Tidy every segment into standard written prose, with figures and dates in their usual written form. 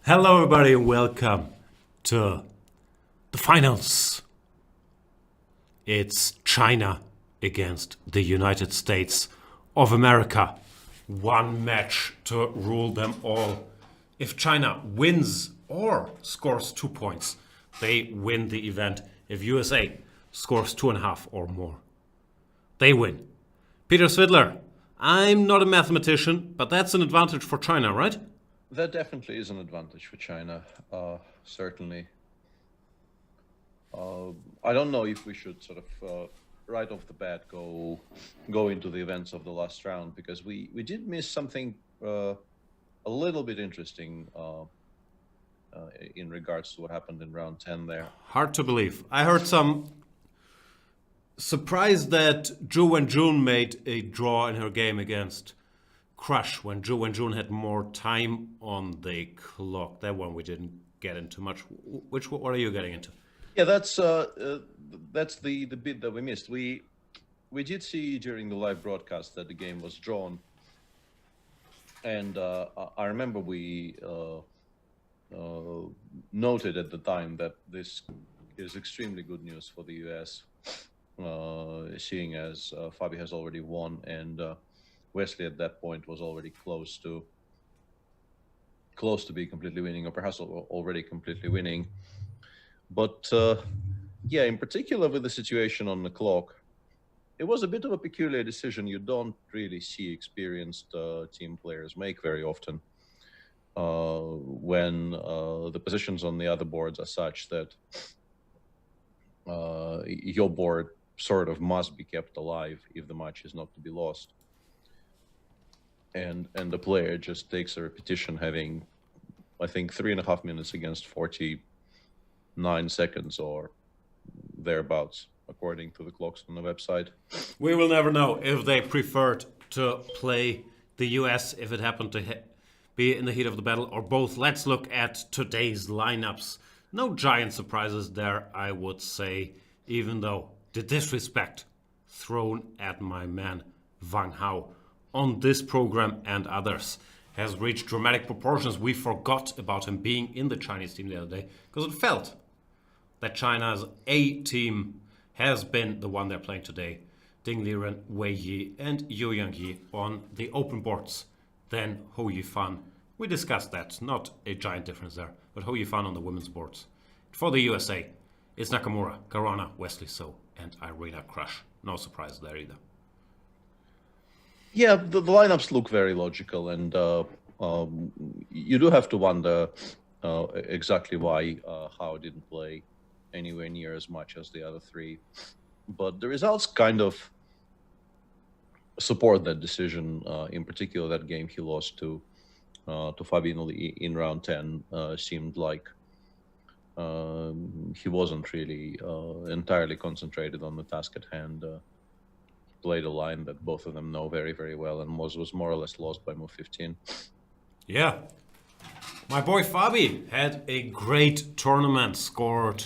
Hello, everybody, and welcome to the finals. It's China against the United States of America. One match to rule them all. If China wins or scores 2 points, they win the event. If USA scores 2.5 or more, they win. Peter Svidler, I'm not a mathematician, but that's an advantage for China, right? That definitely is an advantage for China, certainly. I don't know if we should sort of right off the bat go into the events of the last round because we did miss something a little bit interesting in regards to what happened in round 10 there. Hard to believe. I heard some surprise that Zhu Wenjun made a draw in her game against Crush when Zhu Wenjun had more time on the clock. That one we didn't get into much. What are you getting into? Yeah, that's the bit that we missed. We did see during the live broadcast that the game was drawn, and I remember we noted at the time that this is extremely good news for the US, seeing as Fabi has already won and Wesley at that point was already close to be completely winning, or perhaps already completely winning. But yeah, in particular with the situation on the clock, it was a bit of a peculiar decision you don't really see experienced team players make very often when the positions on the other boards are such that your board sort of must be kept alive if the match is not to be lost. And the player just takes a repetition having, I think, 3.5 minutes against 49 seconds or thereabouts, according to the clocks on the website. We will never know if they preferred to play the US if it happened to be in the heat of the battle or both. Let's look at today's lineups. No giant surprises there, I would say, even though the disrespect thrown at my man Wang Hao on this program and others has reached dramatic proportions. We forgot about him being in the Chinese team the other day because it felt that China's A team has been the one they're playing today. Ding Liren, Wei Yi, and Yu Yangyi on the open boards. Then Hou Yifan. We discussed that, not a giant difference there, but Hou Yifan on the women's boards. For the USA, it's Nakamura, Caruana, Wesley So, and Irina Crush. No surprise there either. Yeah, the lineups look very logical, and you do have to wonder exactly why Hao didn't play anywhere near as much as the other three. But the results kind of support that decision. In particular, that game he lost to Fabino in round 10 seemed like he wasn't really entirely concentrated on the task at hand. Played a line that both of them know very, very well and was more or less lost by move 15. Yeah. My boy Fabi had a great tournament, scored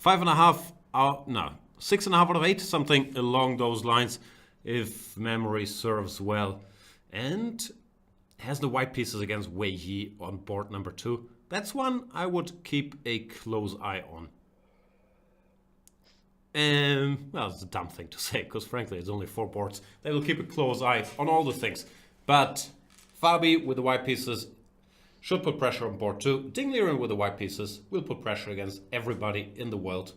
5.5 out, no, 6.5 out of 8, something along those lines, if memory serves well. And has the white pieces against Wei Yi on board number 2. That's one I would keep a close eye on. Well, it's a dumb thing to say because frankly, it's only 4 boards. They will keep a close eye on all the things. But Fabi with the white pieces should put pressure on board 2. Ding Liren with the white pieces will put pressure against everybody in the world.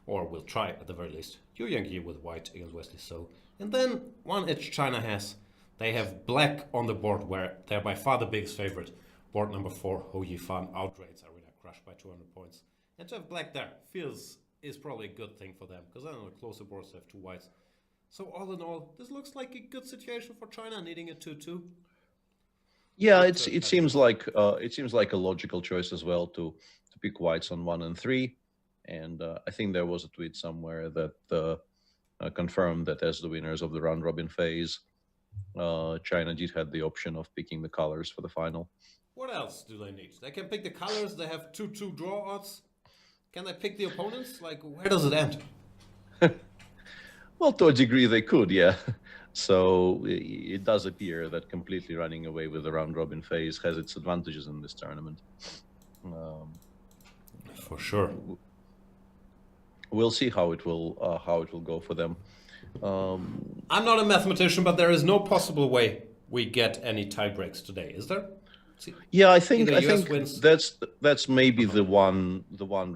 Or will try at the very least. Yu Yangyi with white against Wesley So. And then one edge China has. They have black on the board where they're by far the biggest favorite. Board number 4, Hou Yifan outrates Irina Crush by 200 points. And to have black there is probably a good thing for them because then on the closer boards they have 2 whites. So all in all, this looks like a good situation for China, needing a 2-2. Yeah, it seems like a logical choice as well to pick whites on 1 and 3, and I think there was a tweet somewhere that confirmed that as the winners of the round robin phase, China did have the option of picking the colors for the final. What else do they need? They can pick the colors. They have 2-2 draw odds. Can they pick the opponents? Like, where does it end? Well, to a degree they could, yeah. So it does appear that completely running away with the round robin phase has its advantages in this tournament. For sure. We'll see how it will go for them. I'm not a mathematician, but there is no possible way we get any tie breaks today, is there? Yeah, I think wins. that's maybe the one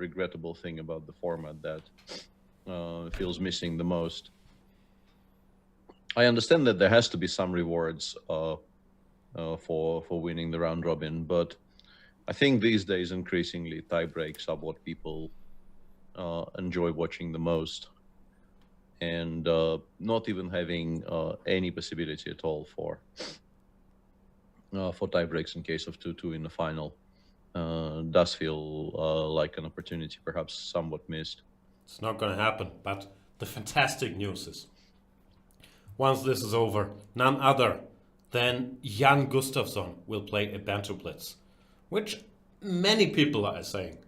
regrettable thing about the format that feels missing the most. I understand that there has to be some rewards for winning the round robin, but I think these days increasingly tie breaks are what people enjoy watching the most, and not even having any possibility at all for tie breaks in case of 2-2 in the final does feel like an opportunity perhaps somewhat missed. It's not going to happen, but the fantastic news is, once this is over, none other than Jan Gustafsson will play a banter blitz, which many people are saying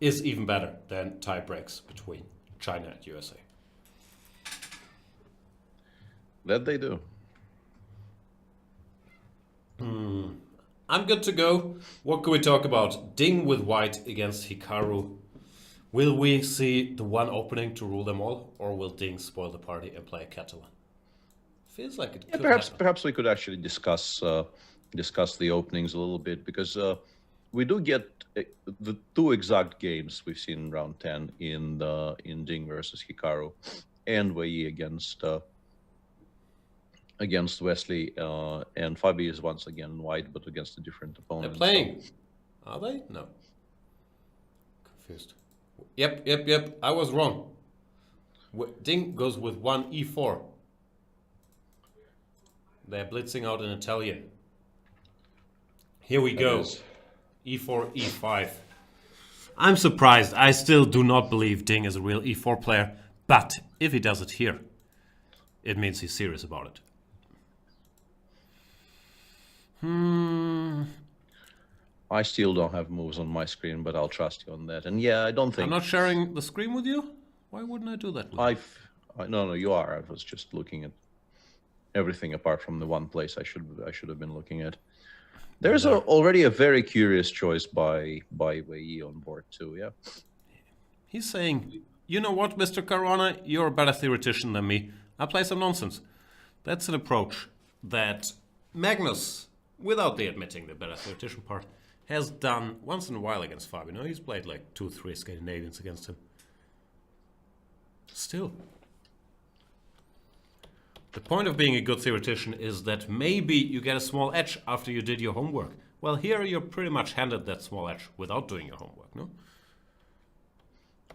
is even better than tie breaks between China and USA. That they do. I'm good to go. What can we talk about? Ding with white against Hikaru. Will we see the one opening to rule them all, or will Ding spoil the party and play a Catalan? Feels like it could perhaps we could actually discuss the openings a little bit, because we do get the two exact games we've seen in round 10 in Ding versus Hikaru, and Wei against Wesley, and Fabi is once again white, but against a different opponent. They're playing. So. Are they? No. Confused. Yep. I was wrong. Ding goes with 1 e4. They're blitzing out in Italian. Here we go. e4, e5. I'm surprised. I still do not believe Ding is a real e4 player, but if he does it here, it means he's serious about it. I still don't have moves on my screen, but I'll trust you on that. And yeah, I don't think I'm not sharing the screen with you. Why wouldn't I do that? No, you are. I was just looking at everything apart from the one place I should have been looking at. There's already a very curious choice by Wei on board too. Yeah, he's saying, you know what, Mr. Caruana, you're a better theoretician than me. I'll play some nonsense. That's an approach that Magnus, without the admitting the better theoretician part, has done once in a while against Fabio. You know, he's played like 2-3 Scandinavians against him. Still. The point of being a good theoretician is that maybe you get a small edge after you did your homework. Well, here you're pretty much handed that small edge without doing your homework, no?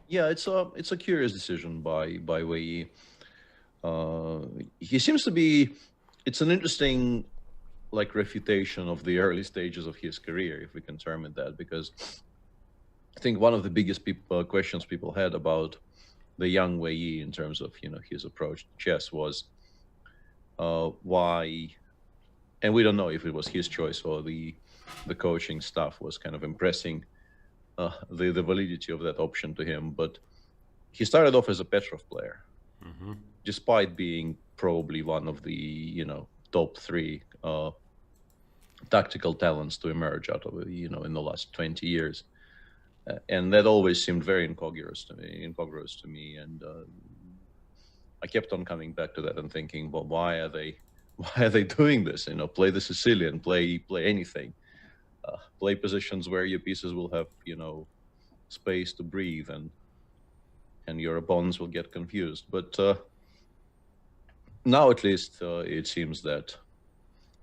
Yeah, it's a curious decision by Wei. He seems to be. It's an interesting, like, refutation of the early stages of his career, if we can term it that, because I think one of the biggest questions people had about the young Wei in terms of his approach to chess was why, and we don't know if it was his choice or the coaching staff was kind of impressing the validity of that option to him, but he started off as a Petrov player, despite being probably one of the top 3 tactical talents to emerge out of in the last 20 years, and that always seemed very incongruous to me, and I kept on coming back to that and thinking, well, why are they doing this? Play the Sicilian, play anything, play positions where your pieces will have space to breathe, and your opponents will get confused. But now at least it seems that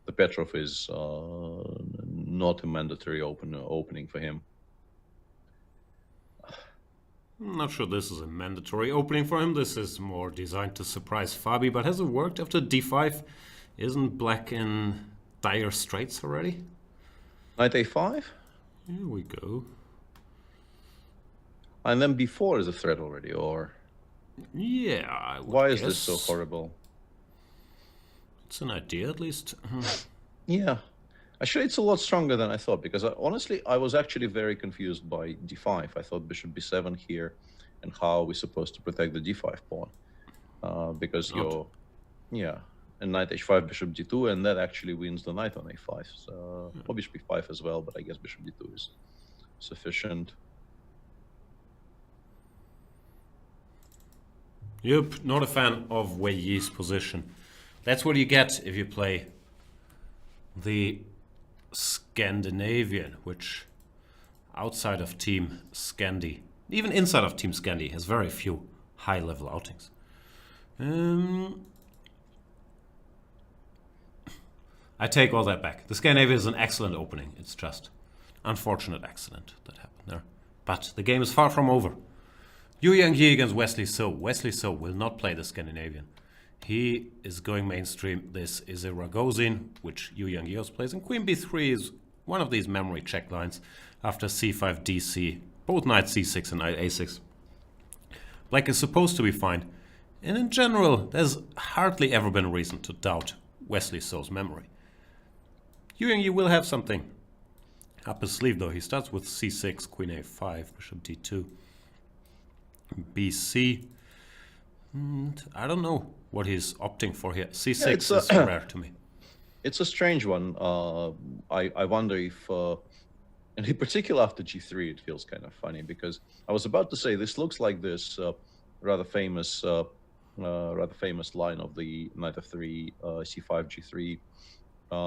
the Petrov is not a mandatory opening for him. I'm not sure this is a mandatory opening for him. This is more designed to surprise Fabi, but has it worked after d5? Isn't black in dire straits already? Knight a5? Here we go. And then b4 is a threat already, or? Yeah, I would Why guess. is this so horrible? It's an idea, at least. Yeah. Actually, it's a lot stronger than I thought, because honestly, I was actually very confused by d5. I thought bishop b7 here, and how are we supposed to protect the d5 pawn? Because and knight h5, bishop d2, and that actually wins the knight on a5. So, or bishop e5 as well, but I guess bishop d2 is sufficient. Yep, not a fan of Wei Yi's position. That's what you get if you play the Scandinavian, which outside of Team Scandi, even inside of Team Scandi, has very few high-level outings. I take all that back. The Scandinavian is an excellent opening. It's just unfortunate accident that happened there. But the game is far from over. Yu Yang-yi against Wesley So. Wesley So will not play the Scandinavian. He is going mainstream. This is a Ragozin, which Yu Yang-yi also plays. And Queen b3 is one of these memory check lines after c5, dc, both knight c6 and knight a6. Black is supposed to be fine. And in general, there's hardly ever been a reason to doubt Wesley So's memory. Yu Yang-yi will have something up his sleeve, though. He starts with c6, queen a5, bishop d2, bc. And I don't know what he's opting for here. c6 is rare to me. It's a strange one. I wonder if, and in particular after g3, it feels kind of funny, because I was about to say this looks like this rather famous line of the knight f3, c5, g3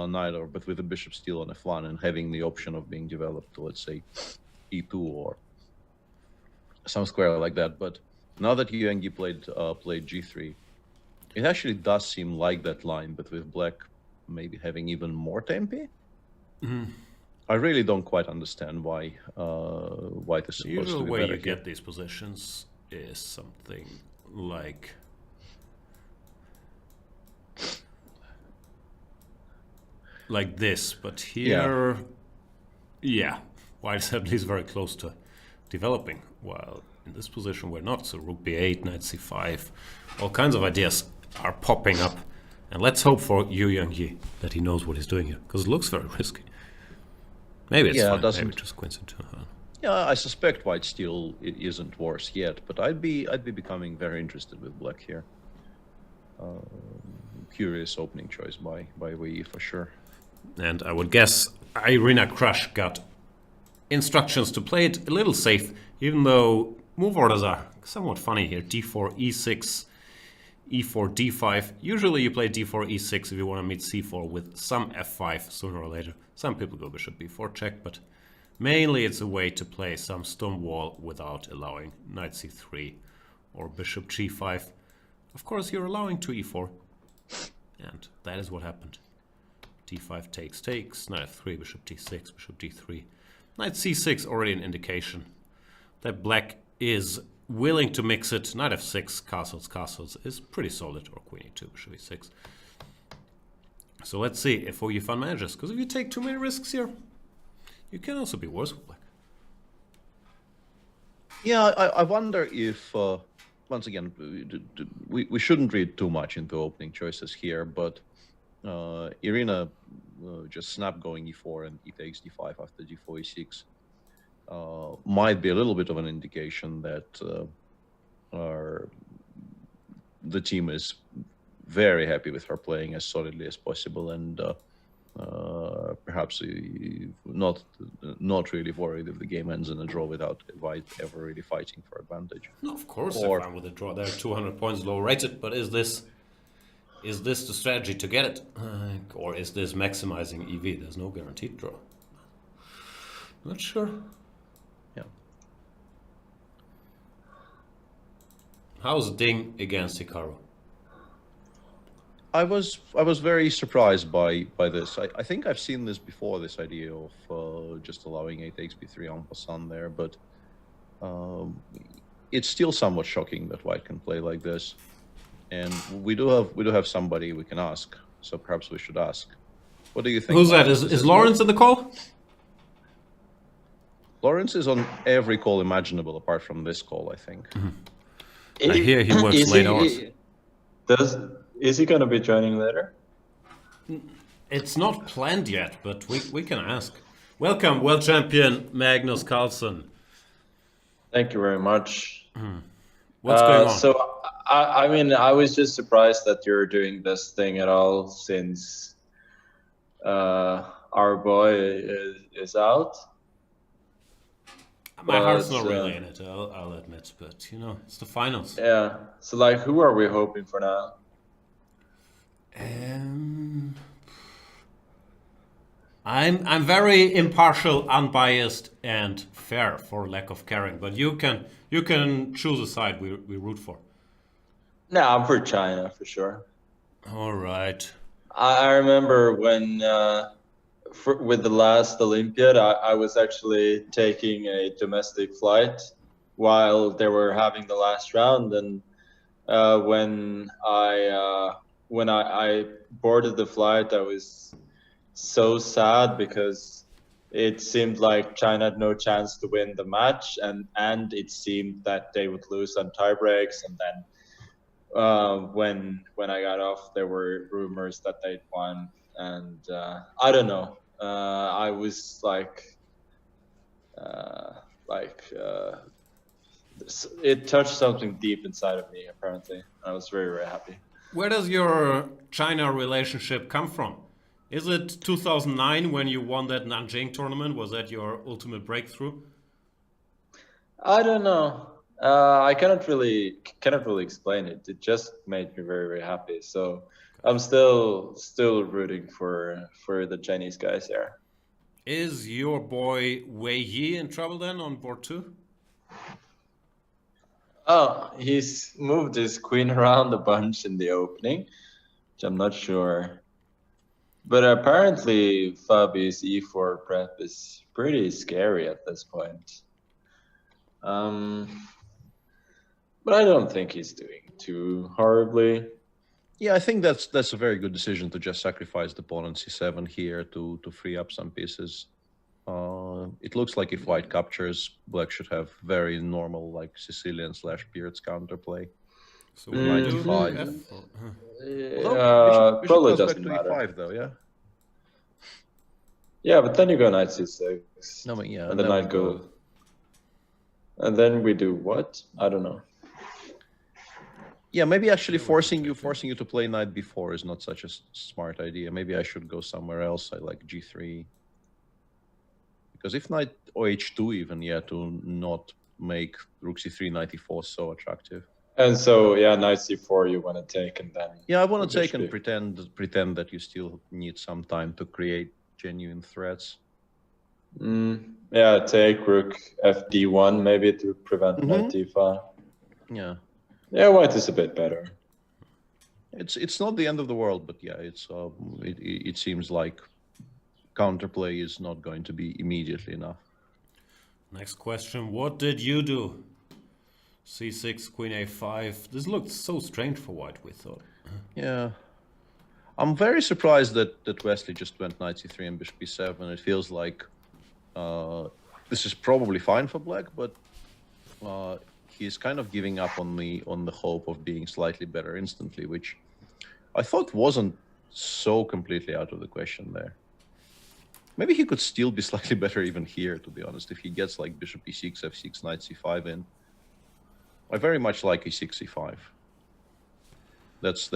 knight, but with the bishop still on f1 and having the option of being developed to, let's say, e2 or some square like that. But now that Yu Yang-yi played g3, it actually does seem like that line, but with black maybe having even more tempi. I really don't quite understand why this is supposed to be better. The usual way you get these positions is something like this, but here, yeah, white is at least very close to developing, while in this position we're not. So rook b8, knight c5, all kinds of ideas are popping up, and let's hope for Yu Yang-yi that he knows what he's doing here, because it looks very risky. Maybe it's fine. Maybe it just queens into Yeah, I suspect white still isn't worse yet, but I'd be becoming very interested with black here. Curious opening choice by Wei Yi for sure. And I would guess Irina Krush got instructions to play it a little safe, even though move orders are somewhat funny here. d4, e6, e4, d5. Usually you play d4, e6 if you want to meet c4 with some f5 sooner or later. Some people go bishop b4 check, but mainly it's a way to play some stone wall without allowing knight c3 or bishop g5. Of course, you're allowing to e4, and that is what happened. d5 takes, knight f3, bishop d6, bishop d3. Knight c6 already an indication that black is willing to mix it. Knight f6, castles is pretty solid, or queen e2, bishop e6. So let's see if Oyifan manages, because if you take too many risks here, you can also be worse with black. Yeah, I wonder if, once again, we shouldn't read too much into opening choices here, but Irina just snapped going e4 and e takes d5 after d4, e6 might be a little bit of an indication that the team is very happy with her playing as solidly as possible, and perhaps not really worried if the game ends in a draw without white ever really fighting for advantage. No, of course they're fine with a draw. They're 200 points low rated, but is this the strategy to get it? Or is this maximizing EV? There's no guaranteed draw. Not sure. Yeah. How's Ding against Hikaru? I was very surprised by this. I think I've seen this before, this idea of just allowing a takes b3 en passant there, but it's still somewhat shocking that white can play like this. And we do have somebody we can ask, so perhaps we should ask. What do you think? Who's that? Is Lawrence in the call? Lawrence is on every call imaginable apart from this call, I think. Mm-hmm. I hear he works late hours. Is he going to be joining later? It's not planned yet, but we can ask. Welcome, world champion Magnus Carlsen. Thank you very much. What's going on? So I mean, I was just surprised that you're doing this thing at all since our boy is out. My heart's But not really in it, I'll admit, but you know, it's the finals. yeah, so like, who are we hoping for now? I'm very impartial, unbiased, and fair for lack of caring. But you can choose a side we root for. No, I'm for China for sure. All right. I remember when with the last Olympiad, I was actually taking a domestic flight while they were having the last round, and when I boarded the flight, I was so sad because it seemed like China had no chance to win the match, and it seemed that they would lose on tie breaks. And then when I got off, there were rumors that they'd won, and I don't know. I was it touched something deep inside of me. Apparently, I was very, very happy. Where does your China relationship come from? Is it 2009 when you won that Nanjing tournament? Was that your ultimate breakthrough? I don't know. I cannot really explain it. It just made me very, very happy. So I'm still rooting for the Chinese guys there. Is your boy Wei Yi in trouble then on board 2? Oh, he's moved his queen around a bunch in the opening, which I'm not sure. But apparently Fabi's e4 prep is pretty scary at this point. But I don't think he's doing too horribly. Yeah, I think that's a very good decision to just sacrifice the pawn on c7 here to free up some pieces. It looks like if white captures, black should have very normal, like Sicilian/Beard's counterplay. So we might do F5. Bishop Probably goes back doesn't to matter. e5 though, yeah. Yeah, but then you go knight c6. No, but yeah, and then knight go. And then we do what? I don't know. Yeah, maybe actually forcing you to play knight b4 is not such a smart idea. Maybe I should go somewhere else. I like g3. Because if knight oh2 even, yeah, to not make rook c3, knight e4 so attractive. And so, yeah, knight c4 you want to take, and then... Yeah, I want to take and pretend that you still need some time to create genuine threats. Yeah, take rook fd1 maybe to prevent knight d5. Yeah. Yeah, white is a bit better. It's not the end of the world, but yeah, it seems like counterplay is not going to be immediately enough. Next question, what did you do? c6, queen a5. This looked so strange for white, we thought. Yeah. I'm very surprised that Wesley just went knight c3 and bishop e7. It feels like this is probably fine for black, but he's kind of giving up on the hope of being slightly better instantly, which I thought wasn't so completely out of the question there. Maybe he could still be slightly better even here, to be honest, if he gets like bishop e6, f6, knight c5 in. I very much like e6, e5. That's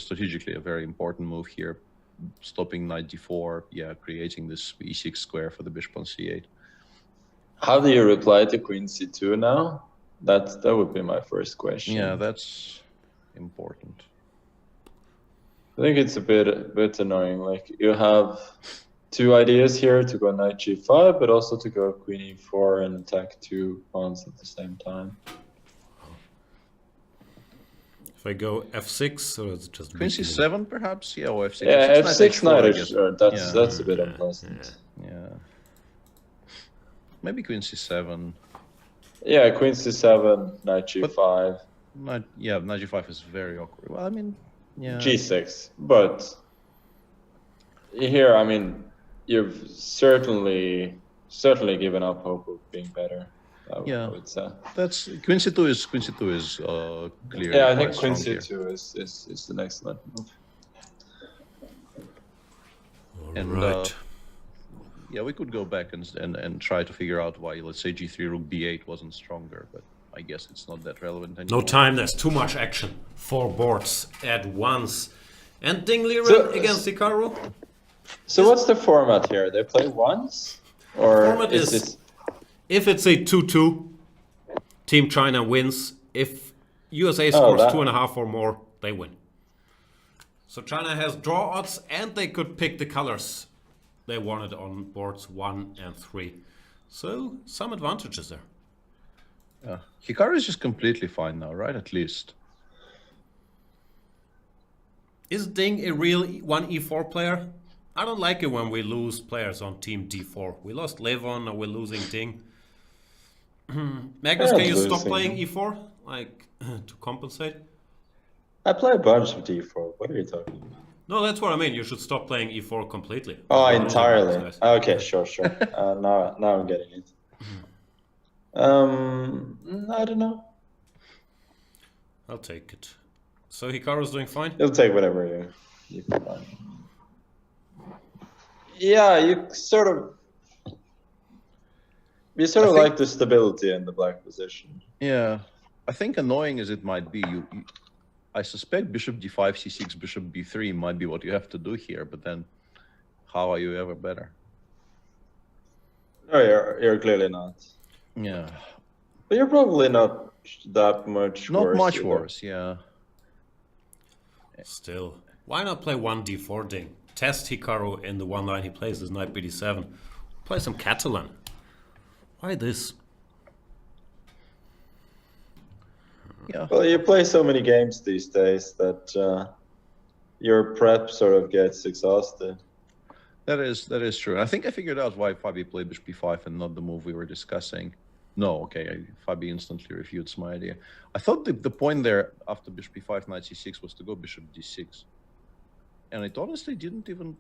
strategically a very important move here, stopping knight d4, yeah, creating this e6 square for the bishop on c8. How do you reply to queen c2 now? That would be my first question. Yeah, that's important. I think it's a bit annoying. Like, you have two ideas here, to go knight g5, but also to go queen e4 and attack two pawns at the same time. If I go f6, so it's just queen c7 perhaps, yeah, or f6. Yeah, f6 knight is sure. That's a bit unpleasant. Yeah. Maybe queen c7. Yeah, queen c7, knight g5. Knight g5 is very awkward. Well, I mean, yeah. g6, but here, I mean, you've certainly given up hope of being better. I would say. That's queen c2 is clear. Yeah, I think queen c2 is an excellent move. And yeah, we could go back and try to figure out why, let's say, g3 rook b8 wasn't stronger, but I guess it's not that relevant No anymore. time, there's too much action. 4 boards at once. And Ding Liren So- against Hikaru. So what's the format here? They play once, or Format is is- this? If it's a 2-2, Team China wins. If USA scores that- 2.5 or more, they win. So China has draw odds, and they could pick the colors they wanted on boards 1 and 3. So some advantages there. Yeah. Hikaru is just completely fine now, right? At least. Is Ding a real 1e4 player? I don't like it when we lose players on team d4. We lost Levon, now we're losing Ding. Magnus, Yeah, can you stop losing. playing e4? Like, to compensate? I play a bunch of d4. What are you talking about? No, that's what I mean. You should stop playing e4 completely. Oh, We're losing entirely. those guys. Okay, sure. Now I'm getting it. I don't know. I'll take it. So Hikaru's doing fine? You'll take whatever you can find. Yeah, you sort of I think- like the stability in the black position. Yeah. I think annoying as it might be, I suspect bishop d5, c6, bishop b3 might be what you have to do here, but then how are you ever better? No, you're clearly not. Yeah. But you're probably not that much Not worse. much either. worse, yeah. Still. Why not play 1d4 Ding? Test Hikaru in the one line he plays, is knight bd7. Play some Catalan. Why this? Yeah. Well, you play so many games these days that your prep sort of gets exhausted. That is true. I think I figured out why Fabi played bishop b5 and not the move we were discussing. No, okay, Fabi instantly refutes my idea. I thought the point there after bishop b5, knight c6 was to go bishop d6. And it honestly didn't even...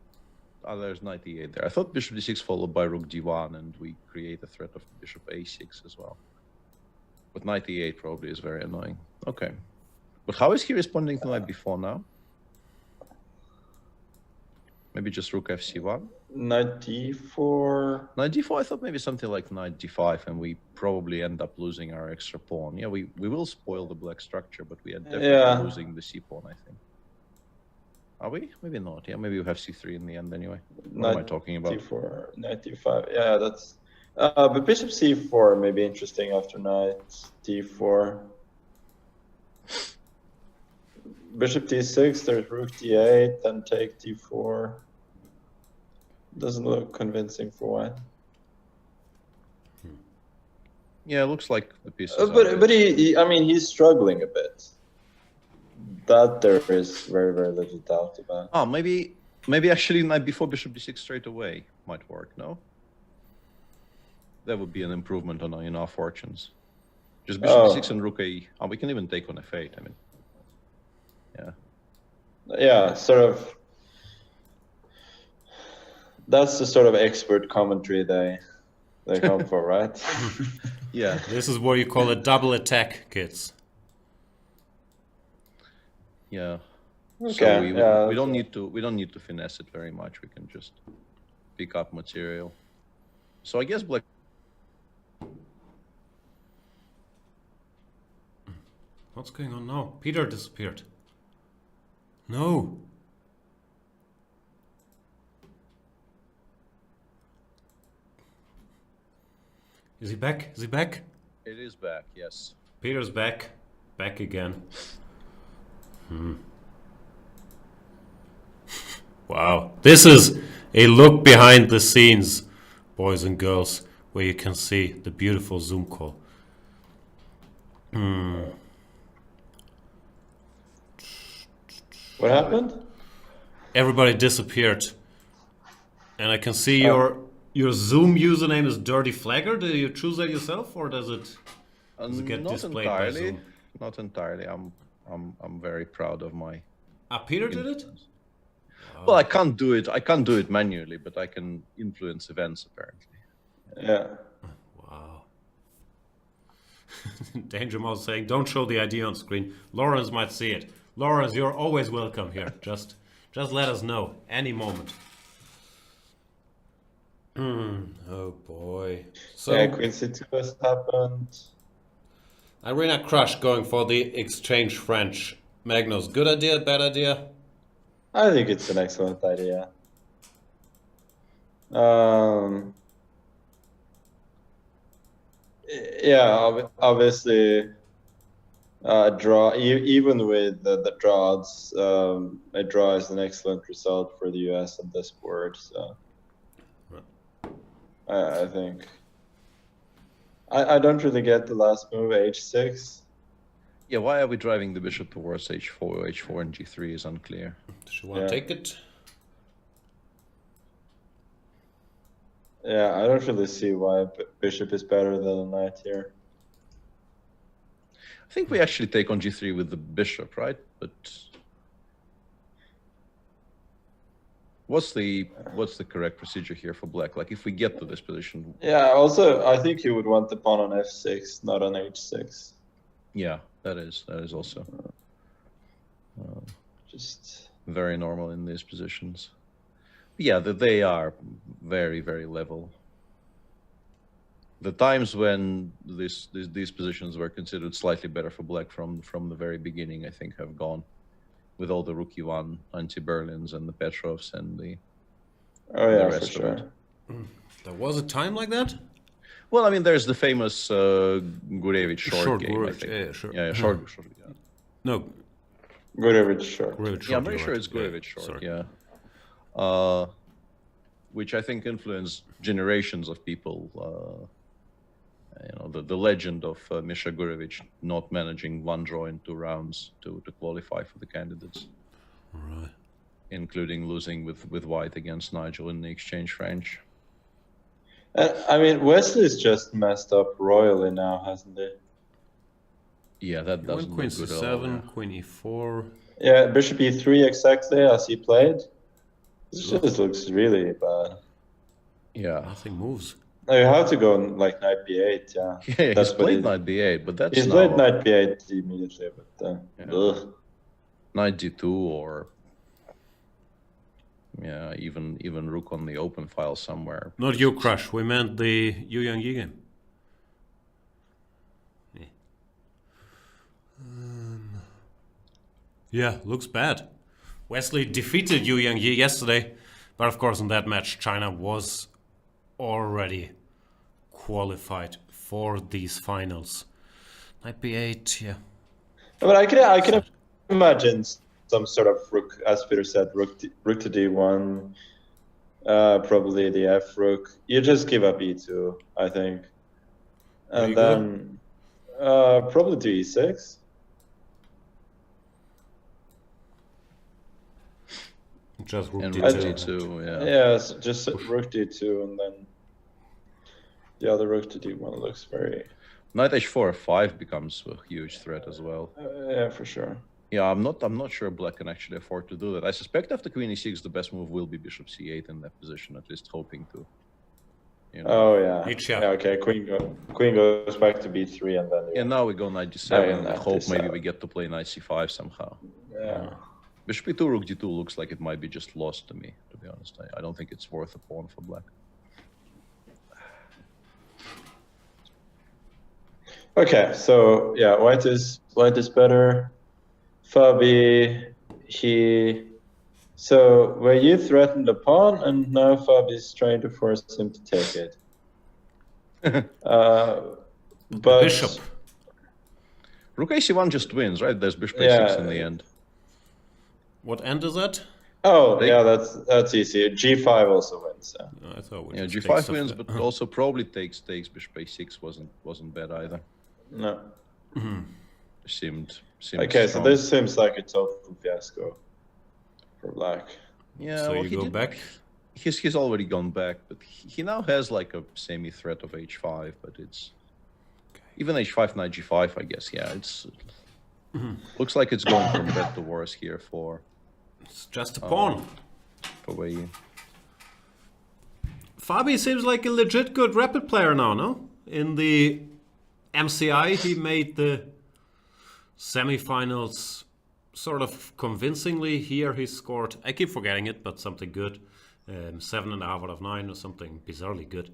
Oh, there's knight e8 there. I thought bishop d6 followed by rook d1 and we create a threat of bishop a6 as well. But knight e8 probably is very annoying. Okay. But how is he responding to knight b4 now? Maybe just rook fc1? Knight d4. Knight d4, I thought maybe something like knight d5, and we probably end up losing our extra pawn. Yeah, we will spoil the black structure, but we are definitely Yeah. losing the c pawn, I think. Are we? Maybe not. Yeah, maybe we have c3 in the end anyway. What am I talking about? d4, knight d5. Yeah, that's. But bishop c4 may be interesting after knight d4. Bishop d6. There's rook d8. Then take d4. Doesn't look convincing for white. Yeah, it looks like the pieces. But I mean, he's struggling a bit. That there is very, very little doubt about. Oh, maybe actually knight before bishop d6 straight away might work. No, that would be an improvement on in our fortunes. Just bishop d6 and rook a. Oh, we can even take on f8. I mean, yeah. Yeah, sort of. That's the sort of expert commentary they come for, right? Yeah. This is what you call a double attack, kids. Yeah. Okay, So yeah, we don't need to finesse it very much. We can just pick up material. So I guess black. What's going on now? Peter disappeared. No. Is he back? Is he back? It is back. Yes. Peter's back. Back again. Wow. This is a look behind the scenes, boys and girls, where you can see the beautiful Zoom call. What happened? Everybody disappeared. And I can see your Zoom username is Dirty Flagger. Do you choose that yourself, or does it get Not displayed entirely. by Zoom? Not entirely. I'm very proud of my. Peter did it? Well, I can't do it. I can't do it manually, but I can influence events apparently. Yeah. Wow. Danger Mouse saying, don't show the ID on screen. Lawrence might see it. Lawrence, you're always welcome here. Just let us know any moment. Oh boy. So Yeah, Queen C2 has happened. Irina Crush going for the exchange French. Magnus, good idea, bad idea? I think it's an excellent idea. Yeah, obviously, draw. Even with the draws, a draw is an excellent result for the US on this board. So, I think. I don't really get the last move, h6. Yeah, why are we driving the bishop towards h4? h4 and g3 is unclear. Does she want to take it? Yeah, I don't really see why bishop is better than a knight here. I think we actually take on g3 with the bishop, right? But what's the correct procedure here for black? Like if we get to this position. Yeah, also I think you would want the pawn on f6, not on h6. Yeah, that is also just very normal in these positions. Yeah, they are very, very level. The times when these positions were considered slightly better for black from the very beginning, I think, have gone, with all the Rook E1 anti-Berlins and the Petrovs and the rest for sure. of it. There was a time like that? Well, I mean, there's the famous Gurevich short game, I Gurevich, think. yeah, sure. Yeah, short. Yeah. No, Gurevich short. Gurevich short. Yeah, I'm pretty sure right. it's Gurevich short. Sorry. Yeah. Which I think influenced generations of people. The legend of Misha Gurevich not managing one draw in 2 rounds to qualify for the candidates, Right. including losing with white against Nigel in the exchange French. I mean, Wesley's just messed up royally now, hasn't he? Yeah, that doesn't Queen look good at all. C7, Yeah. Queen E4. Yeah, bishop e3 exactly as he played. This just looks really bad. Yeah. Nothing moves. No, you have to go on, like knight b8, yeah. Yeah, That's he's what played knight b8, but that's He's now played knight b8 immediately, but knight d2 or yeah, even rook on the open file somewhere. Not you, Crush. We meant the Yu Yang Yi game. Yeah, looks bad. Wesley defeated Yu Yang Yi yesterday, but of course in that match China was already qualified for these finals. Knight b8, yeah. But I can imagine some sort of rook, as Peter said, rook to d1, probably the f rook. You just give up e2, I think, and then probably to e6. Just rook And d2. rook d2, yeah. Yes, just rook d2, and then the other rook to d1 looks very. Knight h4 f5 becomes a huge threat as well. Yeah, for sure. Yeah, I'm not sure black can actually afford to do that. I suspect after queen e6, the best move will be bishop c8 in that position, at least hoping to. Oh yeah. Yeah. Yeah. Okay. Queen goes back to b3, and then. Yeah, now we go knight d7 yeah, and knight hope d7. maybe we get to play knight c5 somehow. Yeah. Bishop e2, rook d2 looks like it might be just lost to me, to be honest. I don't think it's worth a pawn for black. Okay, so yeah, white is better. Fabi, so where you threatened the pawn, and now Fabi's trying to force him to take it. But Bishop. Rook ac1 just wins, right? There's bishop a6 in the end. What end is that? Oh, yeah, that's easy. G5 also wins. Yeah. No, I thought we Yeah, just g5 take wins, stuff. but also probably takes bishop a6 wasn't bad either. No. Seemed Okay, strong. so this seems like a total fiasco for black. Yeah, So well, you he go did- back. He's already gone back, but he now has like a semi-threat of h5, but it's even h5, knight g5, I guess. Yeah, it's looks like it's going from bad to worse here for It's just a pawn. Wei. Fabi seems like a legit good rapid player now, no? In the MCI, he made the semifinals sort of convincingly. Here he scored, I keep forgetting it, but something good. 7.5 out of 9 or something bizarrely good.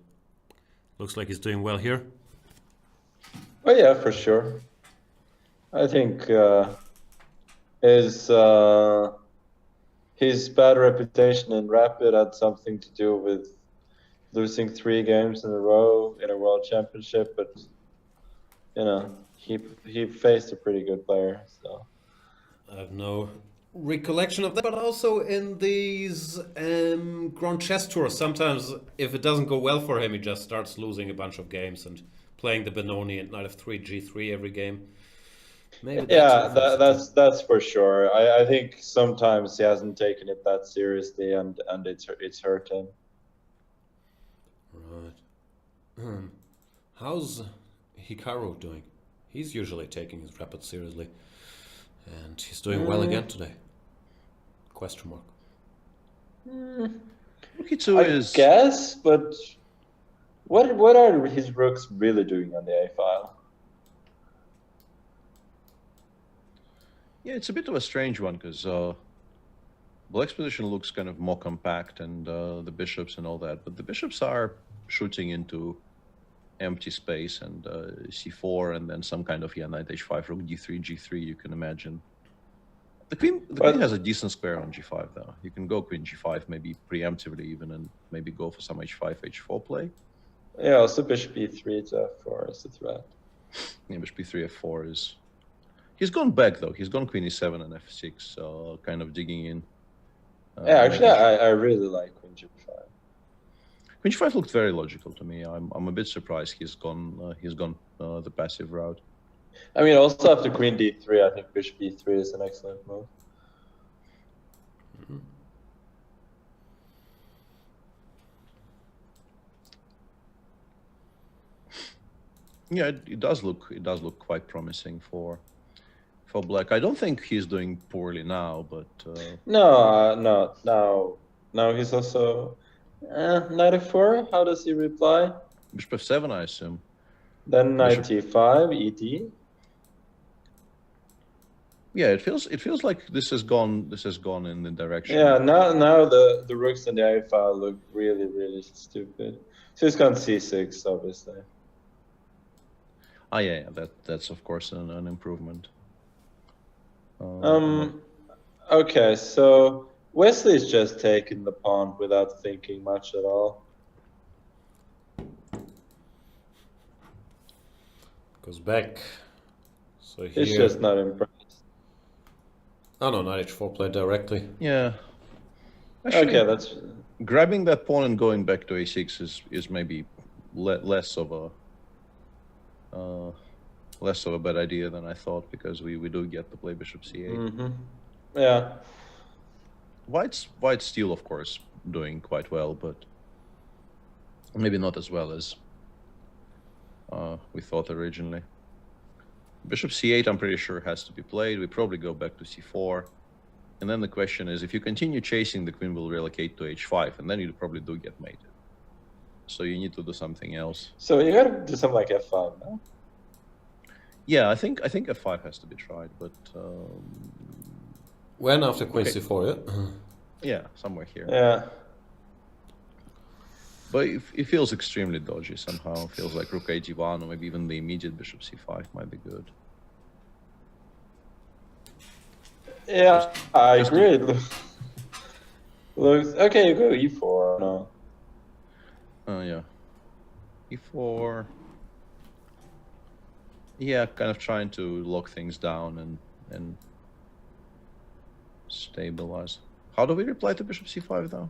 Looks like he's doing well here. Oh yeah, for sure. I think his bad reputation in Rapid had something to do with losing 3 games in a row in a World Championship, but you know, he faced a pretty good player, so. I have no recollection of that, but also in these Grand Chess tours, sometimes if it doesn't go well for him, he just starts losing a bunch of games and playing the Benoni and knight f3, g3 every game. Maybe Yeah, that's that's for sure. I think sometimes he hasn't taken it that seriously, and it's hurt him. right. How's Hikaru doing? He's usually taking his Rapid seriously, and he's doing well again today. Question mark. I guess, but what are his rooks really doing on the A file? Yeah, it's a bit of a strange one because Black's position looks kind of more compact and the bishops and all that, but the bishops are shooting into empty space and c4 and then some kind of knight h5, rook d3, g3. You can imagine. The queen has a decent square on g5 though. You can go queen g5 maybe preemptively even and maybe go for some h5, h4 play. Yeah, also bishop e3 to f4 is a threat. Yeah, bishop e3, f4 is. He's gone back though. He's gone queen e7 and f6, kind of digging in. Yeah, actually, I really like queen g5. Queen g5 looked very logical to me. I'm a bit surprised he's gone the passive route. I mean, also after queen d3, I think bishop e3 is an excellent move. Mm-hmm. Yeah, it does look quite promising for Black. I don't think he's doing poorly now, but No, now he's also knight f4. How does he reply? bishop f7, I assume. Then knight t5, ed. Yeah, it feels like this has gone in the direction. Yeah, now the rooks in the A file look really stupid. So he's gone c6, obviously. Ah, yeah, that's of course an improvement. Okay, so Wesley's just taken the pawn without thinking much at all. Goes back. So here. He's just not impressed. Oh no, knight h4 play directly. Yeah. Actually, okay, that's grabbing that pawn and going back to a6 is maybe less of a bad idea than I thought, because we do get to play bishop c8. Yeah. White's still, of course, doing quite well, but maybe not as well as we thought originally. Bishop c8, I'm pretty sure, has to be played. We probably go back to c4. And then the question is, if you continue chasing, the queen will relocate to h5, and then you probably do get mated. So you need to do something else. So you gotta do something like f5, no? Yeah, I think f5 has to be tried, but When after queen c4, yeah? Yeah, somewhere here. Yeah. But it feels extremely dodgy somehow. It feels like rook a1 or maybe even the immediate bishop c5 might be good. Yeah, I agree. Looks okay. You go e4. No. Yeah. e4. Yeah, kind of trying to lock things down and stabilize. How do we reply to bishop c5 though?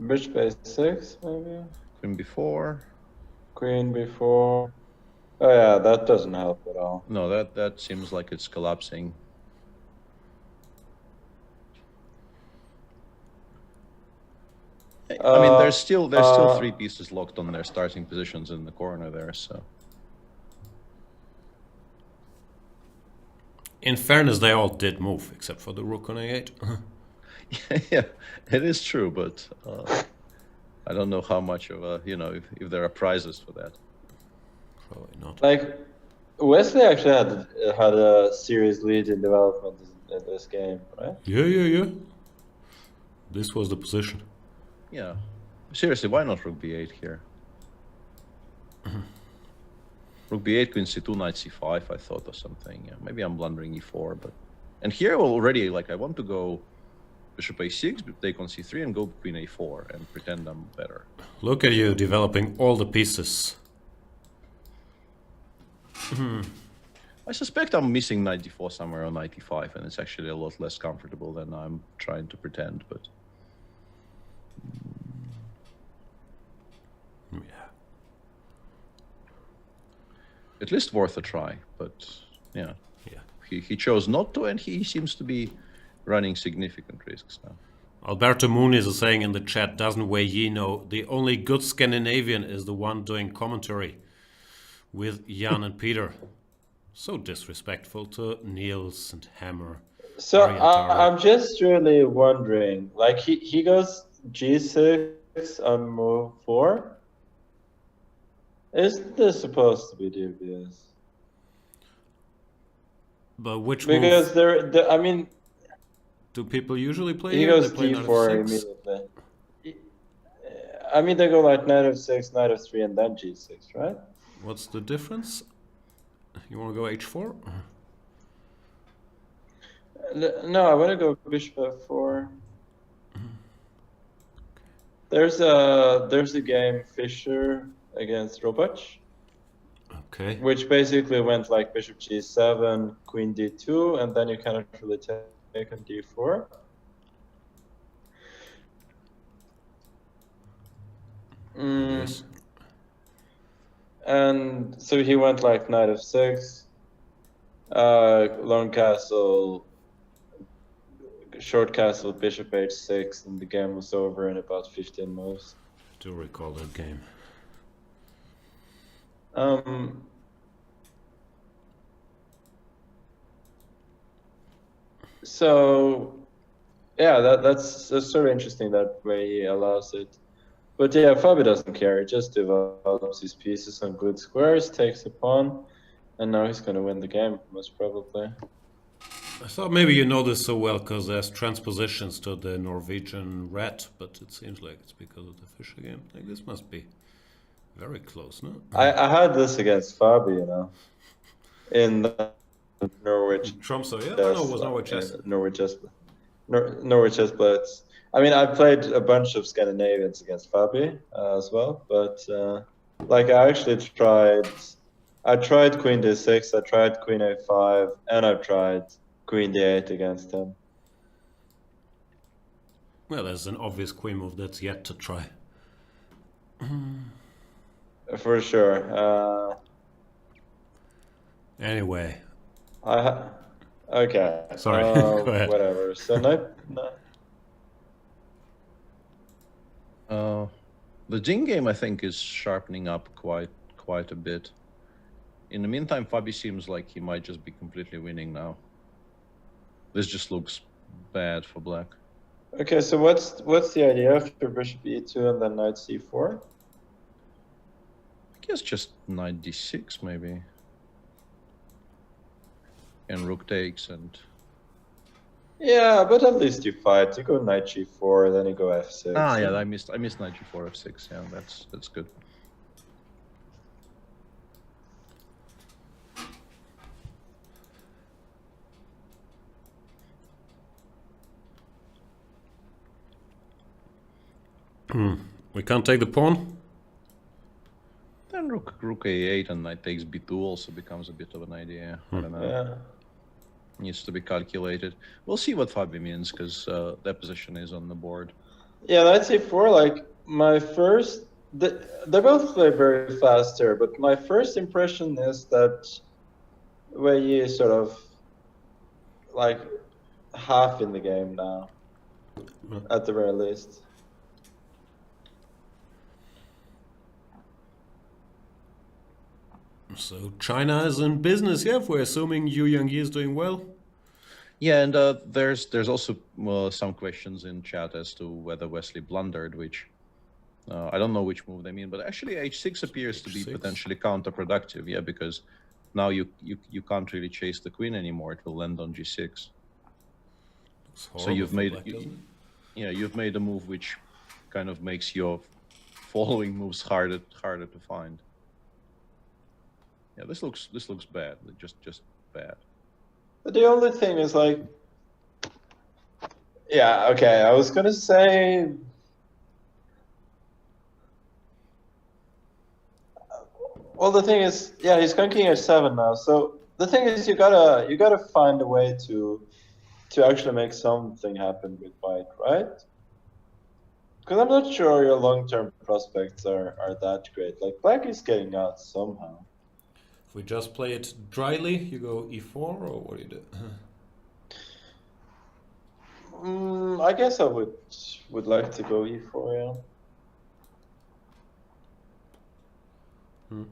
Bishop a6, maybe. Queen b4. Queen b4. Oh yeah, that doesn't help at all. No, that seems like it's collapsing. I mean, there's still 3 pieces locked on their starting positions in the corner there, so. In fairness, they all did move, except for the rook on a8. Yeah, it is true, but I don't know how much of a, if there are prizes for that. Probably not. Like, Wesley actually had a serious lead in development in this game, right? Yeah. This was the position. Yeah. Seriously, why not rook b8 here? Rook b8, queen c2, knight c5, I thought, or something. Yeah, maybe I'm blundering e4, but... And here already, like, I want to go bishop a6, take on c3, and go queen a4, and pretend I'm better. Look at you developing all the pieces. I suspect I'm missing knight d4 somewhere on knight e5, and it's actually a lot less comfortable than I'm trying to pretend, but... Yeah. At least worth a try, but yeah. Yeah. He chose not to, and he seems to be running significant risks now. Alberto Muniz is saying in the chat, doesn't Wei Yi know the only good Scandinavian is the one doing commentary with Jan and Peter? So disrespectful to Niels and Hammer. So I'm just really wondering, like he goes g6 on move 4. Isn't this supposed to be dubious? But which because move I mean, do people usually play? He here? goes They play d4 immediately. I mean, they go like knight f6, knight f3, and then g6, right? What's the difference? You want to go h4? No, I want to go bishop f4. There's a game Fischer against Robac. Okay. Which basically went like bishop g7, queen d2, and then you cannot really take on d4. Yes. And so he went like knight f6, long castle, short castle, bishop h6, and the game was over in about 15 moves. I do recall that game. So yeah, that's sort of interesting that way he allows it. But yeah, Fabi doesn't care. He just develops his pieces on good squares, takes a pawn, and now he's going to win the game, most probably. I thought maybe you know this so well because there's transpositions to the Norwegian red, but it seems like it's because of the Fischer game. Like this must be very close, no? I had this against Fabi, you know, in the Norwich. Tromsø, yeah? No, it was Norwich chess. Norwich chess blitz. I mean, I played a bunch of Scandinavians against Fabi as well, but like I actually tried queen d6, I tried queen a5, and I tried queen d8 against him. Well, there's an obvious queen move that's yet to try. For sure. Anyway. Okay. Sorry. Go ahead. Whatever. So no. The Jing game, I think, is sharpening up quite a bit. In the meantime, Fabi seems like he might just be completely winning now. This just looks bad for black. Okay, so what's the idea after bishop e2 and then knight c4? I guess just knight d6 maybe. And rook takes and... Yeah, but at least you fight. You go knight g4, then you go f6. Ah, yeah, I missed knight g4, f6. Yeah, that's good. We can't take the pawn? Then rook a8 and knight takes b2 also becomes a bit of an idea. I don't know. Yeah. Needs to be calculated. We'll see what Fabi means because that position is on the board. Yeah, knight c4, like my first... They both play very fast here, but my first impression is that Wei Yi is sort of like half in the game now, at the very least. So China is in business, yeah, if we're assuming Yu Yangyi is doing well. Yeah, and there's also some questions in chat as to whether Wesley blundered, which I don't know which move they mean, but actually h6 appears to be potentially counterproductive, yeah, because now you can't really chase the queen anymore. It will land on g6. So you've made you've made a move which kind of makes your following moves harder to find. Yeah, this looks bad. Just bad. But the only thing is like, yeah, okay. I was gonna say, well, the thing is, yeah, he's going king h7 now. So the thing is, you gotta find a way to actually make something happen with white, right? Because I'm not sure your long-term prospects are that great. Like black is getting out somehow. If we just play it dryly, you go e4 or what do you do? I guess I would like to go e4, yeah.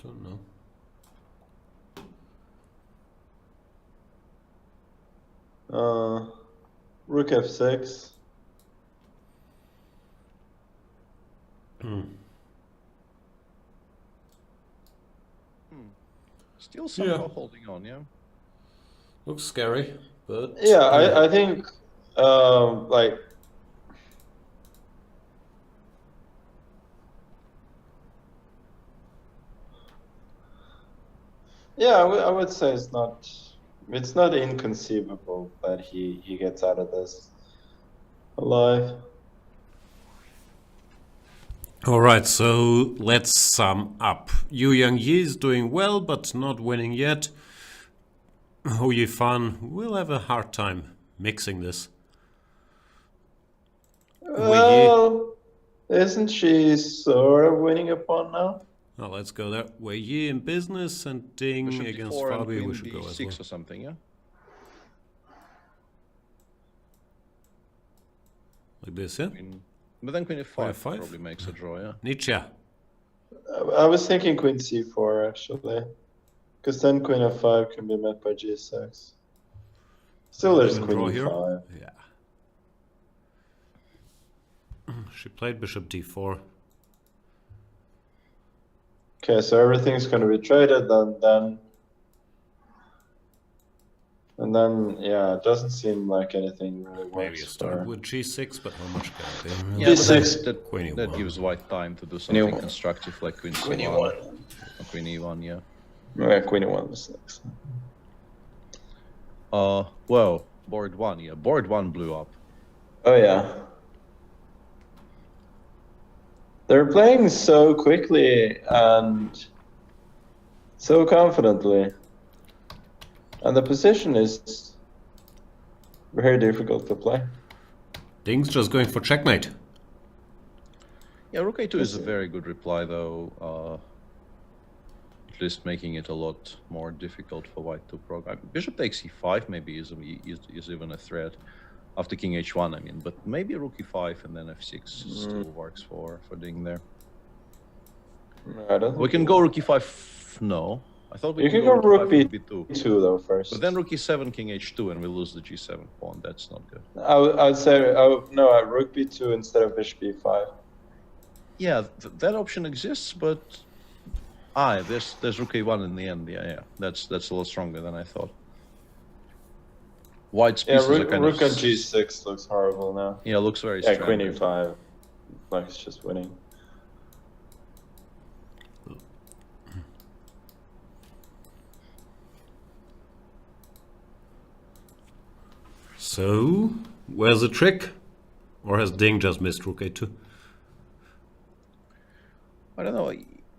Don't know. Rook f6. Still somehow holding on, yeah. Looks scary, but Yeah, I think like yeah, I would say it's not inconceivable that he gets out of this alive. all right, so let's sum up. Yu Yang-yi is doing well, but not winning yet. Hou Yifan will have a hard time mixing this. Well, isn't she sort of winning a pawn now? Well, let's go there. Wei Yi in business and Ding Bishop against d4 and Fabi. queen We should go as d6 well. or something, yeah. Like this, yeah? But then queen f5 f5? probably makes a draw, yeah. Nietzsche. I was thinking queen c4 actually, because then queen f5 can be met by g6. Still, there's Even queen draw here? e5. Yeah. She played bishop d4. Okay, so everything's going to be traded, and then yeah, it doesn't seem like anything really works. Maybe you start with g6, but how much can it be? Yeah, d6. but that gives white time to do Queen something e1. constructive like queen Queen c1 e1. or queen e1, yeah. Yeah, queen e1 was next. Well, board 1, yeah. Board 1 blew up. Oh yeah. They're playing so quickly and so confidently. And the position is very difficult to play. Ding's just going for checkmate. Yeah, rook a2 is a very good reply, though. At least making it a lot more difficult for white to program. Bishop takes e5 maybe is even a threat. After king h1, I mean. But maybe rook e5 and then f6 still works for Ding there. I don't We can go rook e5. No. I thought we You can can go rook b2. b2 though first. But then rook e7, king h2, and we lose the g7 pawn. That's not good. I would say no, rook b2 instead of bishop b5. Yeah, that option exists, but there's rook a1 in the end. Yeah. That's a lot stronger than I thought. White's Yeah, pieces are rook kind on of g6 looks horrible now. Yeah, looks very Yeah, stranded. queen e5. Like it's just winning. So, where's the trick? Or has Ding just missed rook a2? I don't know.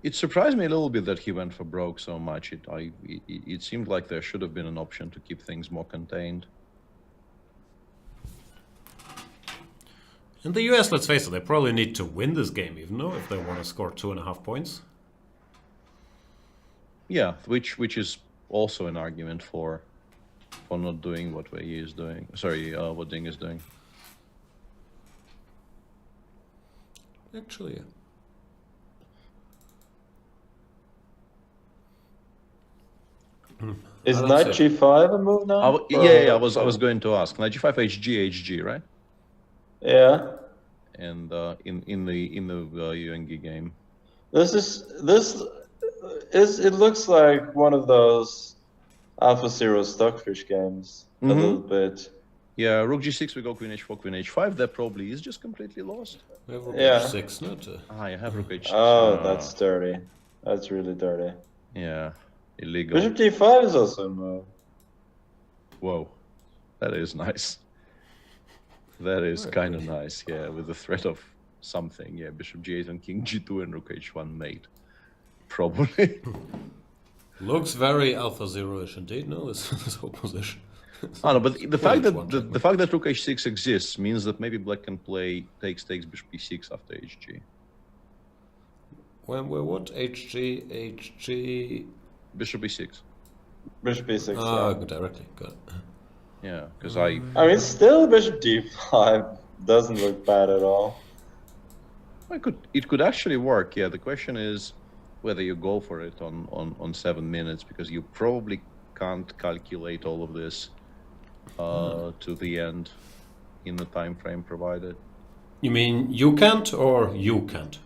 It surprised me a little bit that he went for broke so much. It seemed like there should have been an option to keep things more contained. In the US, let's face it, they probably need to win this game, even though if they want to score 2.5 points. Yeah, which is also an argument for not doing what Wei Yi is doing. Sorry, what Ding is doing. Actually, yeah. Is I don't knight see. g5 a move now? Yeah, I was going to ask. Knight g5, hg, right? Yeah. And in the Yuengi game. This it looks like one of those Alpha Zero Stockfish games a little bit. Yeah, rook g6, we go queen h4, queen h5. That probably is just completely lost. We have rook Yeah. h6, not You have rook h6. Oh, that's dirty. That's really dirty. Yeah, illegal. Bishop d5 is also a move. Whoa, that is nice. That is kind of nice, yeah, with the threat of something. Yeah, bishop g8 and king g2 and rook h1 mate. Probably. Looks very Alpha Zero-ish indeed, no, this whole position. Oh, no, but the fact H1 that the fact that rook h6 exists means that maybe black can play takes bishop e6 after hg. When we're what? HG. Bishop e6. Bishop e6. Ah, yeah. directly. Got it. Yeah, because I mean, still bishop d5 doesn't look bad at all. it could actually work. Yeah, the question is whether you go for it on 7 minutes, because you probably can't calculate all of this to the end in the time frame provided. You mean you can't or you can't?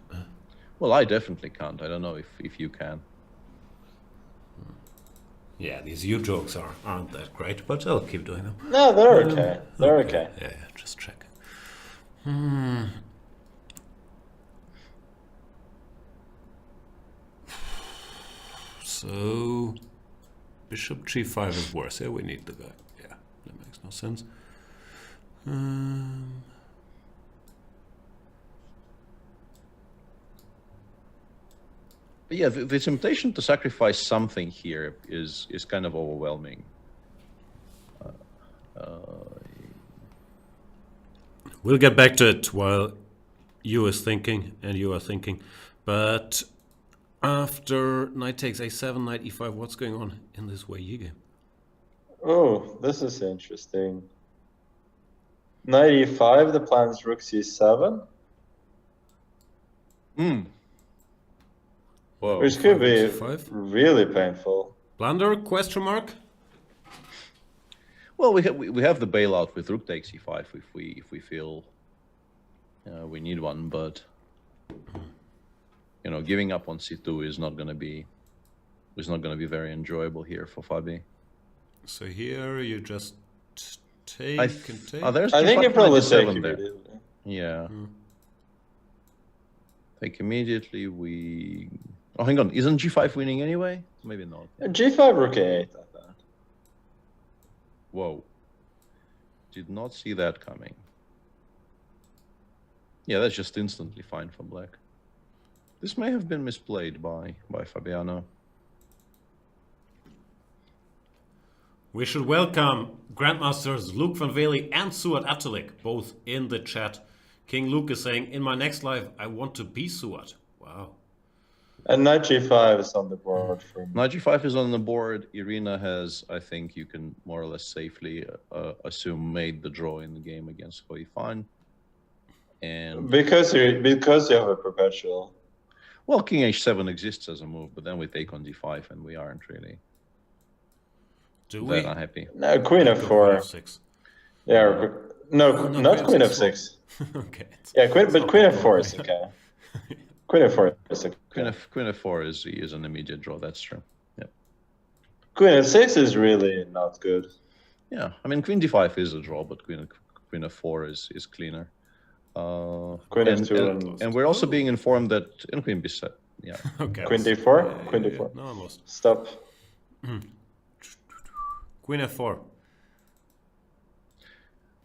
Well, I definitely can't. I don't know if you can. Yeah, these you jokes aren't that great, but I'll keep doing them. No, they're okay. They're okay. Yeah, just checking. So, bishop g5 is worse. Yeah, we need the guy. Yeah, that makes no sense. But yeah, the temptation to sacrifice something here is kind of overwhelming. We'll get back to it while you is thinking and you are thinking. But after knight takes a7, knight e5, what's going on in this Wei Yi game? Oh, this is interesting. Knight e5, the plan is rook c7. Whoa. Which could be c5. really painful. Blunder, question mark? Well, we have the bailout with rook takes e5 if we feel we need one, but you know, giving up on c2 is not going to be very enjoyable here for Fabi. So here you just take and take. There's I think you probably take there. immediately. Yeah. Take immediately. Oh, hang on. Isn't g5 winning anyway? Maybe not. G5 rook a8, I thought. Whoa. Did not see that coming. Yeah, that's just instantly fine for black. This may have been misplayed by Fabiano. We should welcome Grandmasters Luke van Veli and Suat Atalik, both in the chat. King Luke is saying, in my next live, I want to be Suat. Wow. And knight g5 is on the board for me. Knight g5 is on the board. Irina has, I think you can more or less safely assume, made the draw in the game against Hoi Fan. And because you have a perpetual. well, king h7 exists as a move, but then we take on d5 and we aren't really that unhappy. No, queen f4. F6. Yeah, not queen f6. Okay. Yeah, queen f4 is okay. Queen f4 is okay. Queen f4 is an immediate draw. That's true. Yeah. Queen f6 is really not good. Yeah, I mean queen d5 is a draw, but queen f4 is cleaner. Queen f2 and we're also being informed that in queen b7. Yeah. Okay. Queen d4. Queen d4. No, almost. Stop. Queen f4.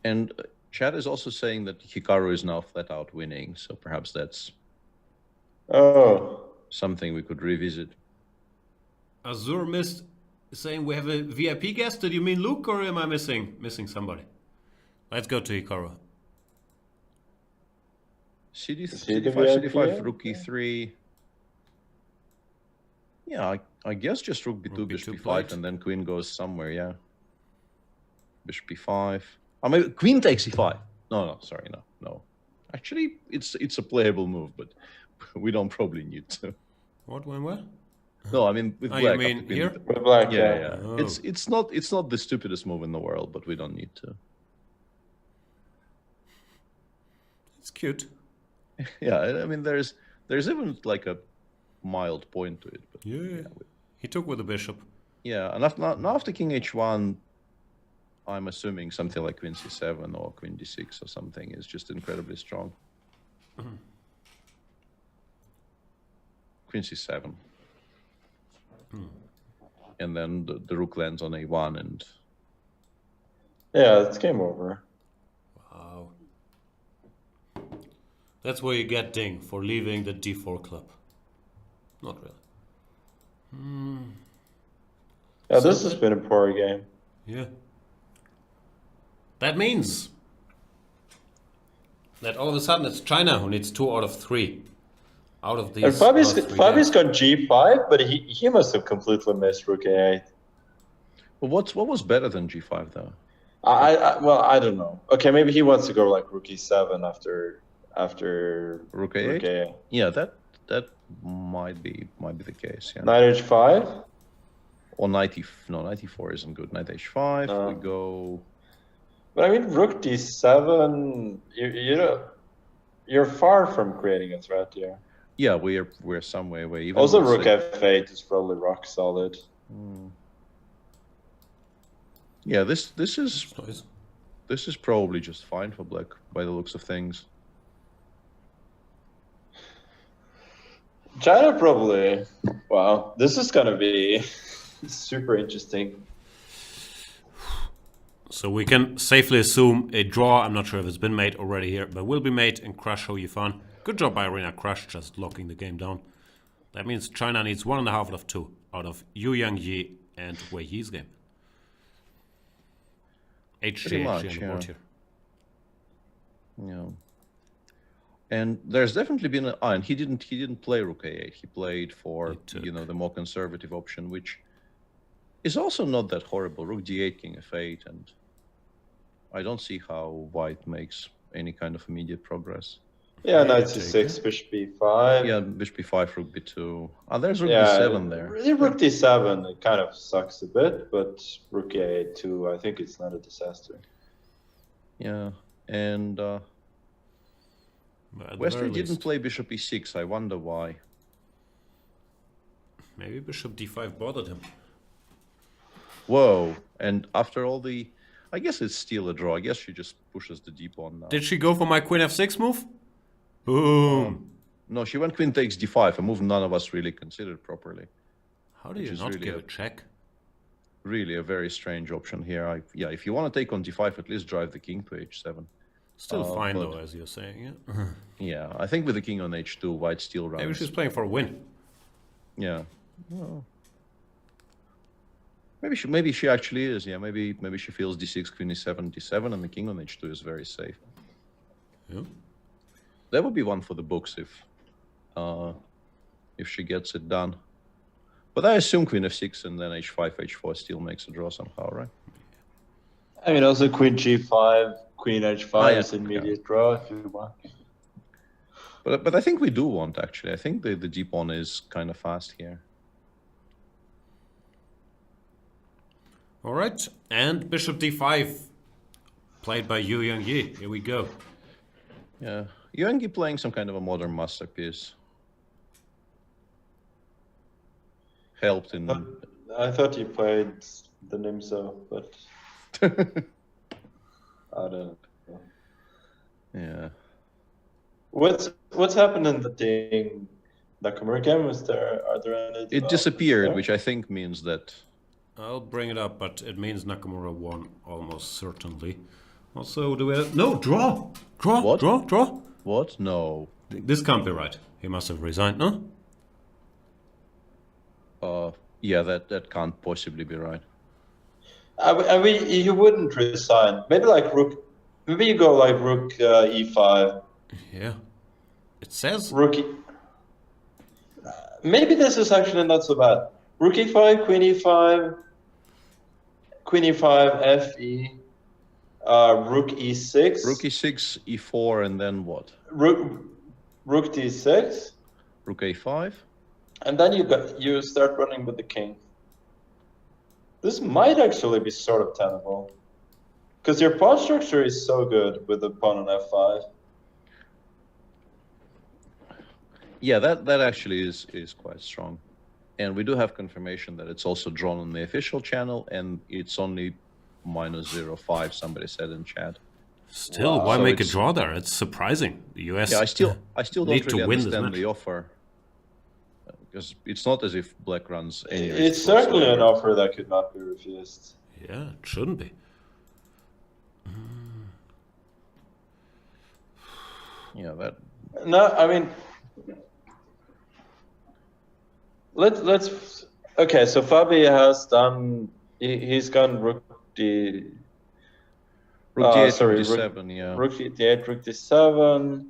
And chat is also saying that Hikaru is now flat out winning, so perhaps that's something we could revisit. Azur missed saying we have a VIP guest. Did you mean Luke or am I missing somebody? Let's go to Hikaru. CD5, rook e3. Yeah, I guess just rook b2, bishop b5, and then queen goes somewhere, yeah. Bishop b5. Oh, maybe queen takes e5. No, sorry, no. Actually, it's a playable move, but we don't probably need to. What, when, where? No, I mean with black. You mean here? With black, yeah. Oh. It's not the stupidest move in the world, but we don't need to. It's cute. Yeah, I mean there's even like a mild point to it. But yeah. He took with the bishop. Yeah, and after king h1, I'm assuming something like queen c7 or queen d6 or something is just incredibly strong. Queen c7. And then the rook lands on a1 and... Yeah, it's game over. Wow. That's where you get ding for leaving the d4 club. Not really. Yeah, this has been a poor game. Yeah. That means that all of a sudden it's China who needs 2 out of 3. Out of these. And Fabi's got g5, but he must have completely missed rook a8. Well, what was better than g5 though? Well, I don't know. Okay, maybe he wants to go like rook e7 after Rook a8? Yeah, that might be the case. Yeah. Knight h5. Or knight e4 isn't good. Knight h5. No. We go. But I mean, rook d7. You're far from creating a threat here. Yeah, we're some way away. Even Also, rook f8 is probably rock solid. Yeah, this is probably just fine for black by the looks of things. China probably. Wow, this is gonna be super interesting. So we can safely assume a draw. I'm not sure if it's been made already here, but will be made in Crush How You Fun. Good job by Arena Crush, just locking the game down. That means China needs 1.5 out of 2 out of Yu Yang Yi and Wei Yi's game. HJ on the board here. Yeah. And there's definitely been and he didn't play rook a8. He played for the more conservative option, which is also not that horrible. Rook d8, king f8, and I don't see how white makes any kind of immediate progress. Yeah, knight c6, bishop b5. Yeah, bishop b5, rook b2. There's rook d7 there. Really, rook d7, it kind of sucks a bit, but rook a8 too, I think it's not a disaster. Yeah, and Western didn't play bishop e6. I wonder why. Maybe bishop d5 bothered him. Whoa, and after all I guess it's still a draw. I guess she just pushes the d pawn now. Did she go for my queen f6 move? Boom. No, she went queen takes d5, a move none of us really considered properly. How do you not really give a check? Really a very strange option here. If you want to take on d5, at least drive the king to h7. Still fine though, as you're saying, yeah? Yeah, I think with the king on h2, white still runs. Maybe she's playing for a win. Yeah. Well, maybe she actually is. Yeah, maybe she feels d6, queen e7, d7, and the king on h2 is very safe. Yeah. That would be one for the books if she gets it done. But I assume queen f6 and then h5, h4 still makes a draw somehow, right? I mean, also queen g5, queen h5 is immediate draw if you want. But I think we do want, actually. I think the d pawn is kind of fast here. All right, and bishop d5, played by Yu Yang Yi. Here we go. Yeah, Yu Yang Yi playing some kind of a modern masterpiece. Helped in... I thought he played the Nimzo, but... I don't know. Yeah. What's happened in the Ding Nakamura game? Are there any... It disappeared, which I think means that... I'll bring it up, but it means Nakamura won almost certainly. Also, do we have... No, draw! Draw! What? Draw! What? No. This can't be right. He must have resigned, no? Yeah, that can't possibly be right. I mean, you wouldn't resign. Maybe like rook... Maybe you go like rook e5. Yeah. It says... Rook e... Maybe this is actually not so bad. Rook e5, queen e5, queen e5, fe, rook e6. Rook e6, e4, and then what? Rook d6. Rook a5. And then you start running with the king. This might actually be sort of tenable. Because your pawn structure is so good with the pawn on f5. Yeah, that actually is quite strong. And we do have confirmation that it's also drawn on the official channel, and it's only minus 0.5. Somebody said in chat. Still, Wow. why So make a it's- draw there? It's surprising. The US. Yeah, I still don't need to really win this understand match. the offer, because it's not as if Black runs any risk It's certainly an whatsoever. offer that could not be refused. Yeah, it shouldn't be. Yeah, that. No, I mean, let's. Okay, so Fabi has done. He's gone rook d. Rook d8, sorry, rook d7, yeah. Rook d8, rook d7.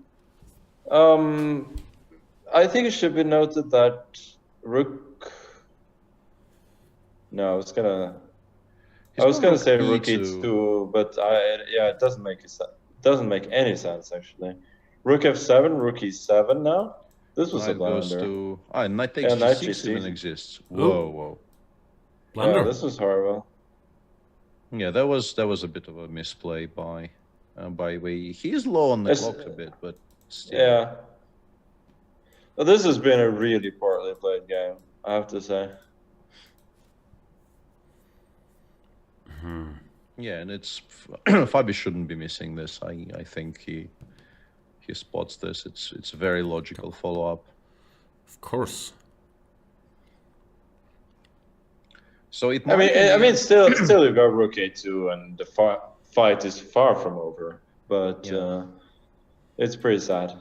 I think it should be noted that rook. No, I was gonna say rook e2, but it doesn't make any sense actually. Rook f7, rook e7 now. This was a Knight goes blunder. to knight takes Yeah, knight g6 g6. even exists. Whoa. Blunder. Yeah, this was horrible. Yeah, that was a bit of a misplay by Wei. He's low on the It's- clock a bit, but still. Yeah. Well, this has been a really poorly played game, I have to say. Yeah, and it's Fabi shouldn't be missing this. I think he spots this. It's a very logical follow up. Of course. So it. I mean, still you got rook a2, and the fight is far from over. But Yeah. it's pretty sad.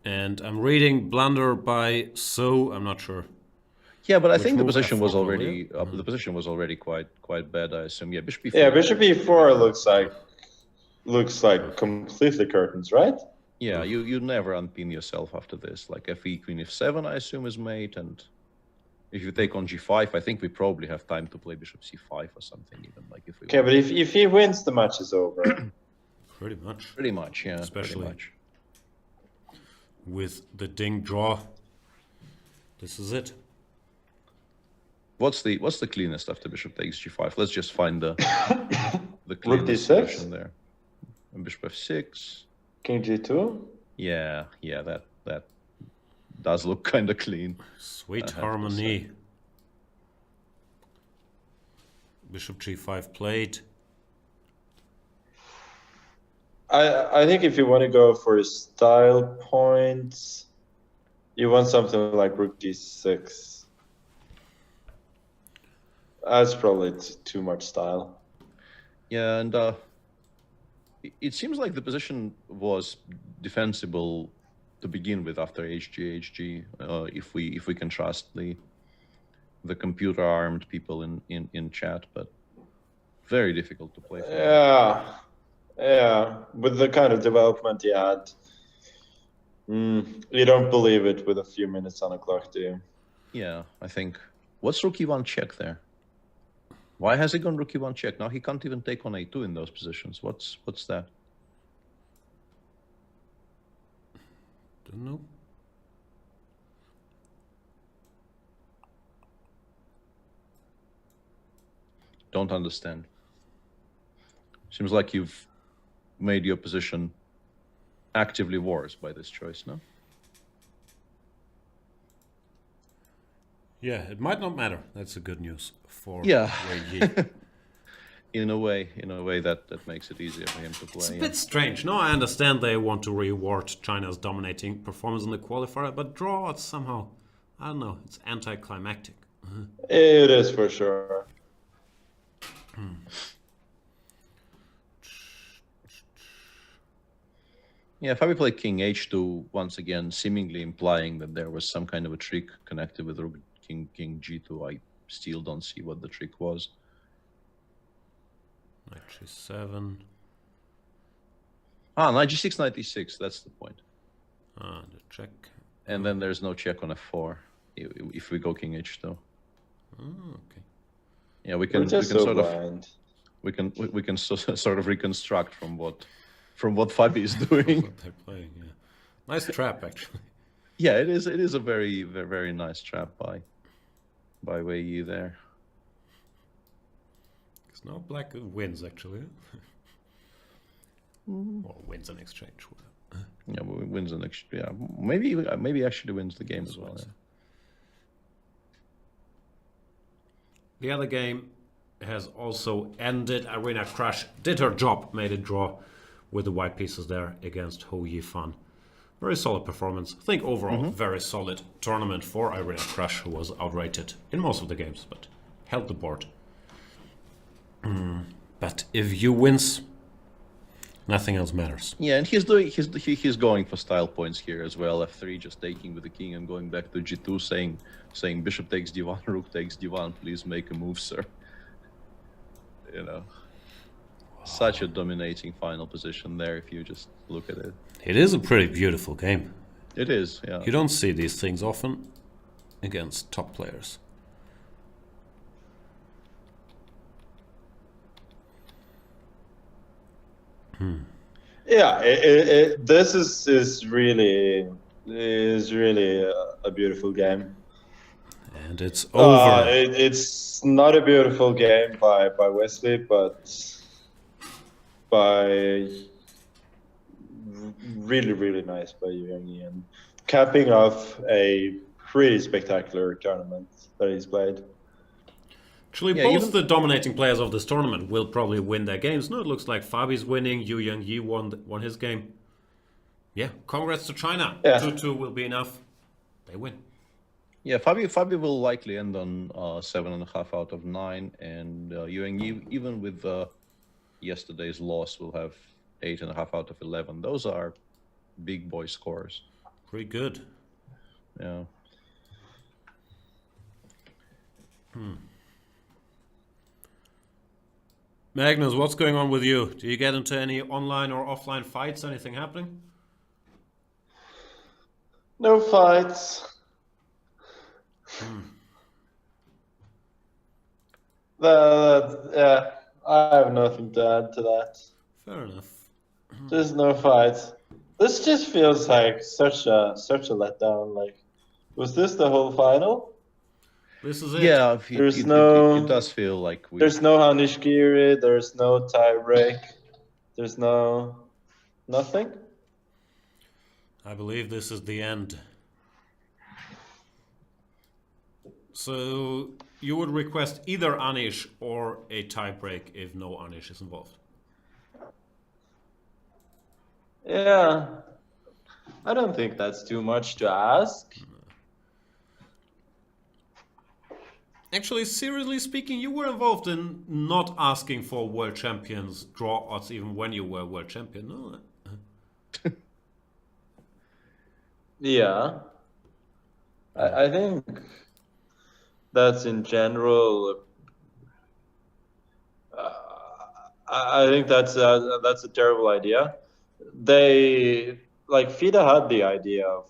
And I'm reading blunder by So. I'm not sure. Yeah, but I Which think the move? position was F4 already probably, the position was already quite bad. I assume. Yeah, bishop b4. Yeah, bishop e4 looks like completely curtains, right? Yeah, you never unpin yourself after this. Like fe queen f7, I assume is mate, and if you take on g5, I think we probably have time to play bishop c5 or something. Even like if we. Okay, but if he wins, the match is over. Pretty much. Pretty much, yeah. Especially- pretty much. With the ding draw. This is it. What's the cleanest after bishop takes g5? Let's just find the Rook cleanest d6? solution there. And bishop f6. King g2. Yeah, that does look kind of clean. Sweet I have to harmony. Bishop g5 played. I think if you want to go for style points, you want something like rook d6. That's probably too much style. Yeah, and it seems like the position was defensible to begin with after HG. If we can trust the computer armed people in chat, but very difficult to play. Yeah. With the kind of development he had, you don't believe it with a few minutes on the clock, do you? Yeah, I think. What's rook e1 check there? Why has he gone rook e1 check? Now he can't even take on a2 in those positions. What's that? Don't know. Don't understand. Seems like you've made your position actively worse by this choice, no? Yeah, it might not matter. That's the good news for Yeah. Wei Yi. In a way that makes it easier for him to play. It's a yeah. bit strange. No, I understand they want to reward China's dominating performance in the qualifier, but draw it somehow, I don't know, it's anticlimactic. It is for sure. Yeah, if I played king h2 once again, seemingly implying that there was some kind of a trick connected with rook king g2, I still don't see what the trick was. Knight g7. Knight g6, knight e6, that's the point. The check. And then there's no check on f4 if we go king h2. Oh, okay. Yeah, we We're can just sort of blind. we can sort of reconstruct from what Fabi is doing. What they're playing, yeah. Nice trap, actually. Yeah, it is a very, very, very nice trap by Wei Yi there. Because now black wins, actually. Or wins an exchange. Yeah, wins the next. Yeah, maybe actually wins the game as well. The other game, has also ended. Arena Crush did her job, made a draw with the white pieces there against Ho Yifan. Very solid performance. I think overall, very solid tournament for Arena Crush, who was outrated in most of the games, but held the board. But if you wins, nothing else matters. Yeah, and he's going for style points here as well. F3 just taking with the king and going back to G2, saying bishop takes d1, rook takes d1. Please make a move, sir. You know, such a dominating final position there. If you just look at it, it is a pretty beautiful game. It is. Yeah. You don't see these things often against top players. Yeah, this is really a beautiful game. And it's over. It's not a beautiful game by Wesley, but by really nice by Youngie, and capping off a pretty spectacular tournament that he's played. Actually, both the dominating players of this tournament will probably win their games. No, it looks like Fabi's winning. Yu Youngyi won his game. Yeah, congrats to China. Yeah. 2-2 will be enough. They win. Yeah, Fabi will likely end on 7.5 out of 9, and Yu Youngyi, even with yesterday's loss, will have 8.5 out of 11. Those are big boy scores. Pretty good. Yeah. Magnus, what's going on with you? Do you get into any online or offline fights? Anything happening? No fights. Yeah, I have nothing to add to that. Fair enough. There's no fights. This just feels like such a letdown. Like, was this the whole final? This is it. Yeah, it does feel like there's no Hanishkiri, there's no tie break, there's nothing. I believe this is the end. So you would request either Anish or a tie break if no Anish is involved. Yeah, I don't think that's too much to ask. Actually, seriously speaking, you were involved in not asking for world champions draw odds even when you were world champion, no? Yeah. I think that's in general. I think that's a terrible idea. They, like, FIDE had the idea of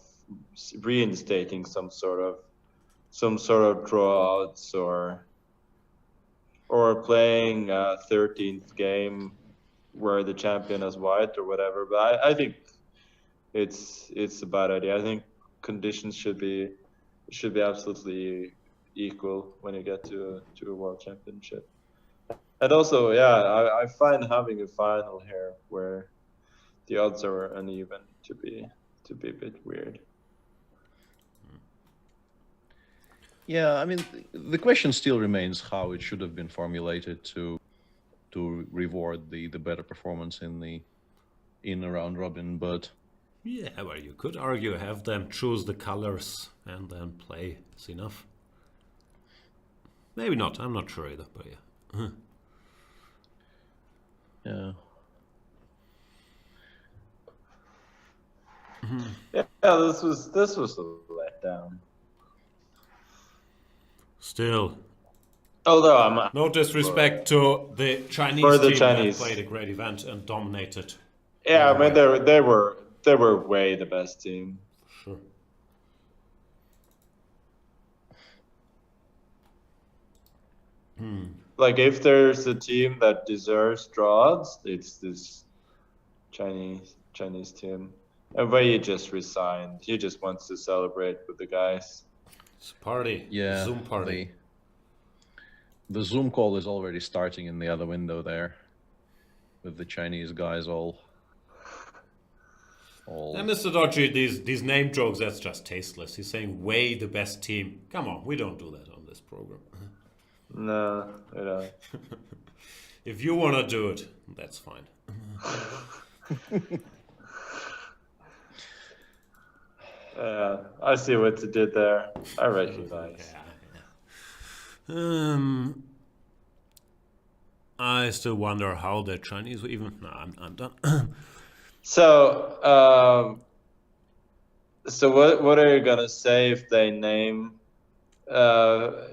reinstating some sort of draw outs or playing a 13th game where the champion is white or whatever. But I think it's a bad idea. I think conditions should be absolutely equal when you get to a world championship. And also, yeah, I find having a final here where the odds are uneven to be a bit weird. Yeah, I mean, the question still remains how it should have been formulated to reward the better performance in a round robin, but yeah, well, you could argue have them choose the colors and then play. It's enough. Maybe not. I'm not sure either, but yeah. yeah. Yeah, this was a letdown. Still, although no disrespect to the Chinese team that played a great event and dominated. Yeah, I mean they were way the best team. Sure. Like, if there's a team that deserves draws, it's this Chinese team. And Wei just resigned. He just wants to celebrate with the guys. It's a party. Yeah, Zoom party. The Zoom call is already starting in the other window there, with the Chinese guys all. And Mr. Dodgy, these name jokes, that's just tasteless. He's saying Wei the best team. Come on, we don't do that on this program. No, we don't. If you want to do it, that's fine. I see what you did there. I recognize. I still wonder how the Chinese will even. No, I'm done. So, what are you gonna say if they name Fabiano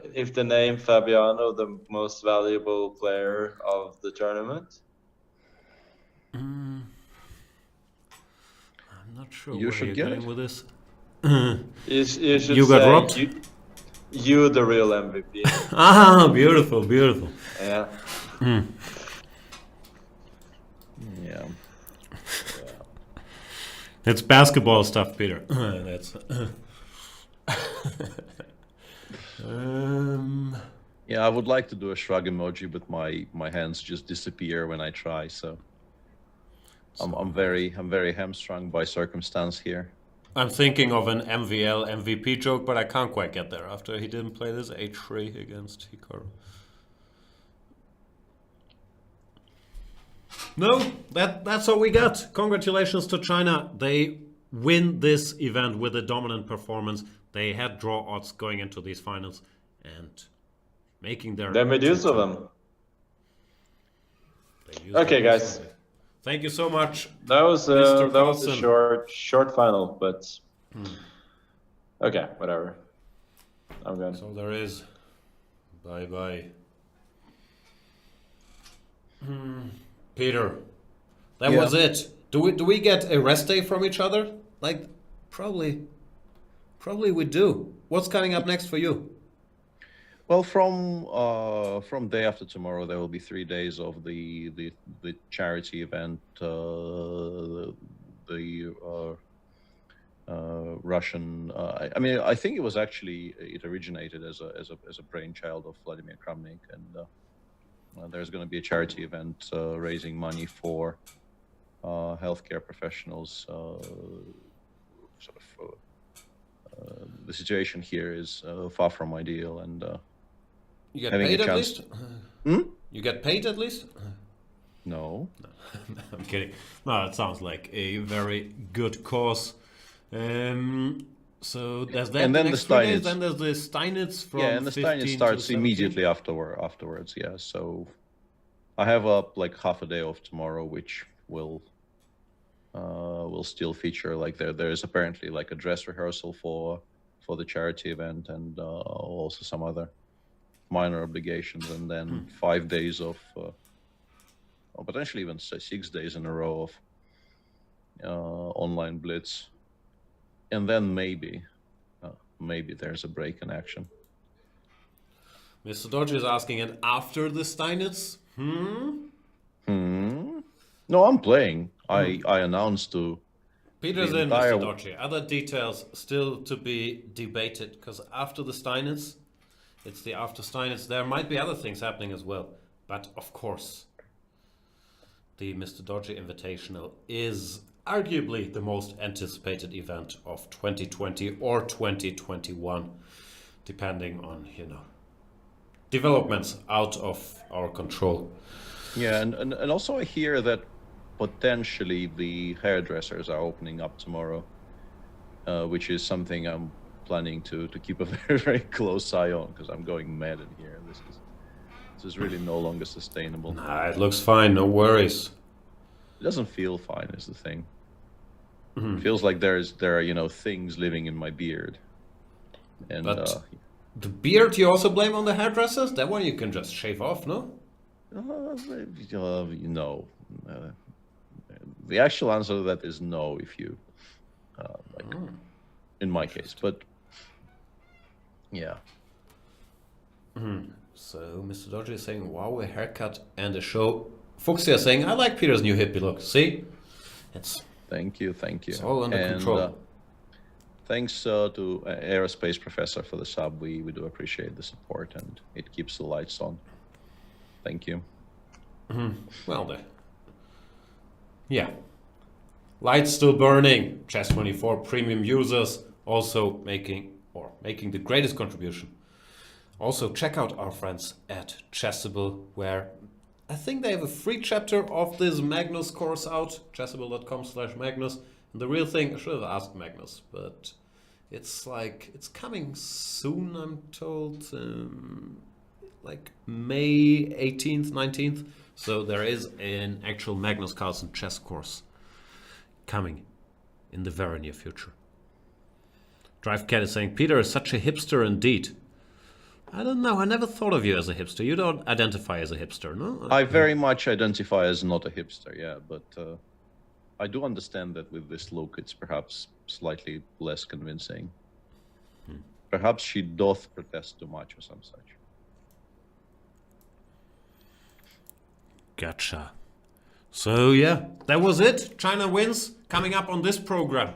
the most valuable player of the tournament? I'm not sure You where should you're get going it. with this. You should You got say robbed? you the real MVP. Ah, beautiful, beautiful. Yeah. Yeah. It's basketball stuff, Peter. That's. Yeah, I would like to do a shrug emoji, but my hands just disappear when I try. So I'm very hamstrung by circumstance here. I'm thinking of an MVL MVP joke, but I can't quite get there after he didn't play this H3 against Hikaru. No, that's all we got. Congratulations to China. They win this event with a dominant performance. They had draw odds going into these finals and making their... They made use of them. Okay, guys. Thank you so much. That was Mr. that was a Carlsen. short final, but okay, whatever. I'm gone. So there is. Bye bye. Peter, that was it. Do we get a rest day from each other? Like, probably we do. What's coming up next for you? Well, from day after tomorrow, there will be 3 days of the charity event, the Russian. I mean, I think it originated as a brainchild of Vladimir Kramnik, and there's going to be a charity event raising money for healthcare professionals. The situation here is far from ideal, and you get having paid a at chance. least? You get paid at least? No. I'm kidding. No, it sounds like a very good cause. So there's that. And then next the 3 days, Steinitz. then there's the Steinitz from Yeah, and the 15 Steinitz to starts 17. immediately afterwards. Yeah, so I have like half a day off tomorrow, which will still feature like there is apparently like a dress rehearsal for the charity event, and also some other minor obligations, and then 5 days of or potentially even 6 days in a row of online blitz, and then maybe there's a break in action. Mr. Dodge is asking, and after the Steinitz? No, I'm playing. I announced to Peter's the in, entire... Mr. Dodge. Other details still to be debated, because after the Steinitz, it's the after Steinitz. There might be other things happening as well. But of course, the Mr. Dodge Invitational is arguably the most anticipated event of 2020 or 2021, depending on, developments out of our control. Yeah, and also I hear that potentially the hairdressers are opening up tomorrow, which is something I'm planning to keep a very, very close eye on, because I'm going mad in here. This is really no longer sustainable. Nah, it looks fine, no worries. It doesn't feel fine is the thing. It feels like there are things living in my beard. And but the beard you also blame on the hairdressers? That one you can just shave off, no? The actual answer to that is no, if you in my case, but yeah. So Mr. Dodger is saying, wow, a haircut and a show. Fuxia is saying, I like Peter's new hippie look. See? Thank you. It's all under control. Thanks to Aerospace Professor for the sub. We do appreciate the support, and it keeps the lights on. Thank you. Well, yeah. Lights still burning. Chess24 premium users also making the greatest contribution. Also, check out our friends at Chessable, where I think they have a free chapter of this Magnus course out, chessable.com/Magnus. And the real thing, I should have asked Magnus, but it's coming soon, I'm told, like May 18th, 19th. So there is an actual Magnus Carlsen chess course coming in the very near future. DriveCat is saying, Peter is such a hipster indeed. I don't know. I never thought of you as a hipster. You don't identify as a hipster, no? I very much identify as not a hipster, yeah, but I do understand that with this look, it's perhaps slightly less convincing. Perhaps she doth protest too much or some such. Gotcha. So yeah, that was it. China wins. Coming up on this program,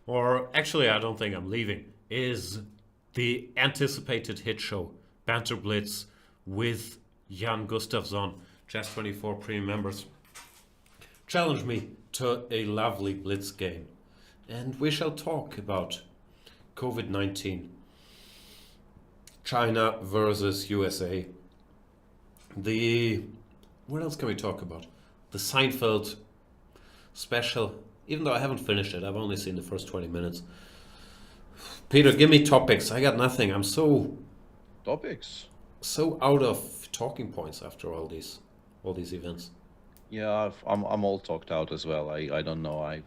or actually I don't think I'm leaving, is the anticipated hit show, Banter Blitz with Jan Gustafsson. Chess24 Premium members challenge me to a lovely Blitz game. And we shall talk about COVID-19, China versus USA. What else can we talk about? The Seinfeld special, even though I haven't finished it, I've only seen the first 20 minutes. Peter, give me topics. I got nothing. I'm so out of talking points after all these events. Yeah, I'm all talked out as well. I don't know. I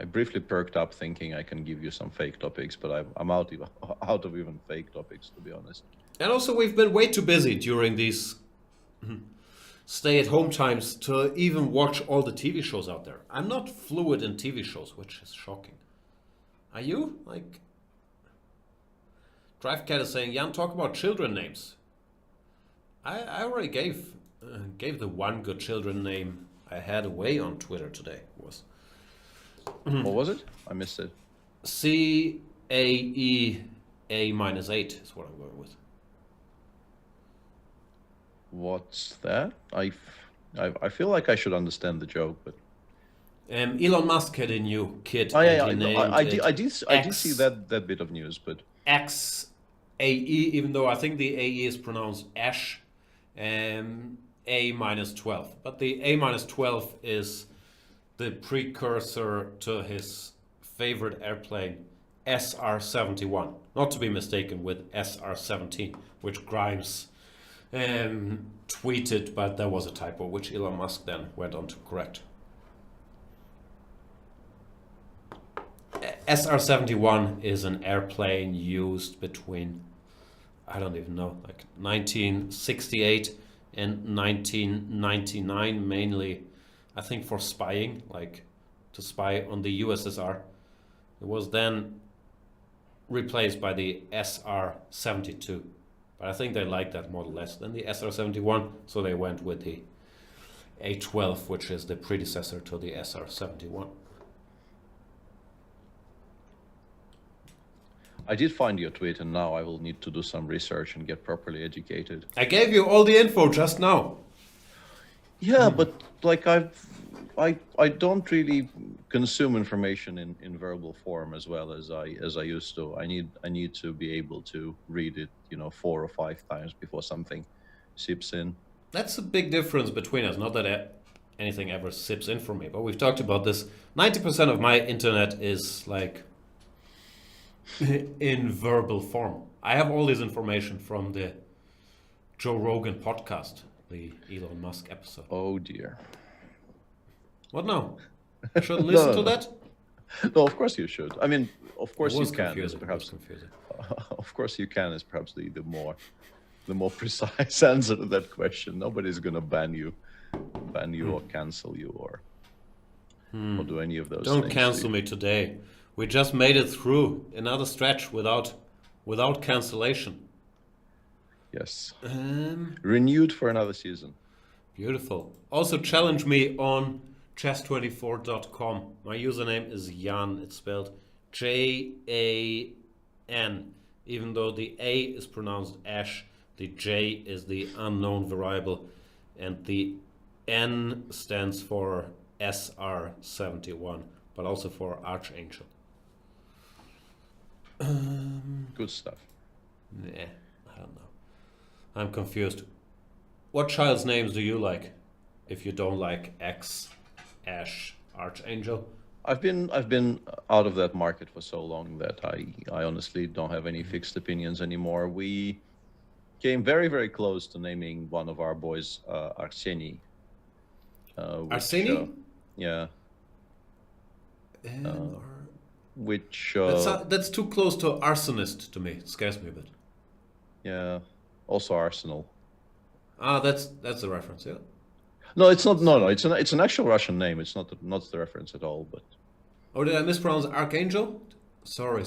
briefly perked up thinking I can give you some fake topics, but I'm out of even fake topics, to be honest. And also, we've been way too busy during these stay-at-home times to even watch all the TV shows out there. I'm not fluid in TV shows, which is shocking. Are you? Like, DriveCat is saying, Jan, talk about children names. I already gave the one good children name I had away on Twitter today. What was it? I missed it. CAEA -8 is what I'm going with. What's that? I feel like I should understand the joke, but Elon Musk had a new kid. I did see that bit of news, but XAE, even though I think the AE is pronounced Ash, A -12. But the A -12 is the precursor to his favorite airplane, SR-71. Not to be mistaken with SR-17, which Grimes tweeted, but there was a typo, which Elon Musk then went on to correct. SR-71 is an airplane used between, I don't even know, like 1968 and 1999, mainly, I think, for spying, like to spy on the USSR. It was then replaced by the SR-72. But I think they liked that model less than the SR-71, so they went with the A-12, which is the predecessor to the SR-71. I did find your tweet, and now I will need to do some research and get properly educated. I gave you all the info just now. Yeah, but like I don't really consume information in verbal form as well as I used to. I need to be able to read it, 4 or 5 times before something seeps in. That's a big difference between us. Not that anything ever sips in for me, but we've talked about this. 90% of my internet is like in verbal form. I have all this information from the Joe Rogan podcast, the Elon Musk episode. Oh dear. What now? I should listen to that? No, of course you should. I mean, of course you can. Confusing. Perhaps confusing. Of course you can is perhaps the more precise answer to that question. Nobody's gonna ban you or cancel you or do any of those Don't things. cancel me today. We just made it through another stretch without cancellation. Yes. Renewed for another season. Beautiful. Also challenge me on chess24.com. My username is Jan. It's spelled Jan. Even though the A is pronounced Ash, the J is the unknown variable, and the N stands for SR-71, but also for Archangel. Good stuff. Nah, I don't know. I'm confused. What child's names do you like? If you don't like X, Ash, Archangel? I've been out of that market for so long that I honestly don't have any fixed opinions anymore. We came very, very close to naming one of our boys Arseny. Arseny? Yeah. Which that's too close to arsonist to me. It scares me a bit. yeah, also Arsenal. Ah, that's the reference, yeah. No, it's not. No, it's an actual Russian name. It's not the reference at all. But Oh, did I mispronounce Archangel? Sorry.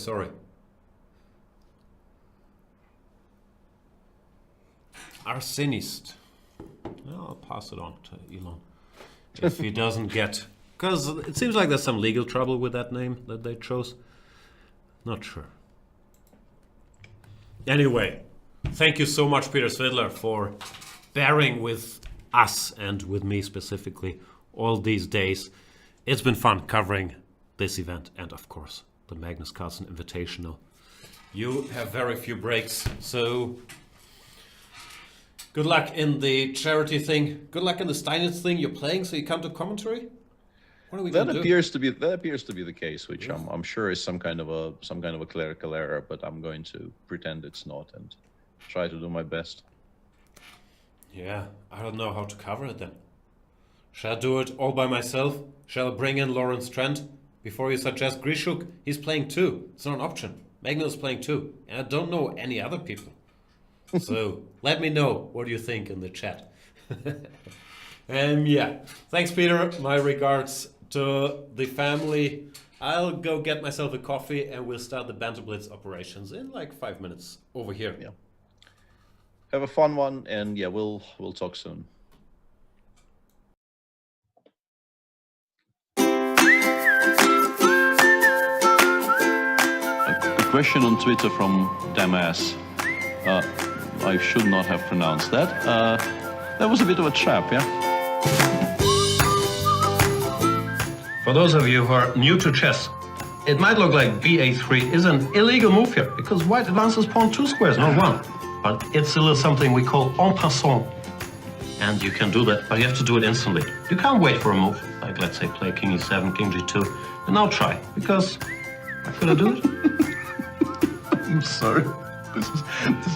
Arsonist. Well, I'll pass it on to Elon if he doesn't get, because it seems like there's some legal trouble with that name that they chose. Not sure. Anyway, thank you so much, Peter Svidler, for bearing with us and with me specifically all these days. It's been fun covering this event and, of course, the Magnus Carlsen Invitational. You have very few breaks, so good luck in the charity thing. Good luck in the Steinitz thing. You're playing, so you come to commentary. What are we going to do? That appears to be the case, which I'm sure is some kind of a clerical error. But I'm going to pretend it's not and try to do my best. Yeah, I don't know how to cover it then. Shall I do it all by myself? Shall I bring in Lawrence Trent? Before you suggest Grishuk, he's playing too. It's not an option. Magnus is playing too. And I don't know any other people. So let me know what you think in the chat. Yeah, thanks Peter. My regards to the family. I'll go get myself a coffee and we'll start the Banter Blitz operations in like 5 minutes over here. Yeah. Have a fun one, and yeah, we'll talk soon. A question on Twitter from Damas. I should not have pronounced that. That was a bit of a trap, yeah? For those of you who are new to chess, it might look like ba3 is an illegal move here because white advances pawn 2 squares, not 1. But it's a little something we call en passant. And you can do that, but you have to do it instantly. You can't wait for a move, like let's say play king e7, king g2, and now try, because I could do it. I'm sorry. This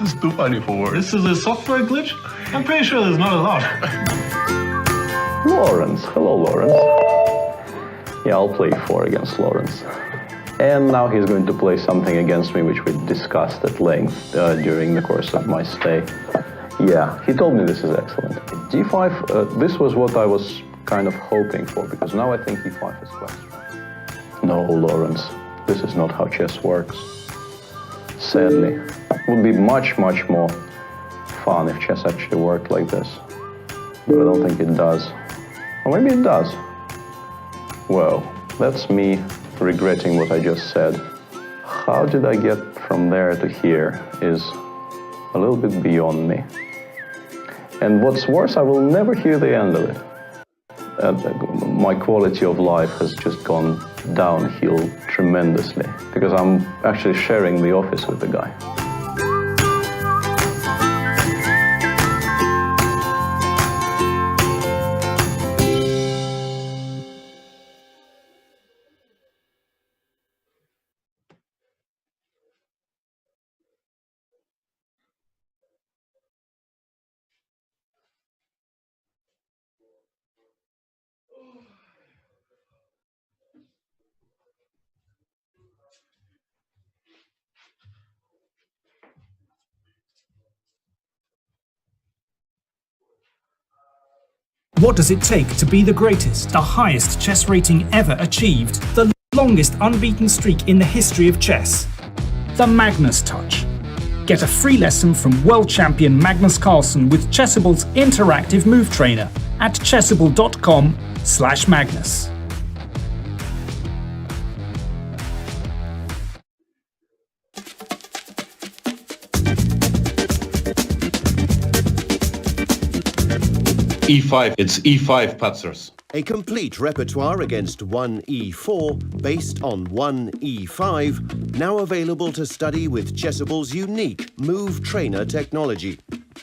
is too funny for words. This is a software glitch? I'm pretty sure there's not a lot. Lawrence. Hello, Lawrence. Yeah, I'll play 4 against Lawrence. And now he's going to play something against me which we discussed at length during the course of my stay. Yeah, he told me this is excellent. d5, this was what I was kind of hoping for, because now I think e5 is quite strong. No, Lawrence, this is not how chess works. Sadly, it would be much, much more fun if chess actually worked like this. But I don't think it does. Or maybe it does. Well, that's me regretting what I just said. How did I get from there to here is a little bit beyond me. And what's worse, I will never hear the end of it. My quality of life has just gone downhill tremendously because I'm actually sharing the office with the guy. What does it take to be the greatest, the highest chess rating ever achieved, the longest unbeaten streak in the history of chess? The Magnus Touch. Get a free lesson from world champion Magnus Carlsen with Chessable's interactive move trainer at chessable.com/Magnus. E5, it's E5 Patzers. A complete repertoire against 1e4 based on 1e5, now available to study with Chessable's unique Move Trainer technology.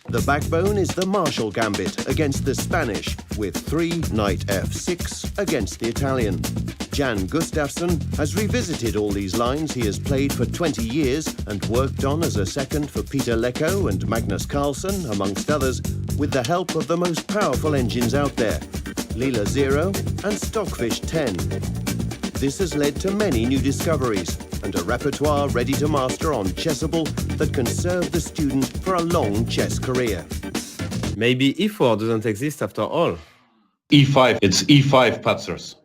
The backbone is the Marshall Gambit against the Spanish, with 3 knight f6 against the Italian. Jan Gustafsson has revisited all these lines he has played for 20 years and worked on as a second for Peter Lecco and Magnus Carlsen, amongst others, with the help of the most powerful engines out there, Leela 0 and Stockfish 10. This has led to many new discoveries and a repertoire ready to master on Chessable that can serve the student for a long chess career. Maybe e4 doesn't exist after all. E5, it's E5 Patzers.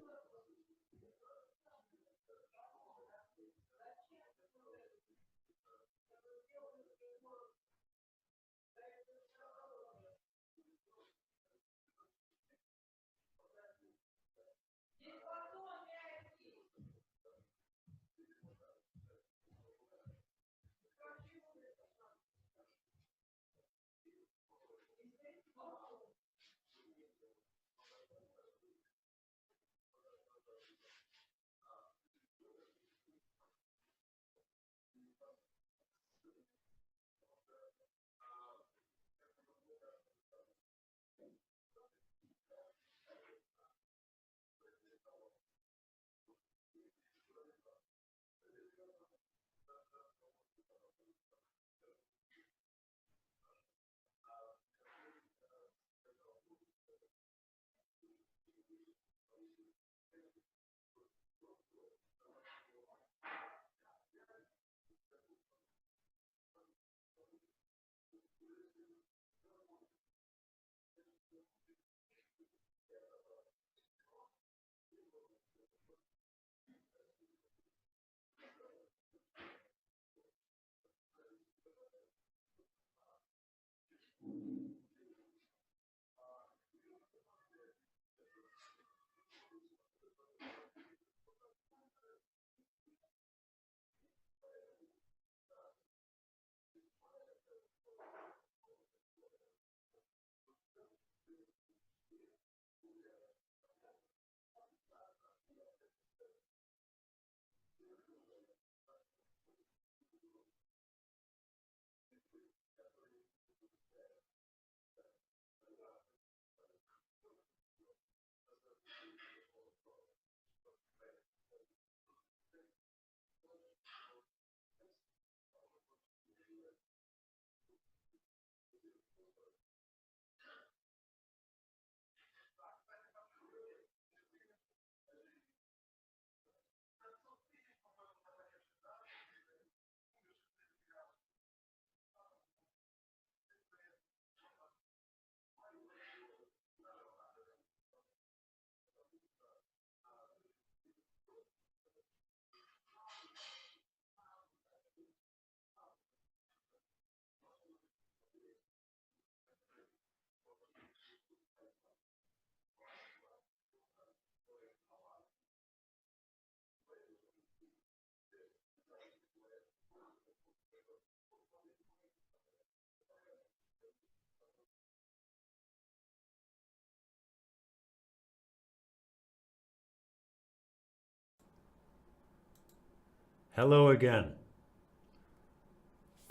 Hello again.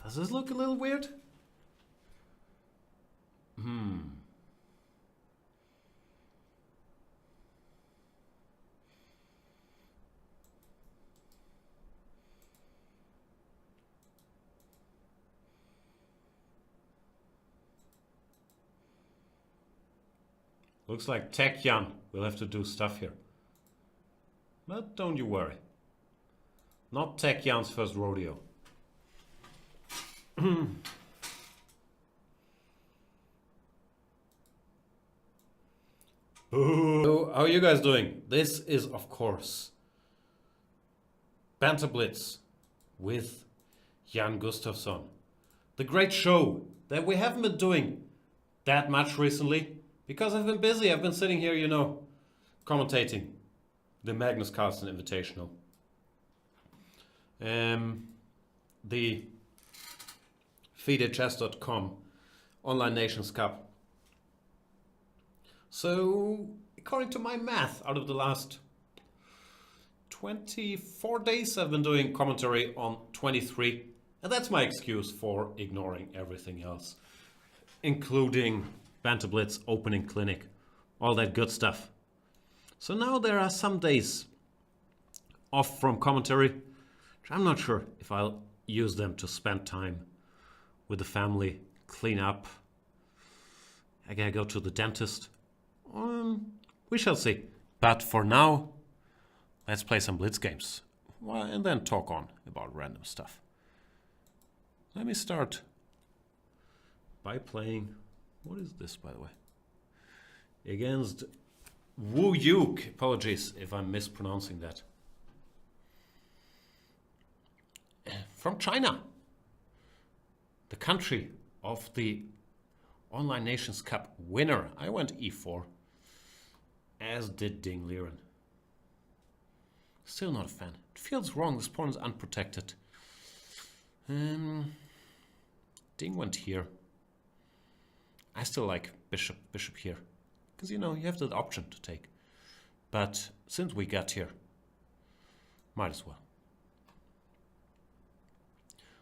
Does this look a little weird? Looks like Tech Jan will have to do stuff here. But don't you worry. Not Tech Jan's first rodeo. So, how are you guys doing? This is, of course, Banter Blitz with Jan Gustafsson. The great show that we haven't been doing that much recently because I've been busy. I've been sitting here, you know, commentating the Magnus Carlsen Invitational. The FIDEchess.com Online Nations Cup. So, according to my math, out of the last 24 days I've been doing commentary on 23, and that's my excuse for ignoring everything else. including Banter Blitz, opening clinic, all that good stuff. So now there are some days off from commentary. I'm not sure if I'll use them to spend time with the family, clean up. I gotta go to the dentist. We shall see. But for now, let's play some Blitz games. Well, and then talk on about random stuff. Let me start by playing... What is this, by the way? Against Wu Yuk. Apologies if I'm mispronouncing that. From China. The country of the Online Nations Cup winner. I went e4. As did Ding Liren. Still not a fan. It feels wrong. This pawn is unprotected. Ding went here. I still like bishop here. Because, you know, you have the option to take. But since we got here, might as well.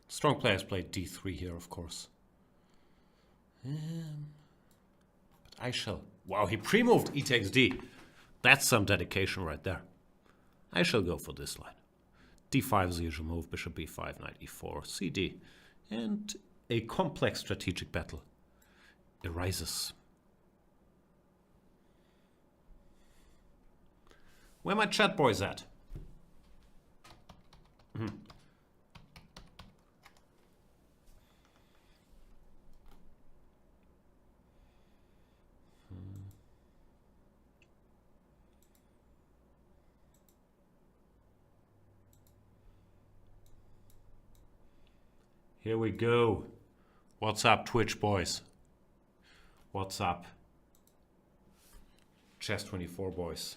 Strong players played d3 here, of course. But I shall... Wow, he pre-moved e takes d. That's some dedication right there. I shall go for this line. d5 is the usual move. Bishop b5, knight e4, cd. And a complex strategic battle arises. Where my chat boys at? Here we go. What's up, Twitch boys? What's up, Chess24 boys?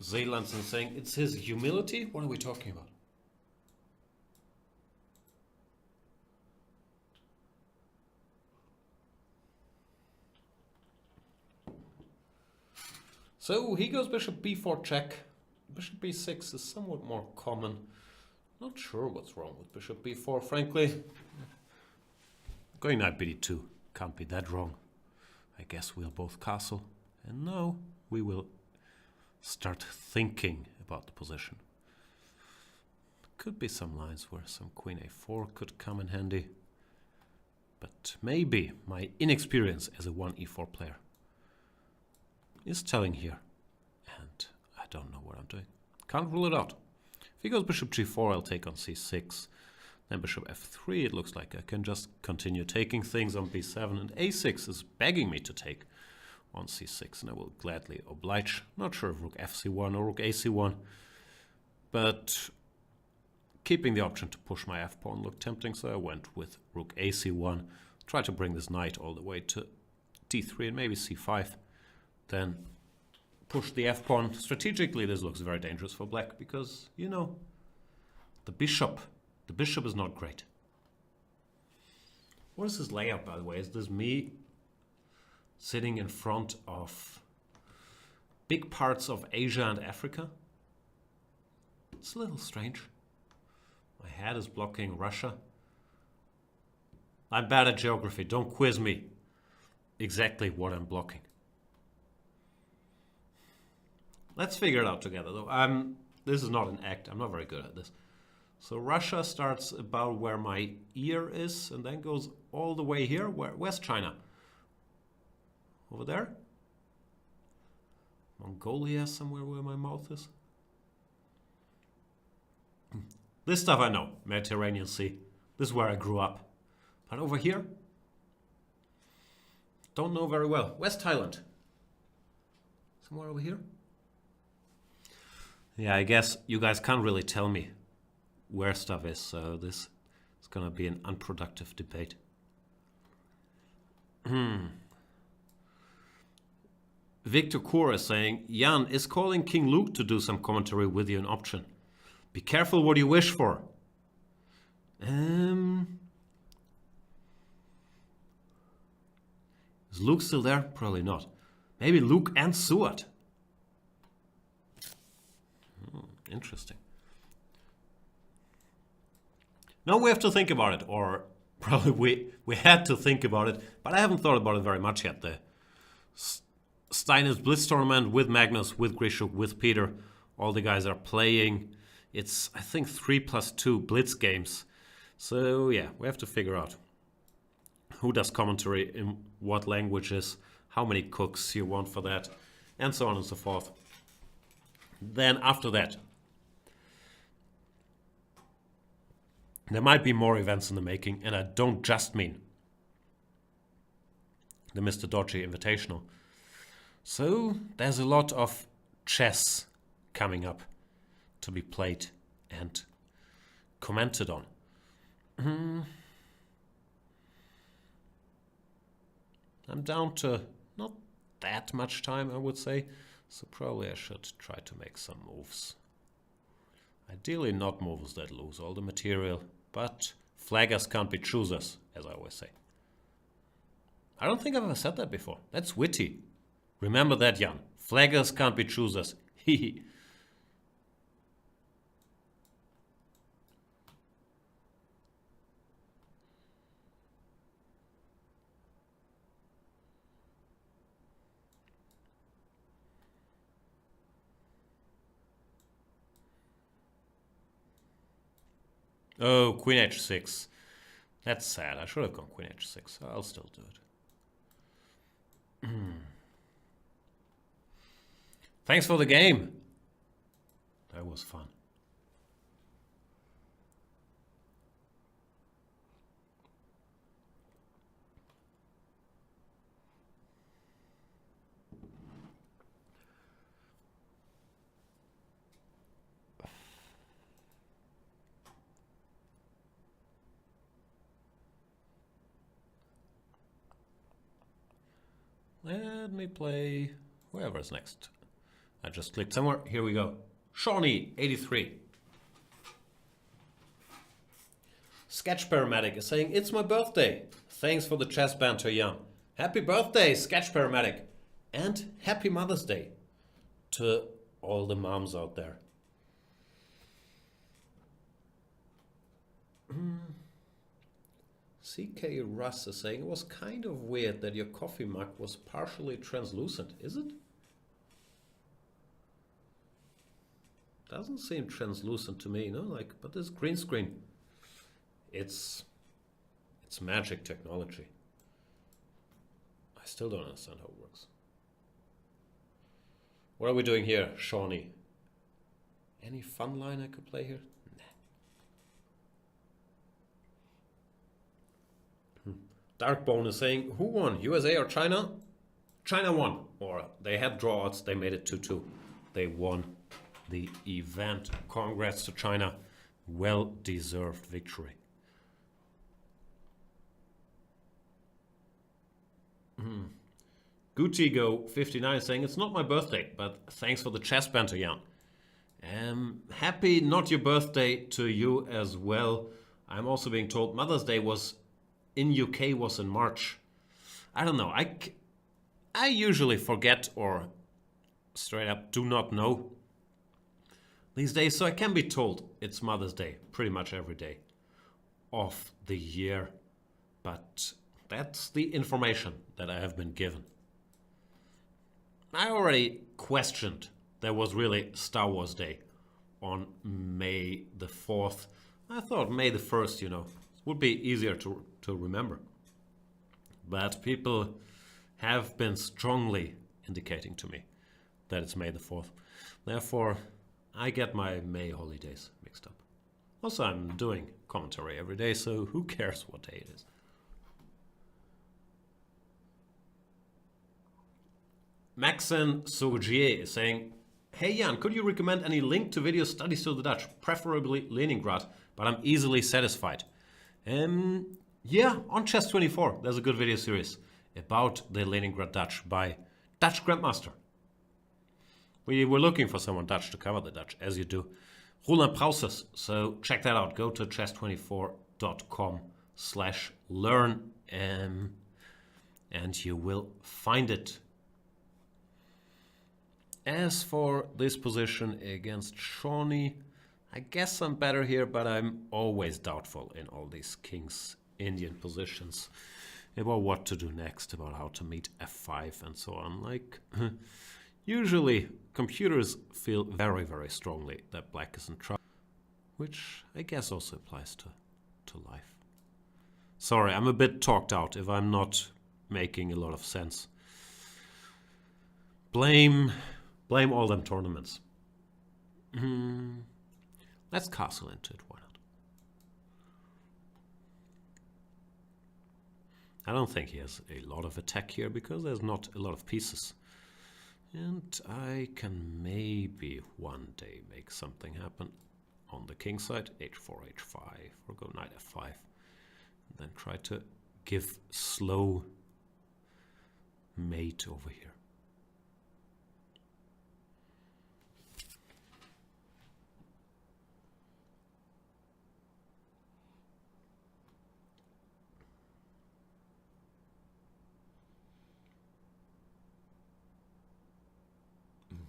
Zeelandson saying it's his humility? What are we talking about? So he goes bishop b4 check. Bishop b6 is somewhat more common. Not sure what's wrong with bishop b4, frankly. Going knight bd2 can't be that wrong. I guess we'll both castle. And now we will start thinking about the position. Could be some lines where some queen a4 could come in handy. But maybe my inexperience as a 1e4 player is telling here. And I don't know what I'm doing. Can't rule it out. If he goes bishop g4, I'll take on c6. Then bishop f3, it looks like I can just continue taking things on b7. And a6 is begging me to take on c6. And I will gladly oblige. Not sure if rook fc1 or rook ac1. But keeping the option to push my f-pawn looked tempting, so I went with rook ac1. Try to bring this knight all the way to d3 and maybe c5. Then push the f-pawn. Strategically, this looks very dangerous for black because, you know, the bishop is not great. What is this layout, by the way? Is this me sitting in front of big parts of Asia and Africa? It's a little strange. My head is blocking Russia. I'm bad at geography. Don't quiz me exactly what I'm blocking. Let's figure it out together, though. This is not an act. I'm not very good at this. So Russia starts about where my ear is and then goes all the way here. Where's China? Over there? Mongolia, somewhere where my mouth is? This stuff I know. Mediterranean Sea. This is where I grew up. But over here? Don't know very well. West Thailand. Somewhere over here? Yeah, I guess you guys can't really tell me where stuff is, so this is gonna be an unproductive debate. Victor Core is saying, Jan, is calling King Luke to do some commentary with you an option? Be careful what you wish for. Is Luke still there? Probably not. Maybe Luke and Suat. Interesting. Now we have to think about it, or Probably we had to think about it, but I haven't thought about it very much yet. The Steiner's Blitz tournament with Magnus, with Grishuk, with Peter, all the guys are playing. It's, I think, 3+2 Blitz games. So yeah, we have to figure out who does commentary in what languages, how many cooks you want for that, and so on and so forth. Then after that, there might be more events in the making, and I don't just mean the Mr. Dodgy Invitational. So there's a lot of chess coming up to be played and commented on. I'm down to not that much time, I would say, so probably I should try to make some moves. Ideally not moves that lose all the material, but flaggers can't be choosers, as I always say. I don't think I've ever said that before. That's witty. Remember that, Jan. Flaggers can't be choosers. Hehe. Oh, Queen H6. That's sad. I should have gone Queen H6. I'll still do it. Thanks for the game. That was fun. Let me play whoever's next. I just clicked somewhere. Here we go. Shawnee, 83. Sketch Paramedic is saying, it's my birthday. Thanks for the chess banter, Jan. Happy birthday, Sketch Paramedic. And happy Mother's Day to all the moms out there. CK Russ is saying, it was kind of weird that your coffee mug was partially translucent. Is it? Doesn't seem translucent to me, no? Like, but this green screen, it's magic technology. I still don't understand how it works. What are we doing here, Shawnee? Any fun line I could play here? Darkbone is saying, who won, USA or China? China won, or they had draw odds, they made it 2-2. They won the event. Congrats to China. Well-deserved victory. Gutigo 59 is saying, it's not my birthday, but thanks for the chess banter, Jan. Happy not your birthday to you as well. I'm also being told Mother's Day was in UK was in March. I don't know. I usually forget or straight up do not know these days, so I can be told it's Mother's Day pretty much every day of the year. But that's the information that I have been given. I already questioned there was really Star Wars Day on May the 4th. I thought May the 1st, you know, would be easier to remember. But people have been strongly indicating to me that it's May the 4th. Therefore, I get my May holidays mixed up. Also, I'm doing commentary every day, so who cares what day it is? Maxen Sogier is saying, hey Jan, could you recommend any link to video studies to the Dutch, preferably Leningrad, but I'm easily satisfied. Yeah, on Chess24, there's a good video series about the Leningrad Dutch by Dutch Grandmaster. We were looking for someone Dutch to cover the Dutch, as you do. Roland Prauses, so check that out. Go to chess24.com/learn and you will find it. As for this position against Shawnee, I guess I'm better here, but I'm always doubtful in all these kings Indian positions, about what to do next, about how to meet f5 and so on. Like, usually computers feel very, very strongly that black is in trouble, which I guess also applies to life. Sorry, I'm a bit talked out if I'm not making a lot of sense. Blame all them tournaments. Let's castle into it, why not? I don't think he has a lot of attack here because there's not a lot of pieces. And I can maybe one day make something happen on the king side, h4, h5, or go knight f5. And then try to give slow mate over here.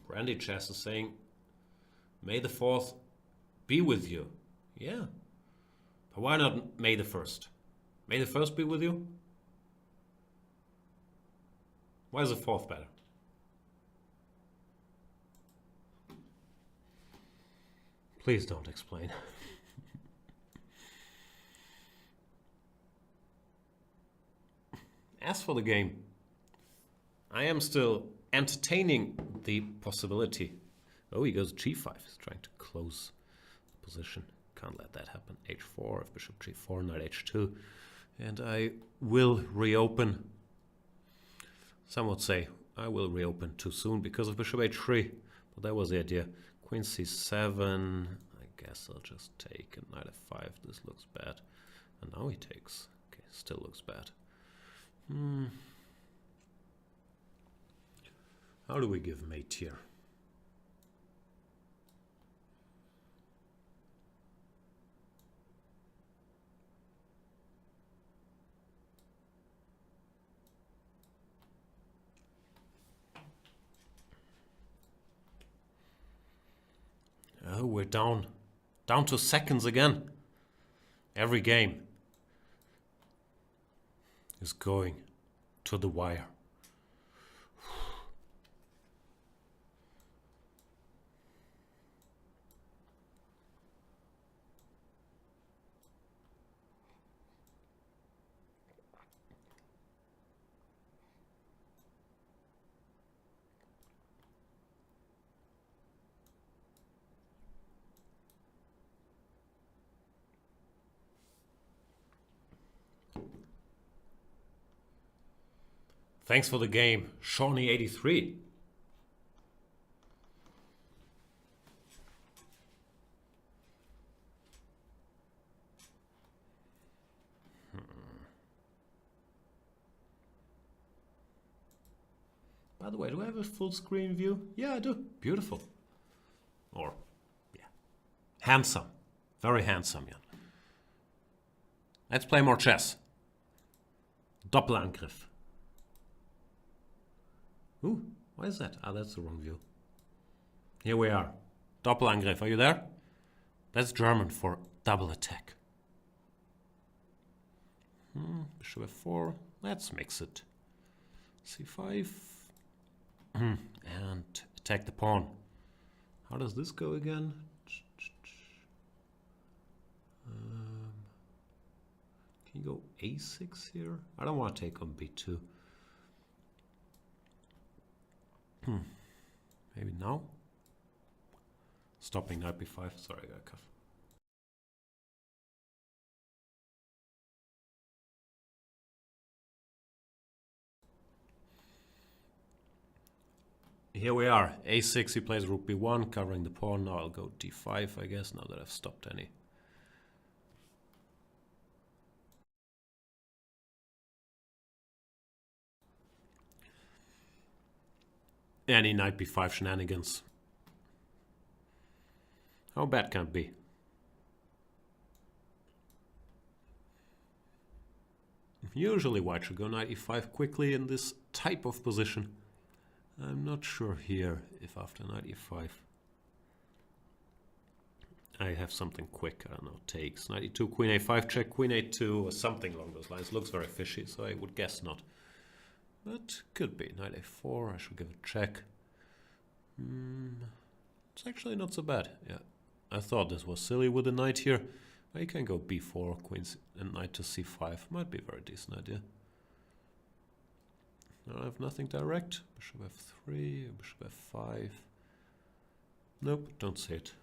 Randy Chess is saying, May the 4th be with you. Yeah. But why not May the 1st? May the 1st be with you? Why is the 4th better? Please don't explain. As for the game, I am still entertaining the possibility. Oh, he goes g5. He's trying to close the position. Can't let that happen. h4, if bishop g4, knight h2. And I will reopen. Some would say I will reopen too soon because of bishop h3. But that was the idea. Queen c7. I guess I'll just take a knight f5. This looks bad. And now he takes. Okay, still looks bad. How do we give mate here? Oh, we're down to seconds again. Every game is going to the wire. Thanks for the game, Shawnee83. By the way, do I have a full screen view? Yeah, I do. Beautiful. Or, yeah. Handsome. Very handsome, yeah. Let's play more chess. Doppelangriff. Ooh, why is that? Ah, that's the wrong view. Here we are. Doppelangriff, are you there? That's German for double attack. Bishop f4. Let's mix it. c5. And attack the pawn. How does this go again? Can you go a6 here? I don't want to take on b2. Maybe now? Stopping knight b5. Sorry, I got a cuff. Here we are. a6, he plays rook b1, covering the pawn. Now I'll go d5, I guess, now that I've stopped any knight b5 shenanigans. How bad can it be? Usually white should go knight e5 quickly in this type of position. I'm not sure here if after knight e5 I have something quick. I don't know. Takes 92, queen a5 check, queen a2, or something along those lines. Looks very fishy, so I would guess not. But could be. Knight a4. I should give a check. It's actually not so bad. Yeah, I thought this was silly with the knight here. I can go b4, queens, and knight to c5. Might be a very decent idea. Now I have nothing direct. Bishop f3, bishop f5. Nope, don't see it.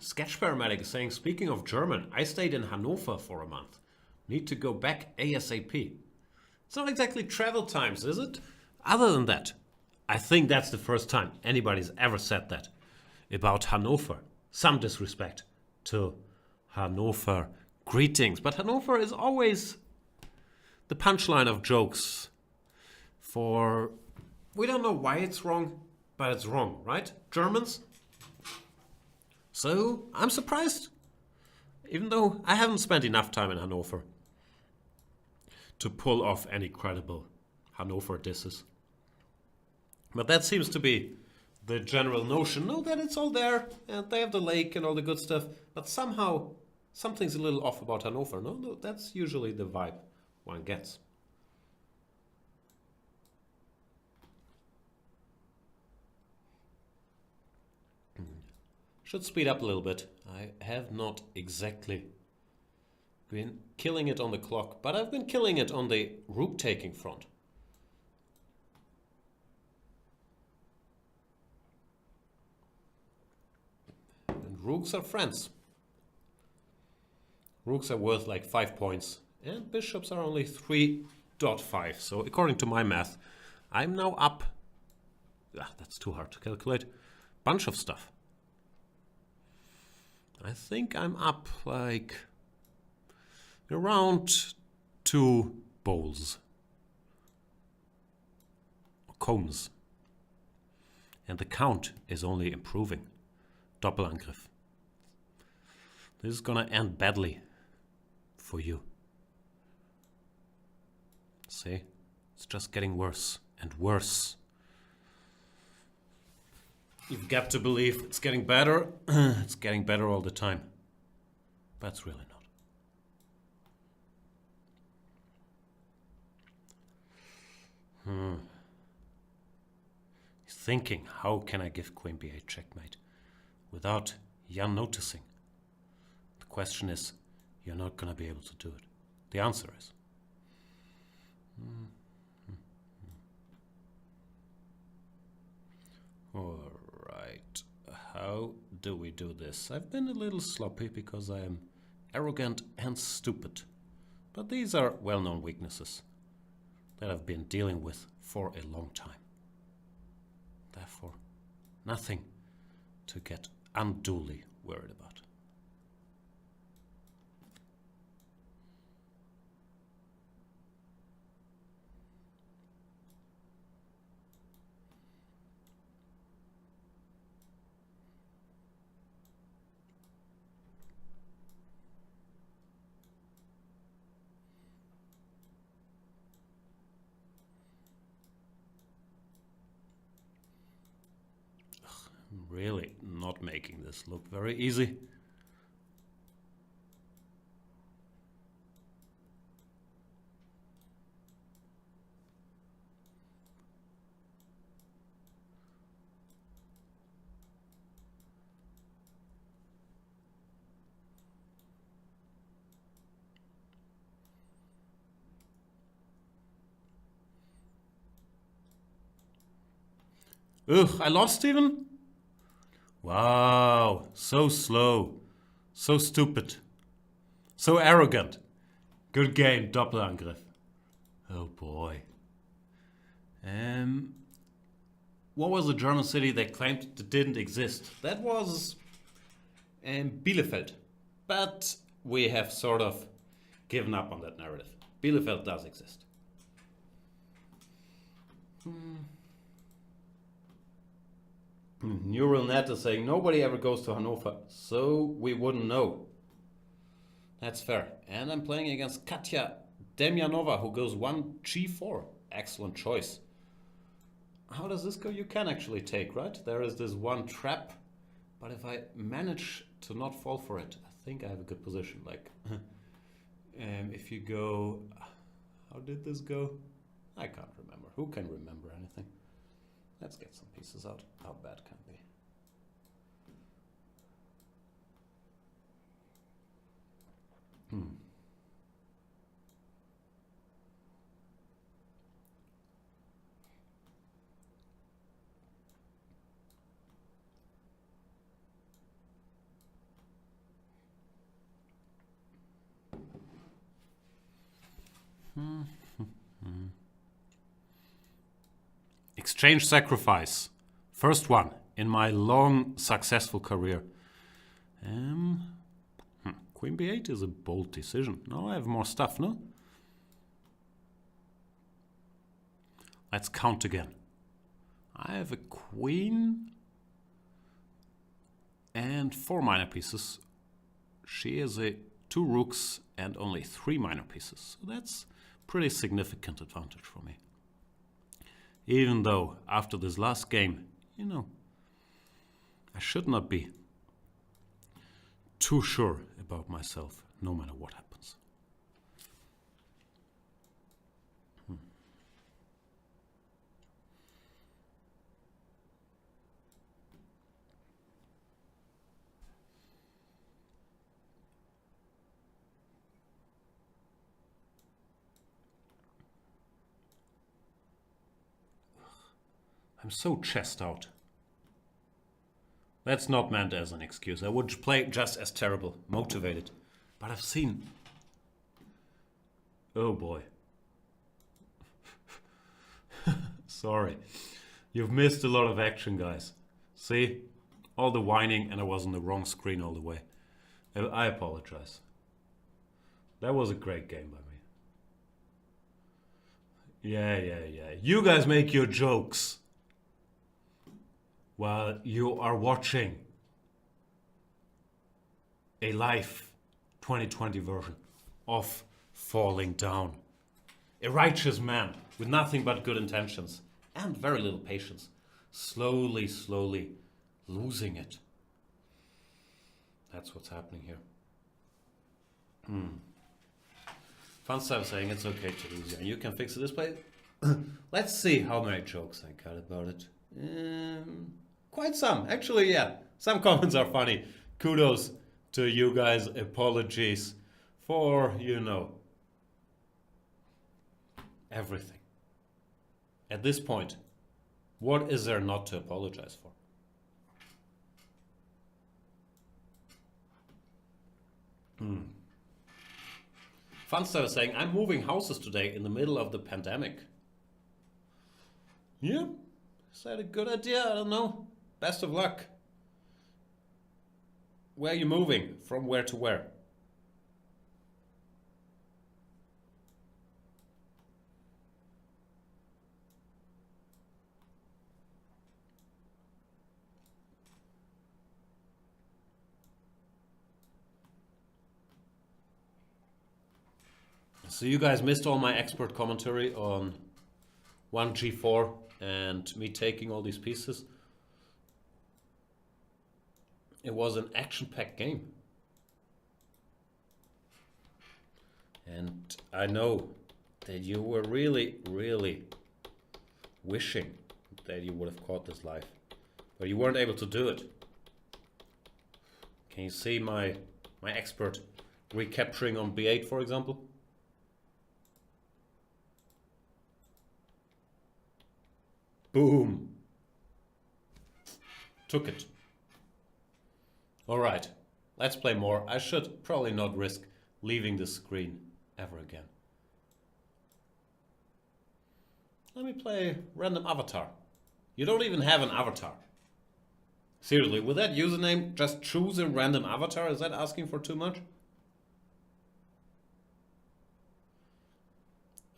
Sketch Paramedic is saying, speaking of German, I stayed in Hanover for a month. Need to go back ASAP. It's not exactly travel times, is it? Other than that, I think that's the first time anybody's ever said that about Hanover. Some disrespect to Hanover greetings. But Hanover is always the punchline of jokes for... We don't know why it's wrong, but it's wrong, right? Germans? So, I'm surprised, even though I haven't spent enough time in Hanover to pull off any credible Hanover disses. But that seems to be the general notion. No, that it's all there, and they have the lake and all the good stuff, but somehow something's a little off about Hanover. No, that's usually the vibe one gets. Should speed up a little bit. I have not exactly been killing it on the clock, but I've been killing it on the rook taking front. And rooks are friends. Rooks are worth like 5 points, and bishops are only 3.5. So according to my math, I'm now up. That's too hard to calculate. Bunch of stuff. I think I'm up like around 2 bowls. Cones. And the count is only improving. Doppelangriff. This is gonna end badly for you. See? It's just getting worse and worse. You've got to believe it's getting better. It's getting better all the time. But it's really not. He's thinking, how can I give queen b8 checkmate without Jan noticing? The question is, you're not going to be able to do it. The answer is. Alright, how do we do this? I've been a little sloppy because I am arrogant and stupid. But these are well-known weaknesses that I've been dealing with for a long time. Therefore, nothing to get unduly worried about. Really not making this look very easy. Ugh, I lost even? Wow, so slow, so stupid, so arrogant. Good game, Doppelangriff. Oh boy. What was the German city they claimed that didn't exist? That was Bielefeld. But we have sort of given up on that narrative. Bielefeld does exist. Neural Net is saying nobody ever goes to Hannover, so we wouldn't know. That's fair. And I'm playing against Katja Demjanova, who goes 1g4. Excellent choice. How does this go? You can actually take, right? There is this one trap, but if I manage to not fall for it, I think I have a good position. Like, if you go, how did this go? I can't remember. Who can remember anything? Let's get some pieces out. How bad can it be? Exchange sacrifice. First one in my long, successful career. Queen b8 is a bold decision. No, I have more stuff, no? Let's count again. I have a queen and 4 minor pieces. She has 2 rooks and only 3 minor pieces. So that's pretty significant advantage for me. Even though after this last game, you know, I should not be too sure about myself, no matter what happens. I'm so chest out. That's not meant as an excuse. I would play just as terrible, motivated. But I've seen... Oh boy. Sorry. You've missed a lot of action, guys. See? All the whining and I was on the wrong screen all the way. I apologize. That was a great game by me. Yeah. You guys make your jokes while you are watching a live 2020 version of Falling Down. A righteous man with nothing but good intentions and very little patience, slowly losing it. That's what's happening here. Funstuff saying it's okay to lose and you can fix the display. Let's see how many jokes I got about it. Quite some. Actually, yeah. Some comments are funny. Kudos to you guys. Apologies for, you know, everything. At this point, what is there not to apologize for? Funster is saying, I'm moving houses today in the middle of the pandemic. Yeah. Is that a good idea? I don't know. Best of luck. Where are you moving? From where to where? So you guys missed all my expert commentary on 1g4 and me taking all these pieces. It was an action-packed game. And I know that you were really wishing that you would have caught this live. But you weren't able to do it. Can you see my expert recapturing on b8, for example? Boom. Took it. Alright, let's play more. I should probably not risk leaving the screen ever again. Let me play random avatar. You don't even have an avatar. Seriously, with that username, just choose a random avatar? Is that asking for too much?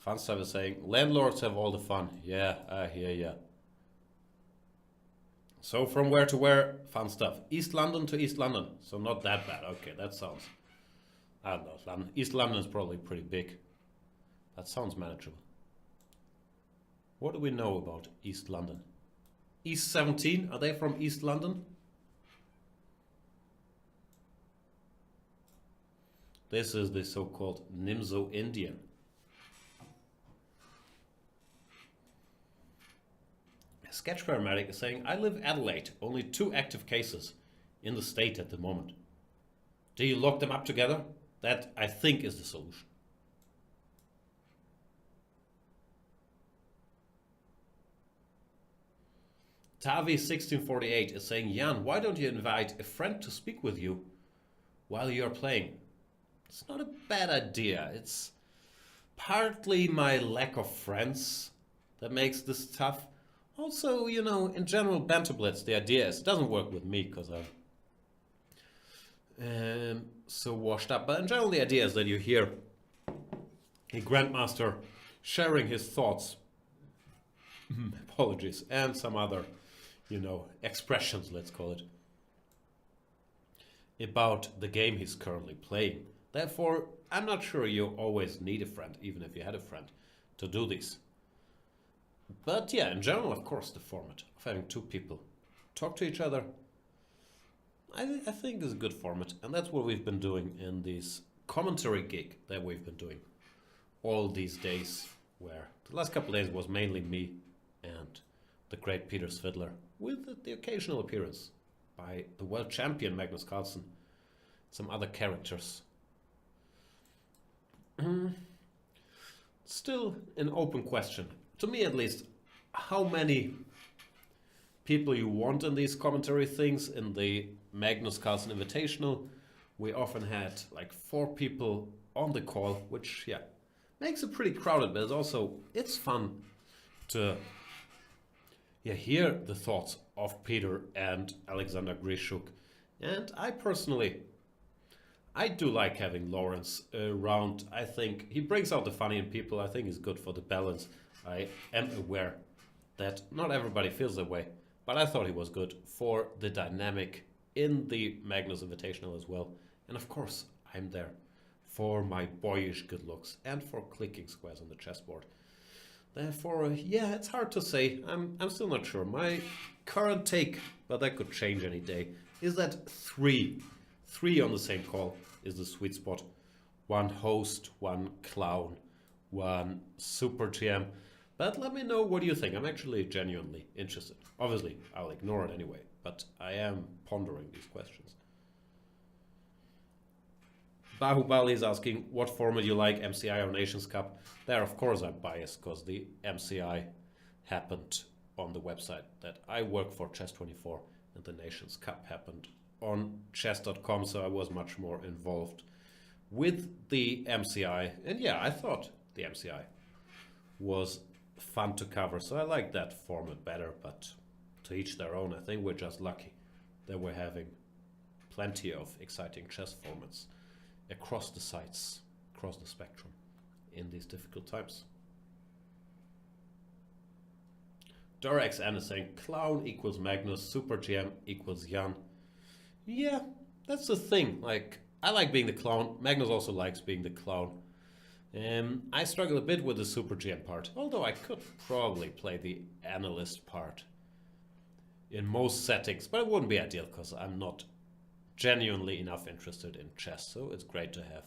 Fun stuff is saying, landlords have all the fun. Yeah, I hear ya. So from where to where? Fun stuff. East London to East London. So not that bad. Okay, that sounds... I don't know. East London is probably pretty big. That sounds manageable. What do we know about East London? East 17, are they from East London? This is the so-called Nimzo Indian. Sketch Paramedic is saying, I live Adelaide, only 2 active cases in the state at the moment. Do you lock them up together? That, I think, is the solution. Tavi1648 is saying, Jan, why don't you invite a friend to speak with you while you're playing? It's not a bad idea. It's partly my lack of friends that makes this tough. Also, you know, in general, Banter Blitz, the idea is, it doesn't work with me because I'm so washed up. But in general, the idea is that you hear a Grandmaster sharing his thoughts, apologies, and some other, you know, expressions, let's call it, about the game he's currently playing. Therefore, I'm not sure you always need a friend, even if you had a friend, to do this. But yeah, in general, of course, the format of having 2 people talk to each other, I think is a good format. And that's what we've been doing in this commentary gig that we've been doing all these days, where the last couple of days was mainly me and the great Peter Svidler, with the occasional appearance by the world champion Magnus Carlsen, some other characters. Still an open question, to me at least, how many people you want in these commentary things. In the Magnus Carlsen Invitational, we often had like 4 people on the call, which, yeah, makes it pretty crowded, but it's fun to hear the thoughts of Peter and Alexander Grishuk. And I do like having Lawrence around. I think he brings out the funny in people. I think he's good for the balance. I am aware that not everybody feels that way, but I thought he was good for the dynamic in the Magnus Invitational as well. And of course, I'm there for my boyish good looks and for clicking squares on the chessboard. Therefore, yeah, it's hard to say. I'm still not sure. My current take, but that could change any day, is that 3 on the same call is the sweet spot. 1 host, 1 clown, 1 super GM. But let me know, what do you think? I'm actually genuinely interested. Obviously, I'll ignore it anyway, but I am pondering these questions. Bahubali is asking what format you like, MCI or Nations Cup. There, of course, I'm biased because the MCI happened on the website that I work for, Chess24, and the Nations Cup happened on chess.com, so I was much more involved with the MCI. And yeah, I thought the MCI was fun to cover, so I like that format better, but to each their own. I think we're just lucky that we're having plenty of exciting chess formats across the sites, across the spectrum in these difficult times. DorXN is saying clown equals Magnus, super GM equals Jan. Yeah, that's the thing. Like, I like being the clown. Magnus also likes being the clown. I struggle a bit with the super GM part, although I could probably play the analyst part in most settings, but it wouldn't be ideal because I'm not genuinely enough interested in chess. So it's great to have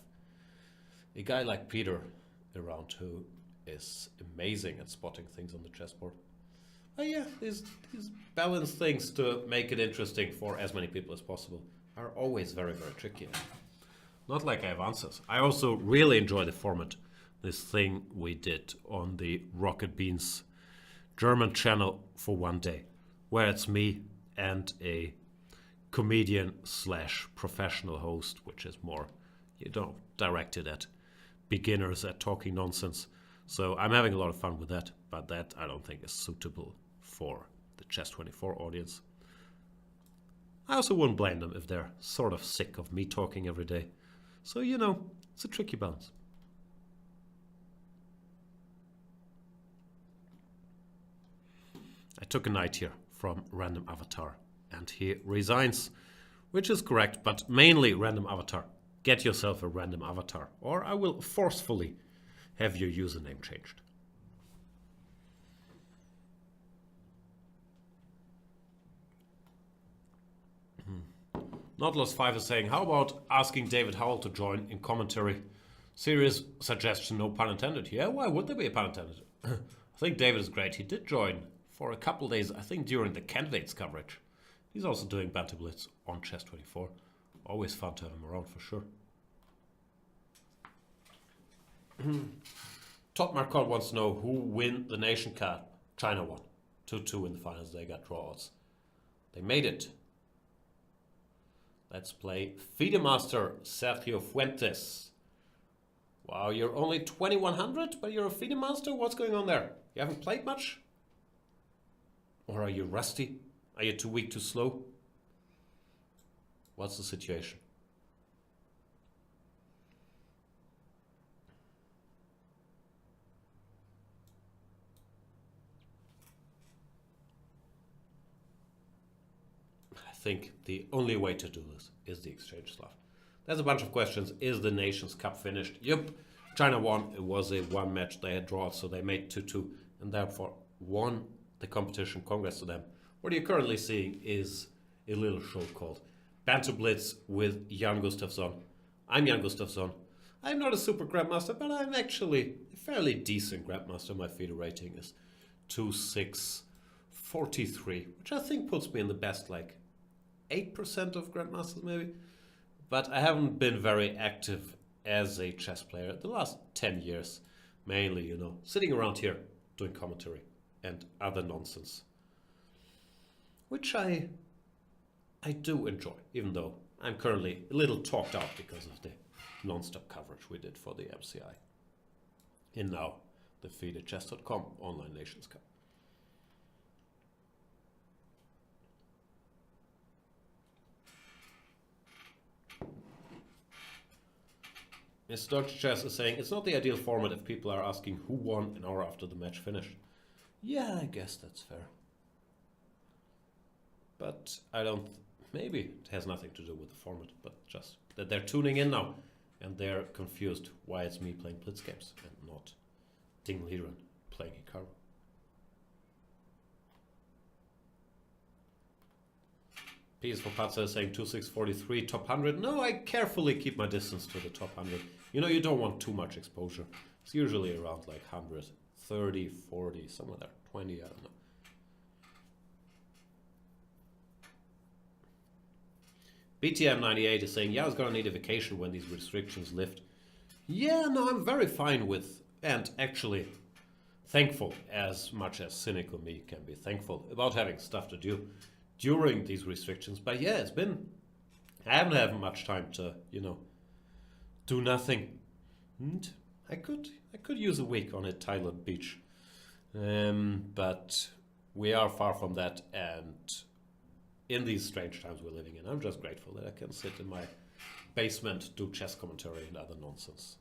a guy like Peter around who is amazing at spotting things on the chessboard. But yeah, these balanced things to make it interesting for as many people as possible are always very, very tricky. Not like I have answers. I also really enjoy the format, this thing we did on the Rocket Beans German channel for one day, where it's me and a comedian slash professional host, which is more, directed at beginners at talking nonsense. So I'm having a lot of fun with that, but that I don't think is suitable for the Chess24 audience. I also wouldn't blame them if they're sort of sick of me talking every day. So, it's a tricky balance. I took a knight here from random avatar, and he resigns, which is correct, but mainly random avatar. Get yourself a random avatar, or I will forcefully have your username changed. Nautilus5 is saying, how about asking David Howell to join in commentary? Serious suggestion, no pun intended. Yeah, why would there be a pun intended? I think David is great. He did join for a couple days, I think during the candidates coverage. He's also doing Banter Blitz on Chess24. Always fun to have him around for sure. Top Marcot wants to know who win the Nation Cup. China won. 2-2 in the finals. They got draw odds. They made it. Let's play FIDE Master Sergio Fuentes. Wow, you're only 2100, but you're a FIDE Master? What's going on there? You haven't played much? Or are you rusty? Are you too weak, too slow? What's the situation? I think the only way to do this is the exchange slot. There's a bunch of questions. Is the Nations Cup finished? Yep. China won. It was a one match. They had draws, so they made 2-2 and therefore won the competition. Congrats to them. What you're currently seeing is a little show called Banter Blitz with Jan Gustafsson. I'm Jan Gustafsson. I'm not a super grandmaster, but I'm actually a fairly decent grandmaster. My FIDE rating is 2643, which I think puts me in the best, like 8% of grandmasters maybe. But I haven't been very active as a chess player the last 10 years. Mainly, you know, sitting around here doing commentary and other nonsense. Which I do enjoy, even though I'm currently a little talked out because of the non-stop coverage we did for the MCI. And now the FIDEchess.com Online Nations Cup. Mr. Dodge Chess is saying, it's not the ideal format if people are asking who won an hour after the match finished. Yeah, I guess that's fair. But I don't... Maybe it has nothing to do with the format, but just that they're tuning in now and they're confused why it's me playing Blitz games and not Ding Liren playing Hikaru. Peace for Patsa is saying 2643, top 100. No, I carefully keep my distance to the top 100. You know, you don't want too much exposure. It's usually around like 130, 40, somewhere there. 20, I don't know. BTM98 is saying, yeah, I was gonna need a vacation when these restrictions lift. Yeah, no, I'm very fine with, and actually thankful, as much as cynical me can be thankful about having stuff to do during these restrictions. But yeah, it's been, I haven't had much time to, you know, do nothing. And I could use a week on a Thailand beach. But we are far from that, and in these strange times we're living in, I'm just grateful that I can sit in my basement, do chess commentary and other nonsense.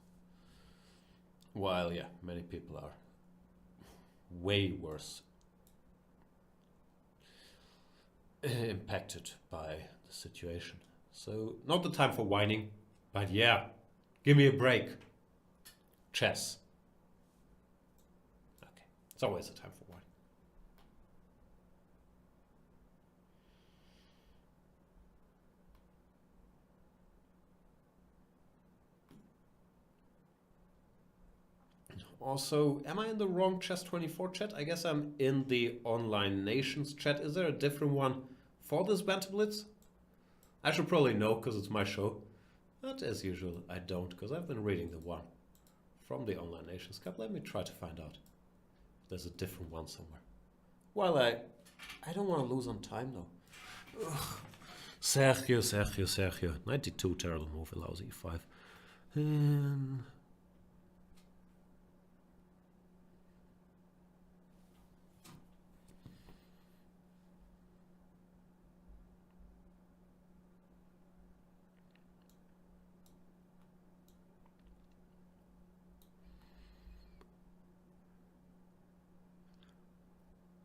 While, yeah, many people are way worse impacted by the situation. So, not the time for whining, but yeah, give me a break. Chess. Okay, it's always a time for whining. Also, am I in the wrong Chess24 chat? I guess I'm in the Online Nations chat. Is there a different one for this Banter Blitz? I should probably know because it's my show. But as usual, I don't, because I've been reading the one from the Online Nations Cup. Let me try to find out if there's a different one somewhere. Well, I don't want to lose on time though. Ugh. Sergio. 92, terrible move, allows e5.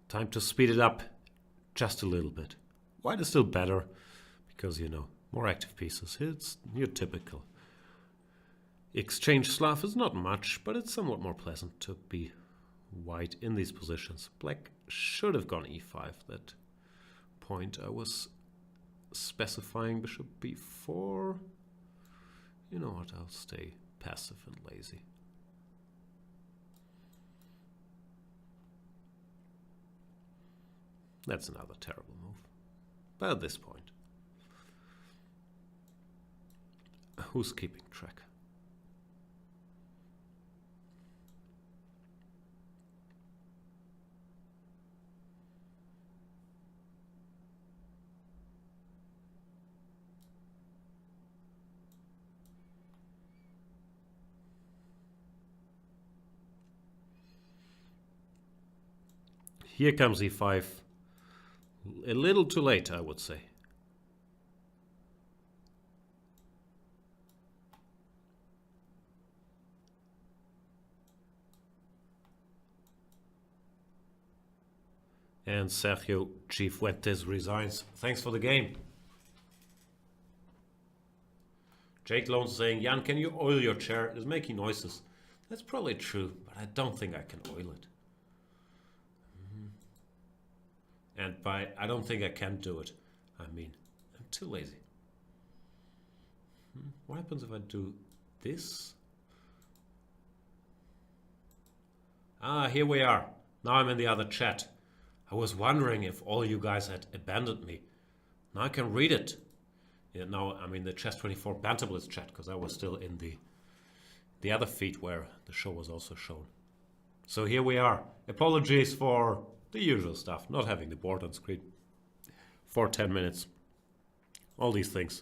Time to speed it up just a little bit. White is still better because, you know, more active pieces. It's your typical exchange Slav is not much, but it's somewhat more pleasant to be white in these positions. Black should have gone e5. That point I was specifying bishop b4. You know what, I'll stay passive and lazy. That's another terrible move. But at this point, who's keeping track? Here comes e5. A little too late, I would say. And Sergio Cifuentes resigns. Thanks for the game. Jake Loans saying, Jan, can you oil your chair? It is making noises. That's probably true, but I don't think I can oil it. And by I don't think I can do it, I mean, I'm too lazy. What happens if I do this? Ah, here we are. Now I'm in the other chat. I was wondering if all you guys had abandoned me. Now I can read it. Yeah, now I'm in the Chess24 Bantamblitz chat because I was still in the other feed where the show was also shown. So here we are. Apologies for the usual stuff, not having the board on screen for 10 minutes. All these things.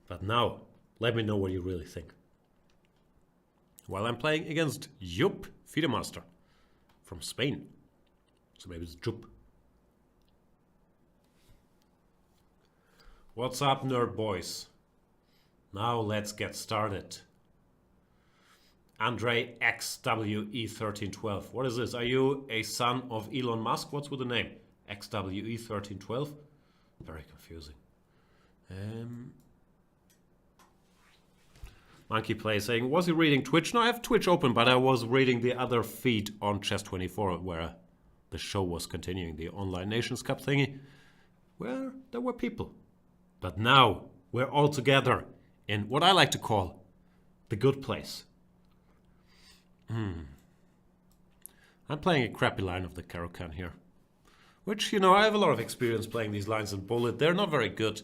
But now, let me know what you really think. While I'm playing against Jupp Fiedemaster from Spain. So maybe it's Jupp. What's up, nerd boys? Now let's get started. Andre XWE1312. What is this? Are you a son of Elon Musk? What's with the name? XWE1312? Very confusing. Monkey Play saying, was he reading Twitch? No, I have Twitch open, but I was reading the other feed on Chess24 where the show was continuing, the Online Nations Cup thingy, where there were people. But now we're all together in what I like to call the good place. I'm playing a crappy line of the Caro-Kann here. Which, you know, I have a lot of experience playing these lines in Bullet. They're not very good,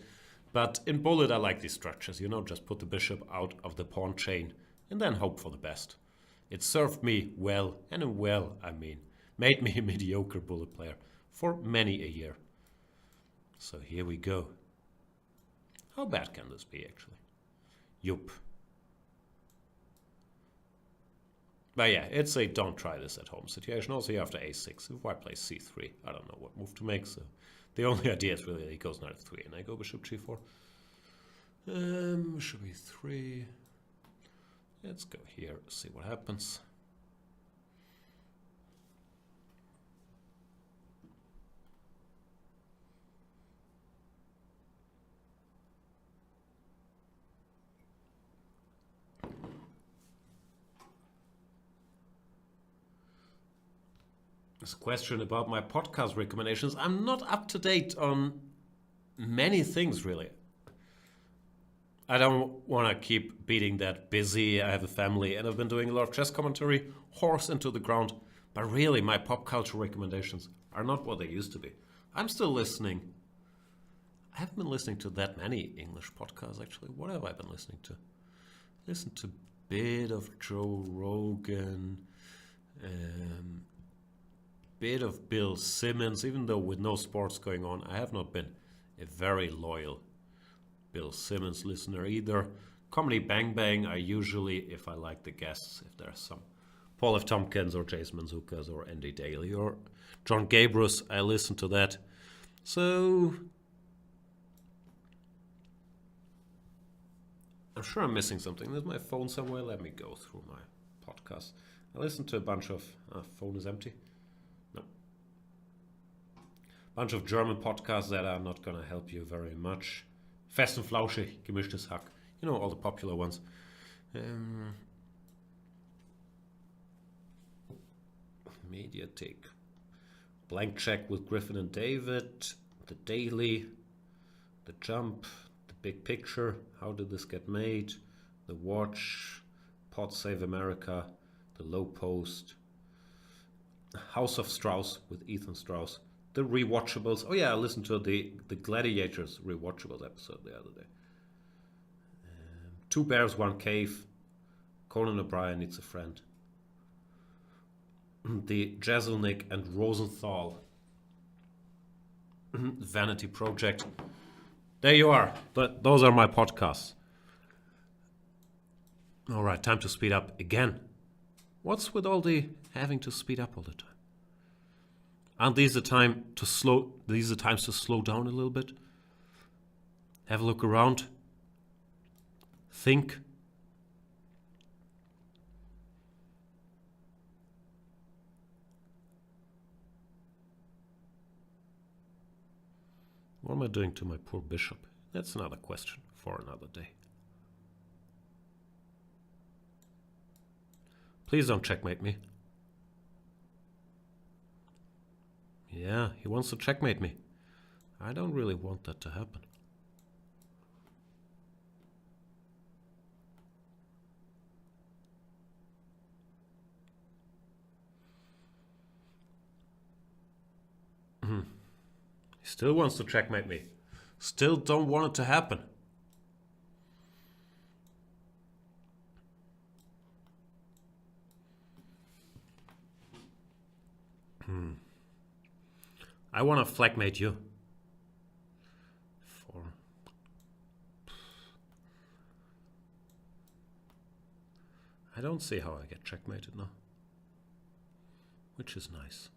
but in Bullet I like these structures. You know, just put the bishop out of the pawn chain and then hope for the best. It served me well, and in well, I mean, made me a mediocre Bullet player for many a year. So here we go. How bad can this be, actually? Yup. But yeah, it's a don't try this at home situation. Also, you have to a6. If white plays c3, I don't know what move to make. So the only idea is really that he goes knight f3 and I go bishop g4. Bishop e3. Let's go here, see what happens. This question about my podcast recommendations. I'm not up to date on many things, really. I don't want to keep beating that busy. I have a family and I've been doing a lot of chess commentary, horse into the ground. But really, my pop culture recommendations are not what they used to be. I'm still listening. I haven't been listening to that many English podcasts, actually. What have I been listening to? Listen to a bit of Joe Rogan, bit of Bill Simmons, even though with no sports going on, I have not been a very loyal Bill Simmons listener either. Comedy Bang Bang, I usually, if I like the guests, if there's some Paul F. Tompkins or Jason Manzoukas or Andy Daly or John Gabrus, I listen to that. So I'm sure I'm missing something. There's my phone somewhere. Let me go through my podcast. I listened to a bunch of... phone is empty. No. bunch of German podcasts that are not going to help you very much. Fest und Flauschig, Gemischtes Hack. You know, all the popular ones. Mediatek. Blank Check with Griffin and David. The Daily. The Jump. The Big Picture. How did this get made? The Watch. Pod Save America. The Low Post. House of Strauss with Ethan Strauss. The Rewatchables. Oh yeah, I listened to the Gladiators Rewatchables episode the other day. Two Bears, One Cave. Conan O'Brien Needs a Friend. The Jeselnik and Rosenthal Vanity Project. There you are. Those are my podcasts. All right, time to speed up again. What's with all the having to speed up all the time? Aren't these the times to slow down a little bit? Have a look around. Think. What am I doing to my poor bishop? That's another question for another day. Please don't checkmate me. Yeah, he wants to checkmate me. I don't really want that to happen. He still wants to checkmate me. Still don't want it to happen. I want to flagmate you. I don't see how I get checkmated now. Which is nice.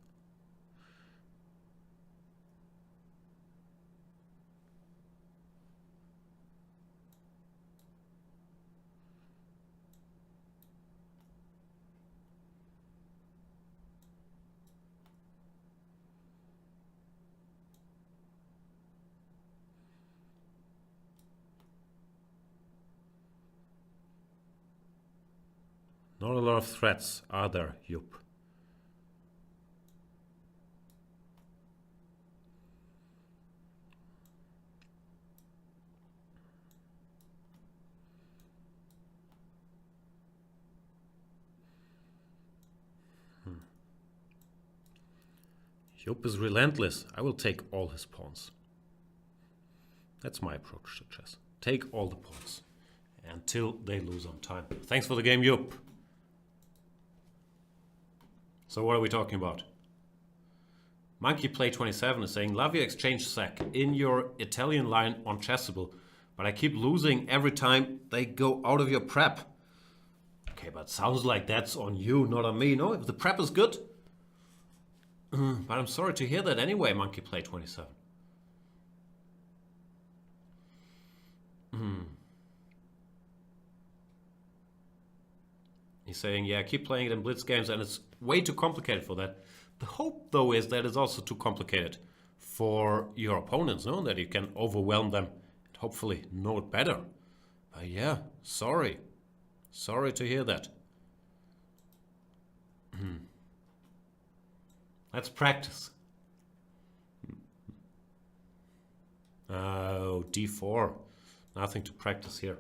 Not a lot of threats, are there, Jupp? Jupp is relentless. I will take all his pawns. That's my approach to chess. Take all the pawns until they lose on time. Thanks for the game, Jupp. So what are we talking about? Monkey Play 27 is saying, love your exchange sack in your Italian line on Chessable, but I keep losing every time they go out of your prep. Okay, but sounds like that's on you, not on me. No, if the prep is good. But I'm sorry to hear that anyway, Monkey Play 27. He's saying, yeah, keep playing it in blitz games, and it's way too complicated for that. The hope, though, is that it's also too complicated for your opponents, no? That you can overwhelm them and hopefully know it better. But yeah, sorry. Sorry to hear that. Let's practice. Oh, d4. Nothing to practice here.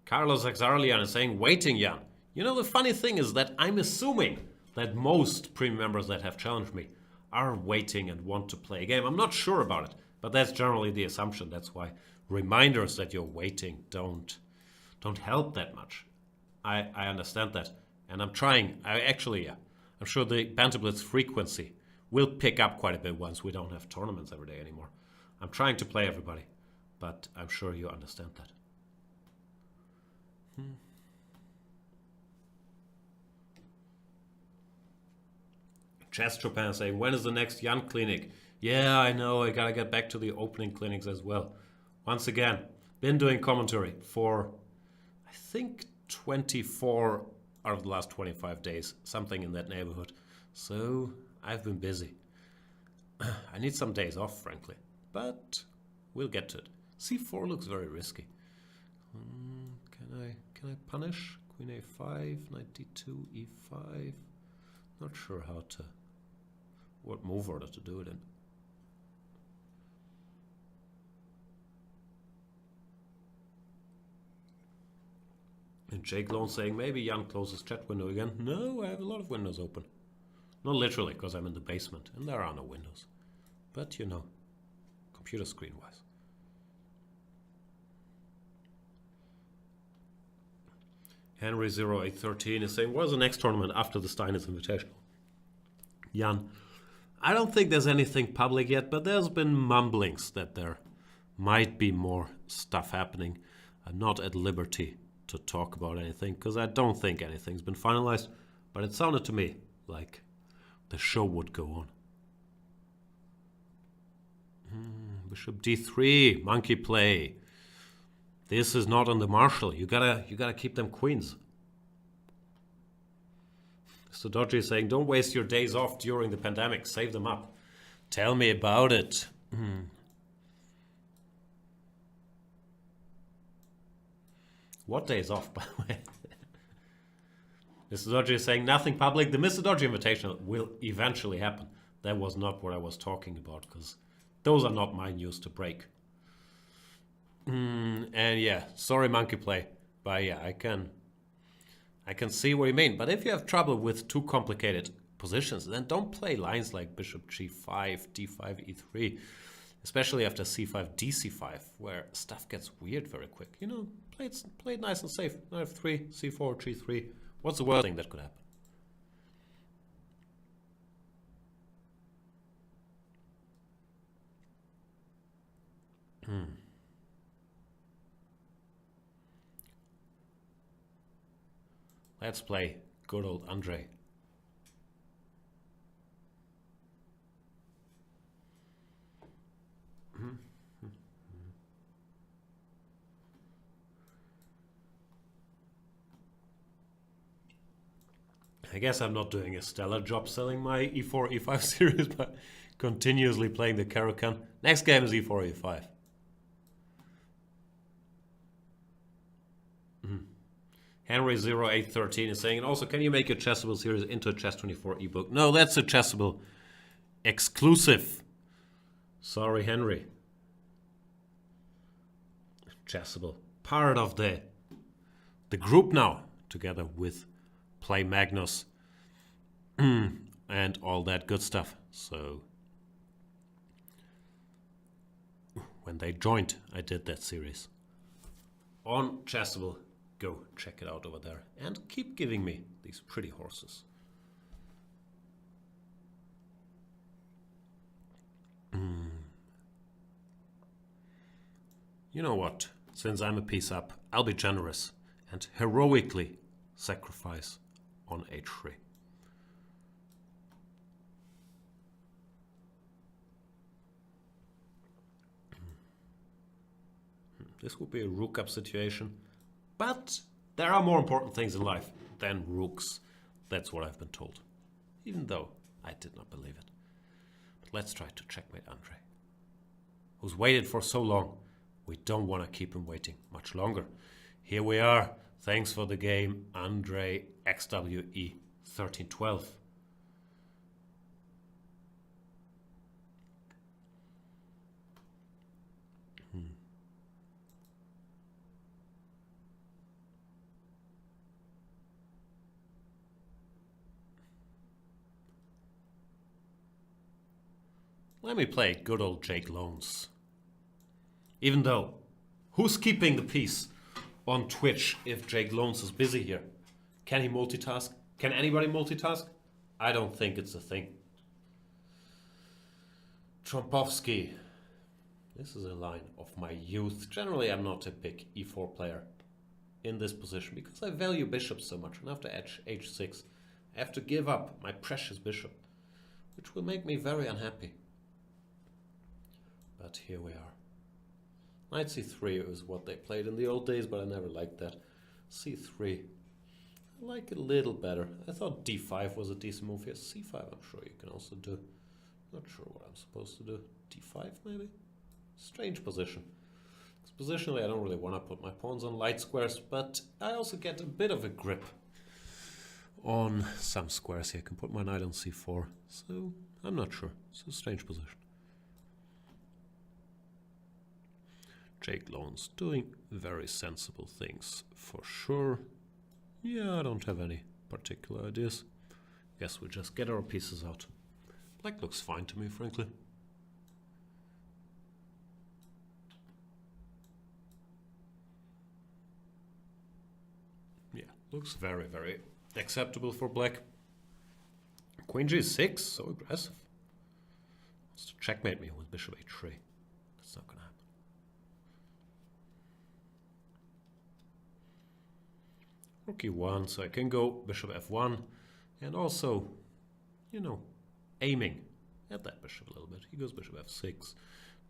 Carlos Axarlian is saying, waiting, Jan. You know, the funny thing is that I'm assuming that most premium members that have challenged me are waiting and want to play a game. I'm not sure about it, but that's generally the assumption. That's why reminders that you're waiting don't help that much. I understand that. And I'm trying. I'm sure the Banter Blitz frequency will pick up quite a bit once we don't have tournaments every day anymore. I'm trying to play everybody, but I'm sure you understand that. Chess Chopin saying, when is the next Jan clinic? Yeah, I know, I gotta get back to the opening clinics as well. Once again, been doing commentary for, I think, 24 out of the last 25 days, something in that neighborhood. So I've been busy. I need some days off, frankly, but we'll get to it. C4 looks very risky. Can I punish? Queen A5, knight D2, E5. Not sure what move order to do it in. And Jake Lone saying, maybe Jan closes chat window again. No, I have a lot of windows open. Not literally, because I'm in the basement and there are no windows. But you know, computer screen wise. Henry0813 is saying, what's the next tournament after the Steinitz Invitational? Jan, I don't think there's anything public yet, but there's been mumblings that there might be more stuff happening. I'm not at liberty to talk about anything because I don't think anything's been finalized, but it sounded to me like the show would go on. Bishop D3, monkey play. This is not on the marshal. You gotta keep them queens. Mr. Dodgy is saying, don't waste your days off during the pandemic. Save them up. Tell me about it. What days off, by the way? Mr. Dodgy is saying, nothing public. The Mr. Dodgy Invitational will eventually happen. That was not what I was talking about, because those are not my news to break. And yeah, sorry monkey play, but yeah, I can see what you mean. But if you have trouble with too complicated positions, then don't play lines like Bishop G5, D5, E3, especially after C5, DC5, where stuff gets weird very quick. You know, play it nice and safe. Knight F3, C4, G3. What's the worst thing that could happen? Let's play good old Andre. I guess I'm not doing a stellar job selling my E4, E5 series, but continuously playing the Caro-Kann. Next game is E4, E5. Henry0813 is saying, and also, can you make your Chessable series into a Chess24 ebook? No, that's a Chessable exclusive. Sorry, Henry. Chessable. Part of the group now, together with Play Magnus and all that good stuff. So when they joined, I did that series on Chessable. Go check it out over there and keep giving me these pretty horses. You know what? Since I'm a piece up, I'll be generous and heroically sacrifice on H3. This would be a rook up situation. But there are more important things in life than rooks. That's what I've been told. Even though I did not believe it. But let's try to checkmate Andre, who's waited for so long. We don't want to keep him waiting much longer. Here we are. Thanks for the game, Andre XWE 1312. Let me play good old Jake Loans. Even though, who's keeping the peace on Twitch if Jake Loans is busy here? Can he multitask? Can anybody multitask? I don't think it's a thing. Trompovsky. This is a line of my youth. Generally, I'm not a big E4 player in this position because I value bishops so much. And after H6, I have to give up my precious bishop, which will make me very unhappy. But here we are. Knight C3 is what they played in the old days, but I never liked that. C3. I like it a little better. I thought d5 was a decent move here. c5 I'm sure you can also do. Not sure what I'm supposed to do. d5 maybe? Strange position. Because positionally I don't really want to put my pawns on light squares, but I also get a bit of a grip on some squares here. I can put my knight on c4. So I'm not sure. It's a strange position. Jake Lone's doing very sensible things for sure. Yeah, I don't have any particular ideas. Guess we just get our pieces out. Black looks fine to me, frankly. Yeah, looks very, very acceptable for black. Queen g6, so aggressive. Wants to checkmate me with bishop h3. That's not gonna happen. Rook e1, so I can go bishop f1, and also, you know, aiming at that bishop a little bit. He goes bishop f6.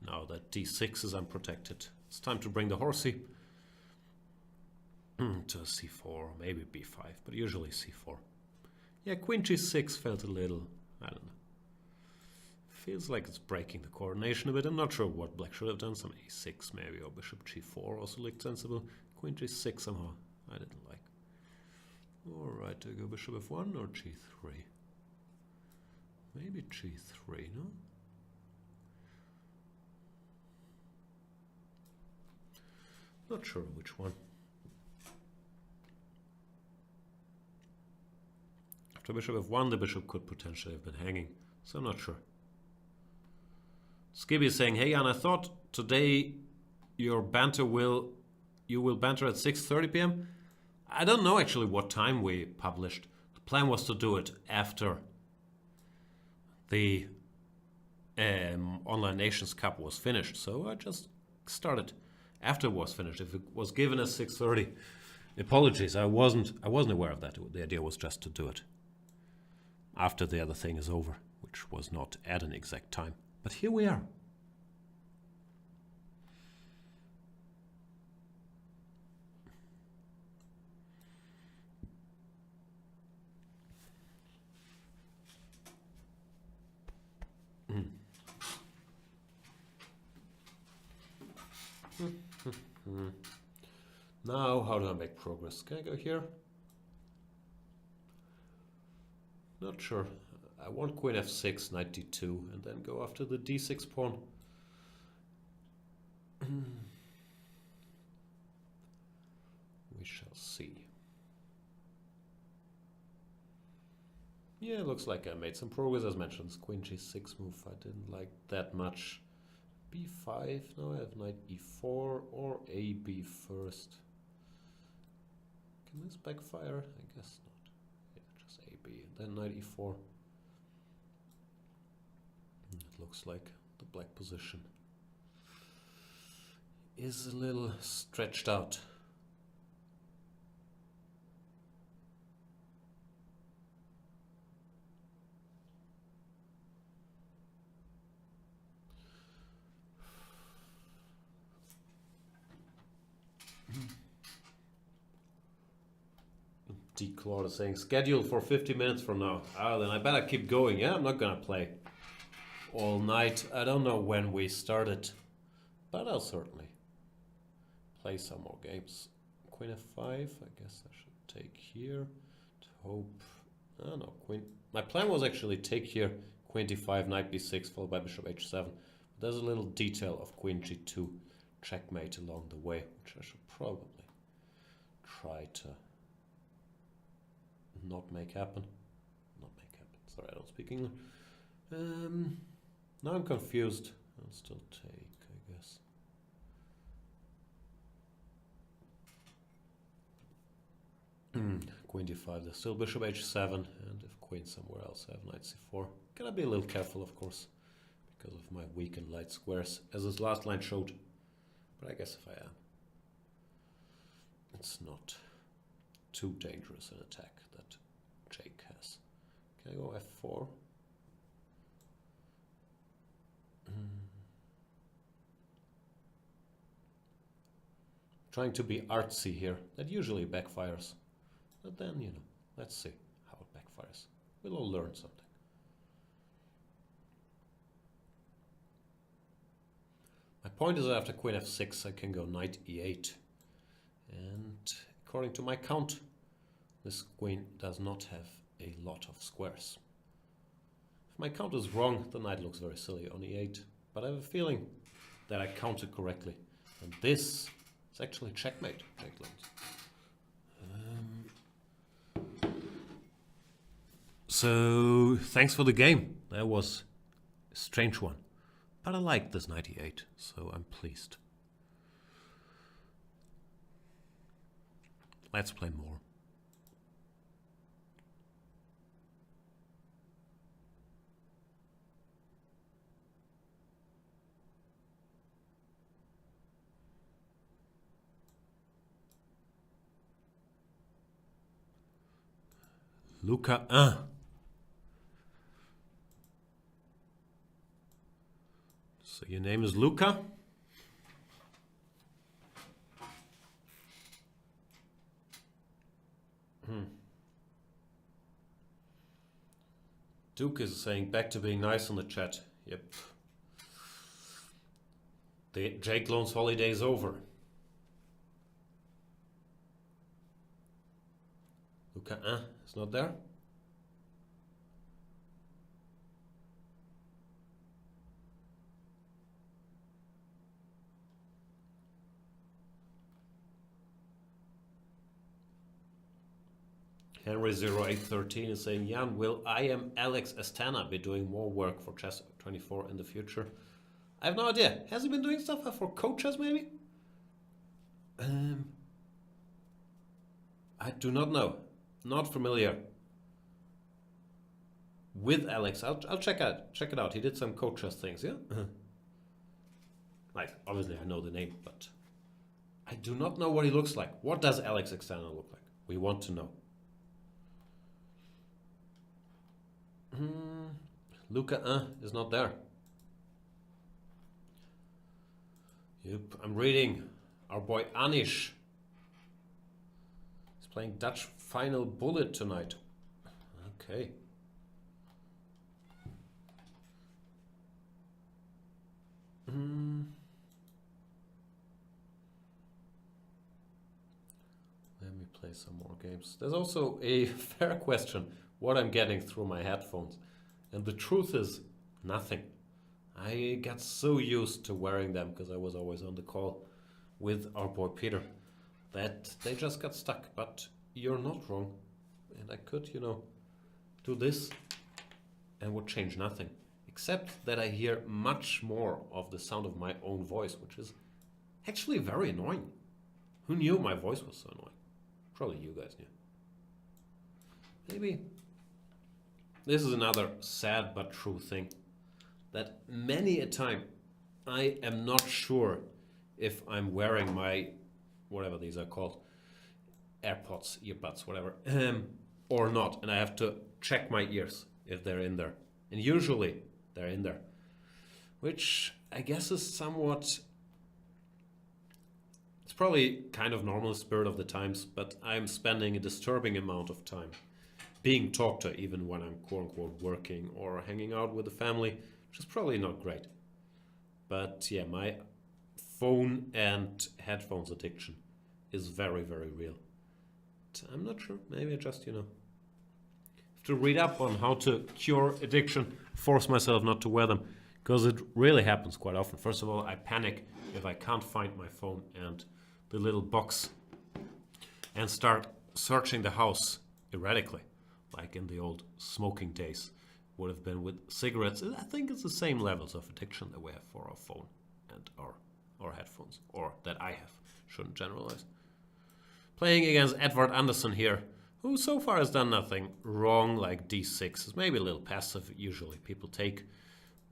Now that d6 is unprotected, it's time to bring the horsey to c4, maybe b5, but usually c4. Yeah, queen g6 felt a little, I don't know. Feels like it's breaking the coordination a bit. I'm not sure what black should have done. Some a6 maybe, or bishop g4 also looked sensible. Queen g6 somehow I didn't like. Alright, do I go bishop f1 or g3? Maybe g3, no? Not sure which one. After bishop f1, the bishop could potentially have been hanging, so I'm not sure. Skibby is saying, hey Jan, I thought today you will banter at 6:30 p.m. I don't know actually what time we published. The plan was to do it after the Online Nations Cup was finished, so I just started after it was finished. If it was given as 6:30, apologies, I wasn't aware of that. The idea was just to do it after the other thing is over, which was not at an exact time. But here we are. Now, how do I make progress? Can I go here? Not sure. I want queen f6, knight d2, and then go after the d6 pawn. We shall see. Yeah, it looks like I made some progress. As mentioned, this queen g6 move I didn't like that much. b5, now I have knight e4 or ab first. Can this backfire? I guess not. Yeah, just ab, and then knight e4. It looks like the black position is a little stretched out. D-Claude is saying scheduled for 50 minutes from now. Ah, then I better keep going. Yeah, I'm not gonna play all night. I don't know when we started, but I'll certainly play some more games. Queen f5, I guess I should take here to hope. Oh no, queen. My plan was actually take here, queen d5, knight b6, followed by bishop h7. But there's a little detail of queen g2 checkmate along the way, which I should probably try to not make happen. Sorry, I don't speak English. Now I'm confused. I'll still take, I guess. Queen d5, there's still bishop h7, and if queen somewhere else, I have knight c4. Gotta be a little careful, of course, because of my weak and light squares, as this last line showed. But I guess if I am, it's not too dangerous an attack that Jake has. Can I go f4? Trying to be artsy here. That usually backfires. But then, you know, let's see how it backfires. We'll all learn something. My point is that after queen f6 I can go knight e8. And according to my count, this queen does not have a lot of squares. If my count is wrong, the knight looks very silly on e8. But I have a feeling that I counted correctly. And this is actually checkmate, Jake Loans. So, thanks for the game. That was a strange one. But I like this 98, so I'm pleased. Let's play more. Luca 1. So your name is Luca? Duke is saying back to being nice on the chat. Yep. The Jake Loans holiday is over. Luca is not there. Henry0813 is saying, Jan, will I am Alex Astana be doing more work for Chess 24 in the future? I have no idea. Has he been doing stuff for coaches maybe? I do not know. Not familiar with Alex. I'll check it out. He did some coaches things, yeah? Like, obviously I know the name, but I do not know what he looks like. What does Alex Astana look like? We want to know. Luca is not there. Yep, I'm reading. Our boy Anish is playing Dutch Final Bullet tonight. Okay. Let me play some more games. There's also a fair question. What I'm getting through my headphones. And the truth is, nothing. I got so used to wearing them because I was always on the call with our boy Peter that they just got stuck. But you're not wrong. And I could, you know, do this and would change nothing. Except that I hear much more of the sound of my own voice, which is actually very annoying. Who knew my voice was so annoying? Probably you guys knew. Maybe. This is another sad but true thing, that many a time I am not sure if I'm wearing my, whatever these are called, AirPods, earbuds, whatever, or not. And I have to check my ears if they're in there. And usually they're in there, which I guess is somewhat, it's probably kind of normal spirit of the times, but I'm spending a disturbing amount of time being talked to even when I'm quote-unquote working or hanging out with the family, which is probably not great. But yeah, my phone and headphones addiction is very, very real. I'm not sure, maybe I just, you know, have to read up on how to cure addiction, force myself not to wear them, because it really happens quite often. First of all, I panic if I can't find my phone and the little box and start searching the house erratically. Like in the old smoking days would have been with cigarettes. I think it's the same levels of addiction that we have for our phone and our headphones, or that I have. Shouldn't generalize. Playing against Edward Anderson here, who so far has done nothing wrong, like d6 is maybe a little passive, usually people take,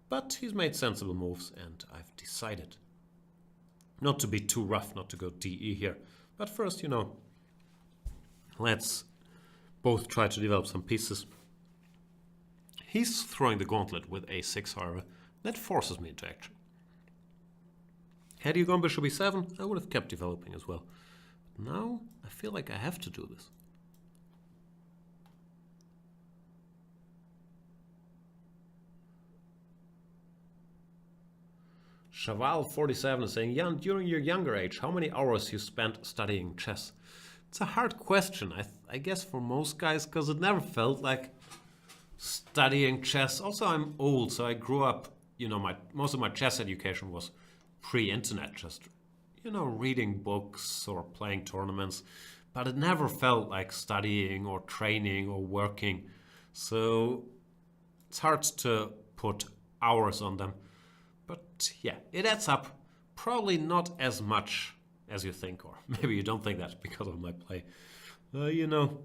but he's made sensible moves, and I've decided not to be too rough, not to go DE here. But first, you know, let's both try to develop some pieces. He's throwing the gauntlet with a6, however. That forces me into action. Had you gone bishop e7, I would have kept developing as well. But now, I feel like I have to do this. Chaval47 is saying, Jan, during your younger age, how many hours you spent studying chess? It's a hard question, I guess, for most guys, because it never felt like studying chess. Also, I'm old, so I grew up, you know, most of my chess education was pre-internet, just, you know, reading books or playing tournaments. But it never felt like studying or training or working. So it's hard to put hours on them. But yeah, it adds up. Probably not as much as you think, or maybe you don't think that because of my play. You know,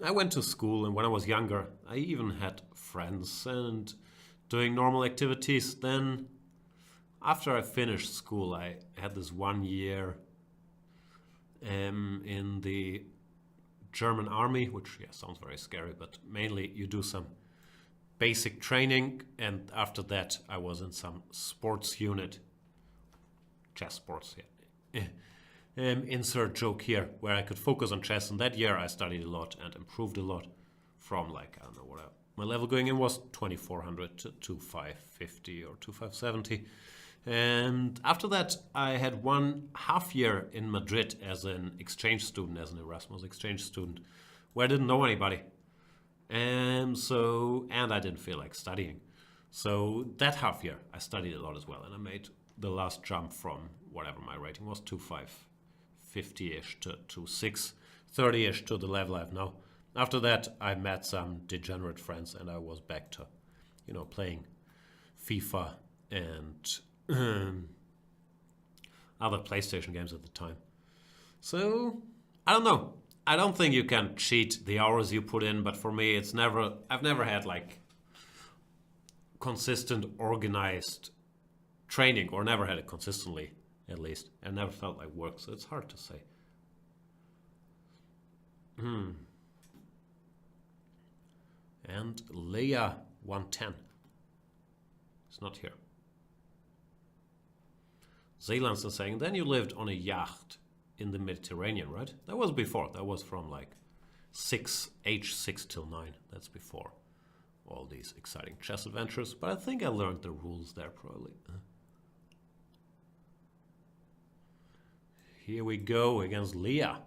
I went to school, and when I was younger, I even had friends and doing normal activities. Then, after I finished school, I had this 1 year in the German army, which sounds very scary, but mainly you do some basic training, and after that I was in some sports unit, chess sports, insert joke here, where I could focus on chess. And that year I studied a lot and improved a lot from, like, I don't know what my level going in was, 2400 to 2550 or 2570. And after that, I had 1.5 years in Madrid as an exchange student, as an Erasmus exchange student, where I didn't know anybody. And I didn't feel like studying. So that half year, I studied a lot as well. And I made the last jump from whatever my rating was, 2550-ish to 2630-ish to the level I have now. After that, I met some degenerate friends, and I was back to, you know, playing FIFA and other PlayStation games at the time. So, I don't know. I don't think you can cheat the hours you put in, but for me, I've never had like consistent, organized training, or never had it consistently, at least. I never felt like work, so it's hard to say. And Leia 110 is not here. Zeelands is saying, then you lived on a yacht in the Mediterranean, right? That was before. That was from like age 6 till 9. That's before all these exciting chess adventures. But I think I learned the rules there probably. Here we go against Leah.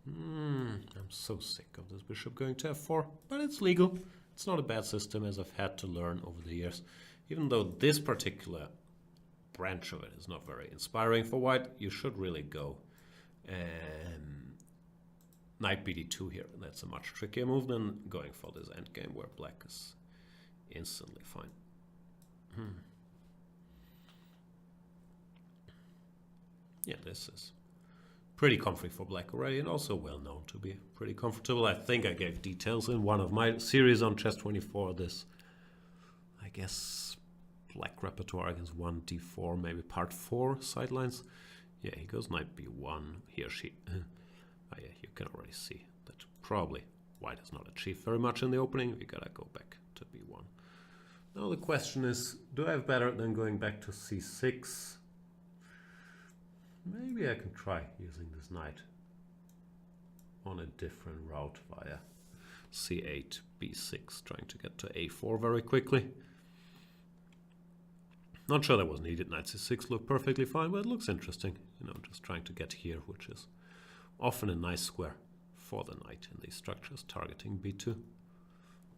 I'm so sick of this bishop going to f4, but it's legal. It's not a bad system, as I've had to learn over the years. Even though this particular branch of it is not very inspiring for white, you should really go knight bd2 here. That's a much trickier move than going for this endgame where black is instantly fine. Yeah, this is pretty comfy for black already, and also well known to be pretty comfortable. I think I gave details in one of my series on Chess24. This, I guess, black repertoire against 1d4, maybe part 4 sidelines. Yeah, he goes knight b1, he or she. Yeah, you can already see that probably white has not achieved very much in the opening. We gotta go back to b1. Now the question is, do I have better than going back to c6? Maybe I can try using this knight on a different route via c8, b6, trying to get to a4 very quickly. Not sure that was needed. Knight c6 looked perfectly fine, but it looks interesting. You know, just trying to get here, which is often a nice square for the knight in these structures, targeting b2.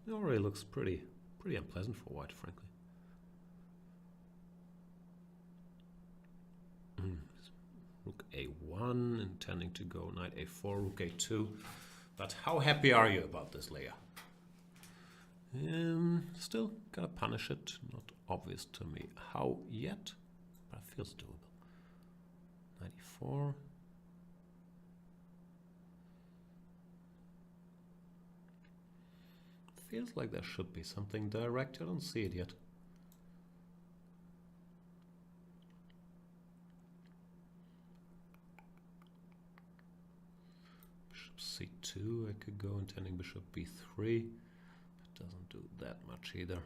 It already looks pretty unpleasant for white, frankly. Rook a1, intending to go knight a4, rook a2. But how happy are you about this layer? Still gotta punish it. Not obvious to me how yet, but it feels doable. Knight e4. Feels like there should be something direct. I don't see it yet. c2, I could go intending bishop b3. It doesn't do that much either.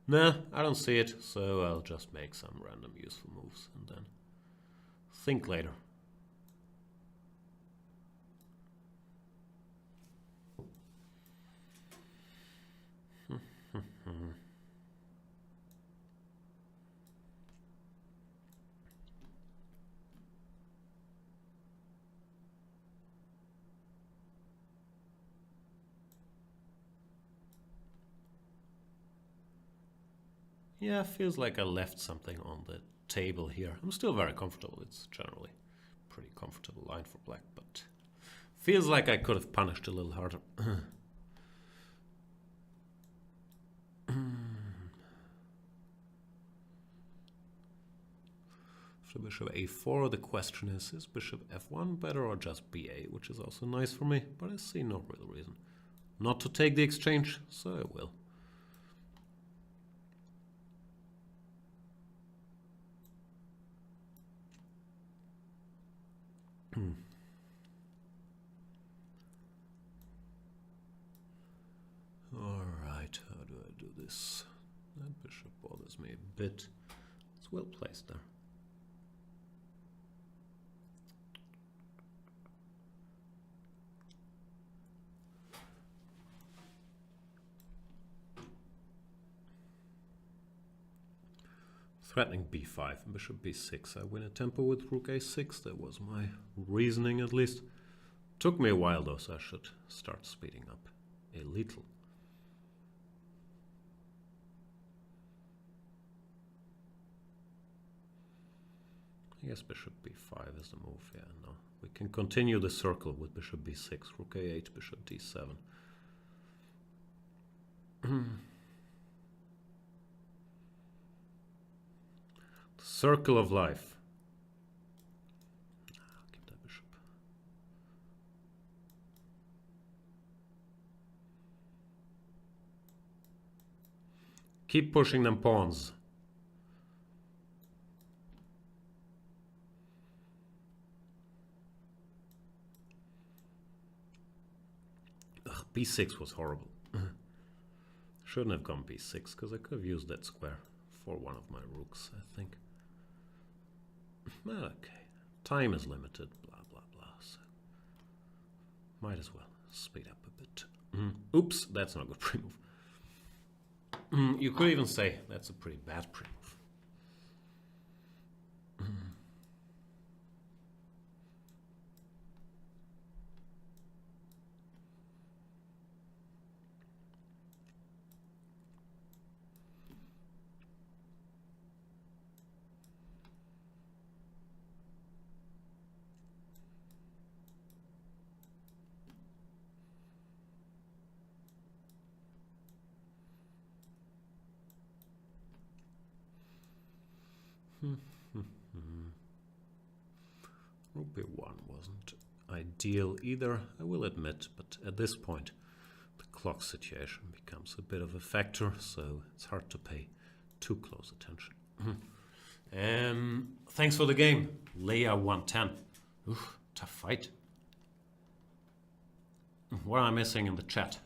Nah, I don't see it, so I'll just make some random useful moves and then think later. Yeah, feels like I left something on the table here. I'm still very comfortable. It's generally a pretty comfortable line for black, but feels like I could have punished a little harder. After bishop a4, the question is bishop f1 better or just ba, which is also nice for me, but I see no real reason not to take the exchange, so I will. Alright, how do I do this? That bishop bothers me a bit. It's well placed there. Threatening b5 and bishop b6. I win a tempo with rook a6. That was my reasoning, at least. Took me a while though, so I should start speeding up a little. I guess bishop b5 is the move. Yeah, no. We can continue the circle with bishop b6, rook a8, bishop d7. Circle of life. I'll keep that bishop. Keep pushing them pawns. Ugh, b6 was horrible. Shouldn't have gone b6 because I could have used that square for one of my rooks, I think. Okay, time is limited, blah blah blah, so might as well speed up a bit. Oops, that's not a good pre-move. You could even say that's a pretty bad pre-move. Rook b1 wasn't ideal either, I will admit, but at this point the clock situation becomes a bit of a factor, so it's hard to pay too close attention. Thanks for the game, Leia110. Oof, tough fight. What am I missing in the chat?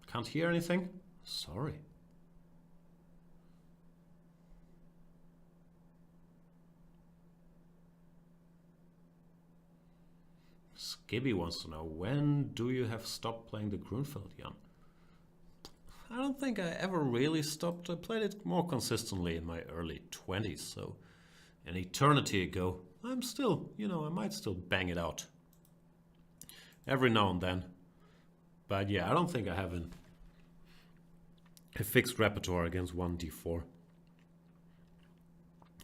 Can't hear anything? Sorry. Skibby wants to know, when do you have stopped playing the Grunfeld, Jan? I don't think I ever really stopped. I played it more consistently in my early 20s, so an eternity ago. I'm still, you know, I might still bang it out every now and then. But yeah, I don't think I have a fixed repertoire against 1d4.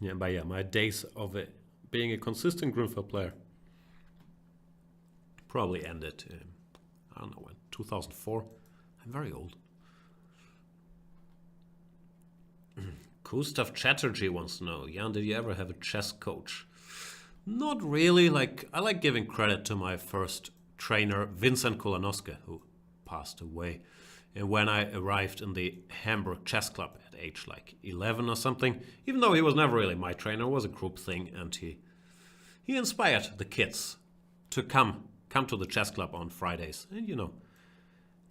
Yeah, but yeah, my days of it being a consistent Grunfeld player probably ended in, I don't know when, 2004. I'm very old. Gustav Chatterjee wants to know, Jan, did you ever have a chess coach? Not really. Like, I like giving credit to my first trainer, Vincent Kolanoske, who passed away. And when I arrived in the Hamburg Chess Club at age like 11 or something, even though he was never really my trainer, it was a group thing, and he inspired the kids to come to the chess club on Fridays and, you know,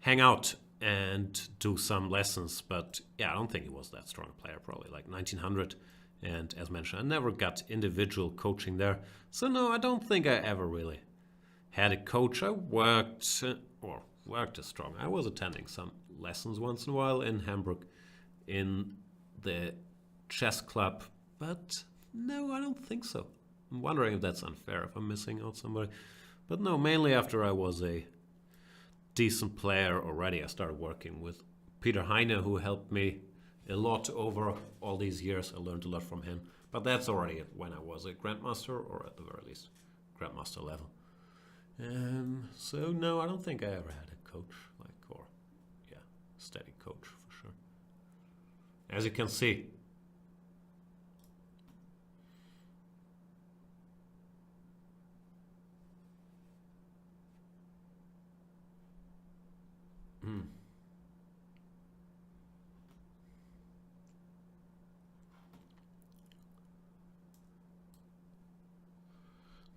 hang out and do some lessons. But yeah, I don't think he was that strong a player, probably like 1900. And as mentioned, I never got individual coaching there. So no, I don't think I ever really had a coach. I worked as strong. I was attending some lessons once in a while in Hamburg in the chess club. But no, I don't think so. I'm wondering if that's unfair, if I'm missing out somebody. But no, mainly after I was a decent player already, I started working with Peter Heine, who helped me a lot over all these years. I learned a lot from him. But that's already when I was a Grandmaster, or at the very least, Grandmaster level. So no, I don't think I ever had a coach, steady coach for sure. As you can see.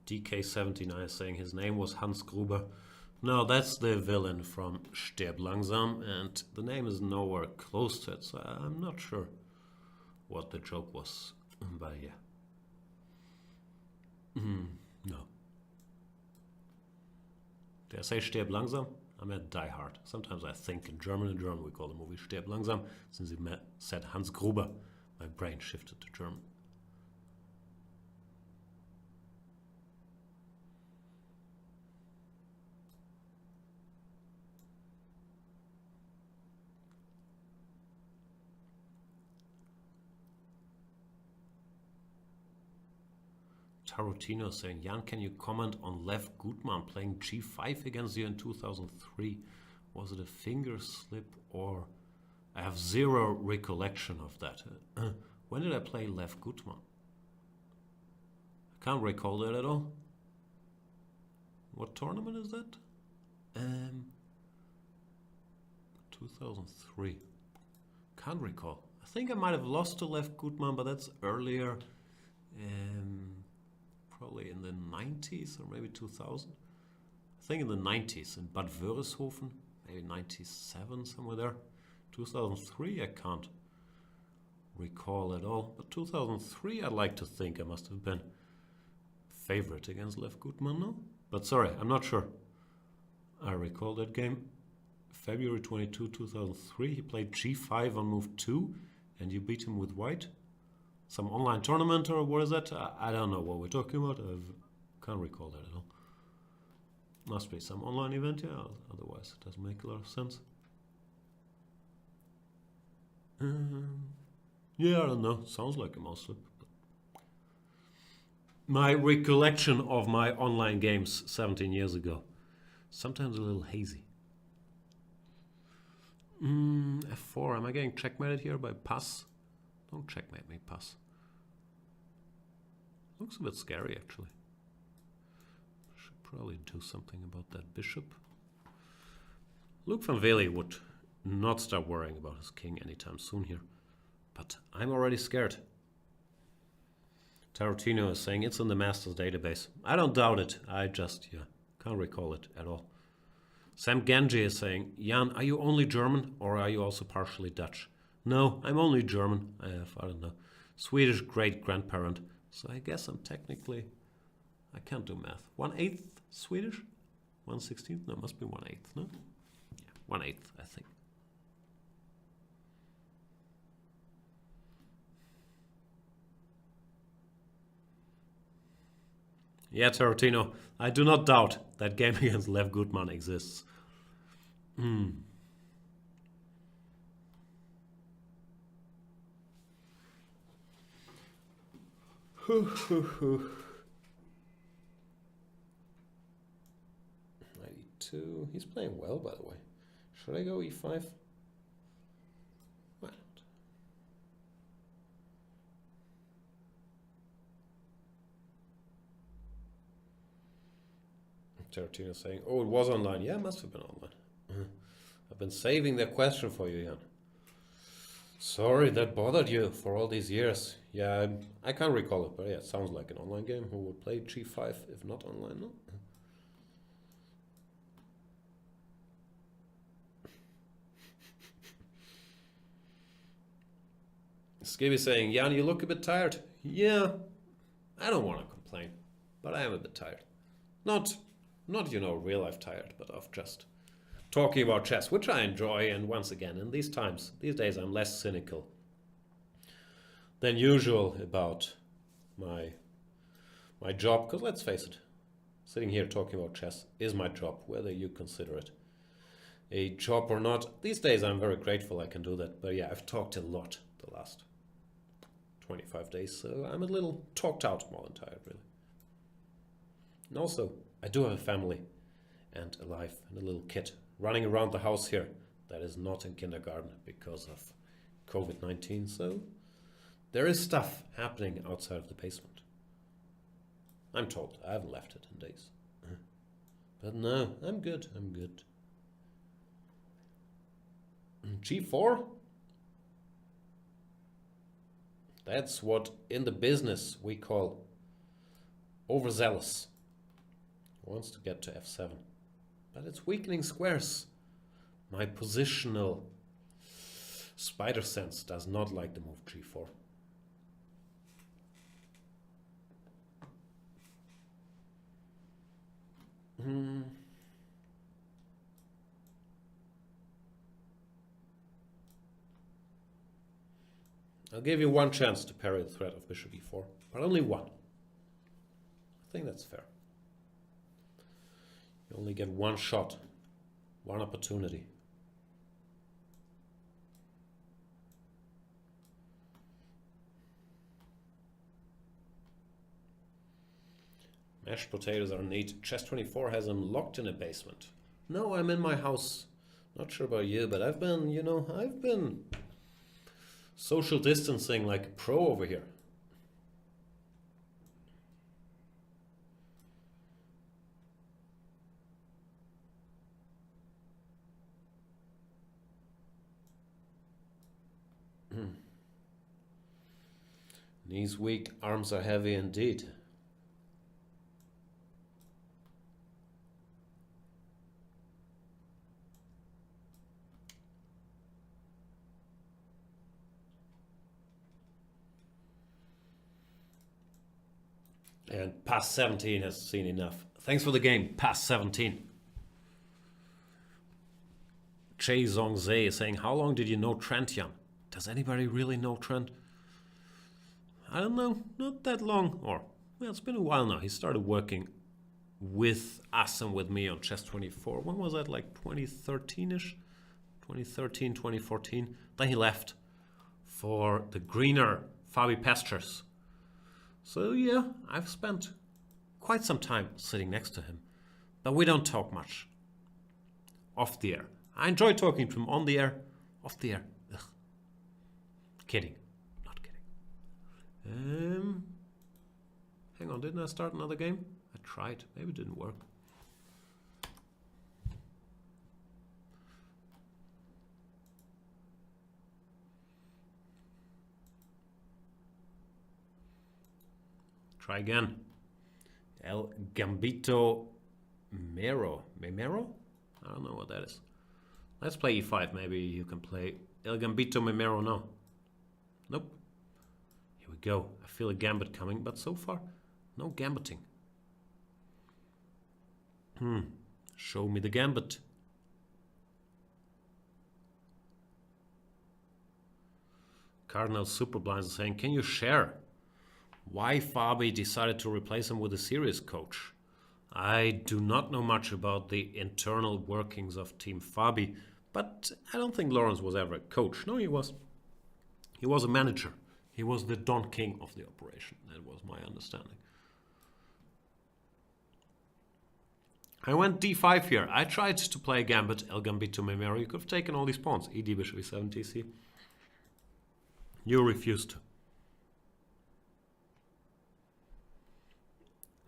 DK79 is saying his name was Hans Gruber. No, that's the villain from Stirb Langsam, and the name is nowhere close to it, so I'm not sure what the joke was. But yeah. No. Did I say Stirb Langsam? I meant Die Hard. Sometimes I think in German. In German we call the movie Stirb Langsam. Since he said Hans Gruber, my brain shifted to German. Tarantino saying, Jan, can you comment on Lev Gutmann playing g5 against you in 2003? Was it a finger slip or... I have zero recollection of that. When did I play Lev Gutmann? I can't recall that at all. What tournament is that? 2003. Can't recall. I think I might have lost to Lev Gutmann, but that's earlier. Probably in the 90s or maybe 2000. I think in the 90s in Bad Wörishofen, maybe 97, somewhere there. 2003 I can't recall at all, but 2003 I'd like to think I must have been favorite against Lev Gutmann, no? But sorry, I'm not sure. I recall that game. February 22, 2003, he played g5 on move 2 and you beat him with white. Some online tournament or what is that? I don't know what we're talking about. I can't recall that at all. Must be some online event, yeah. Otherwise it doesn't make a lot of sense. Yeah, I don't know. Sounds like a mouse slip. My recollection of my online games 17 years ago. Sometimes a little hazy. F4. Am I getting checkmated here by pass? Don't checkmate me, pass. Looks a bit scary, actually. Should probably do something about that bishop. Luke van Vele would not start worrying about his king anytime soon here. But I'm already scared. Tarantino is saying it's in the Masters database. I don't doubt it. I just, can't recall it at all. Sam Ganji is saying, Jan, are you only German or are you also partially Dutch? No, I'm only German. I have, I don't know, Swedish great-grandparent. So I guess I'm technically, I can't do math. 1/8 Swedish? 1/16? No, must be 1/8, no? Yeah, 1/8, I think. Yeah, Tarantino, I do not doubt that game against Lev Gutmann exists. (92). He's playing well, by the way. Should I go e5? Why not? Tarantino saying, oh, it was online. Yeah, it must have been online. I've been saving that question for you, Jan. Sorry that bothered you for all these years. Yeah, I can't recall it, but yeah, it sounds like an online game. Who would play g5 if not online? No? Skibby saying, Jan, you look a bit tired. Yeah, I don't want to complain, but I am a bit tired. Not real life tired, but of just talking about chess, which I enjoy. And once again, in these days, I'm less cynical than usual about my job. Because let's face it, sitting here talking about chess is my job, whether you consider it a job or not. These days I'm very grateful I can do that. But yeah, I've talked a lot the last 25 days, so I'm a little talked out, more than tired, really. And also, I do have a family and a life and a little kid running around the house here that is not in kindergarten because of COVID-19, so there is stuff happening outside of the basement. I'm told. I haven't left it in days. But no, I'm good. I'm good. G4? That's what in the business we call overzealous. Wants to get to F7. But it's weakening squares. My positional spider sense does not like the move G4. I'll give you one chance to parry the threat of bishop e4, but only one. I think that's fair. You only get one shot, one opportunity. Mashed potatoes are neat. Chess 24 has them locked in a basement. No, I'm in my house. Not sure about you, but I've been social distancing like a pro over here. Knees weak, arms are heavy indeed. And past 17 has seen enough. Thanks for the game, past 17. Che Zongze is saying, how long did you know Trent, Jan? Does anybody really know Trent? I don't know, not that long. Or, well, it's been a while now. He started working with us and with me on Chess 24. When was that, like 2013-ish? 2013, 2014. Then he left for the greener Fabi Pastures. So yeah, I've spent quite some time sitting next to him. But we don't talk much. Off the air. I enjoy talking to him on the air. Off the air. Ugh. Kidding. Not kidding. Hang on, didn't I start another game? I tried. Maybe it didn't work. Try again. El Gambito Mero. Memero? I don't know what that is. Let's play e5. Maybe you can play El Gambito Memero. No. Nope. Here we go. I feel a gambit coming, but so far, no gambiting. Show me the gambit. Cardinal Superblinds is saying, can you share why Fabi decided to replace him with a serious coach? I do not know much about the internal workings of Team Fabi, but I don't think Lawrence was ever a coach. No, he was a manager. He was the Don King of the operation. That was my understanding. I went d5 here. I tried to play gambit, El Gambito Memero. You could have taken all these pawns. Ed bishop e7 tc. You refused to.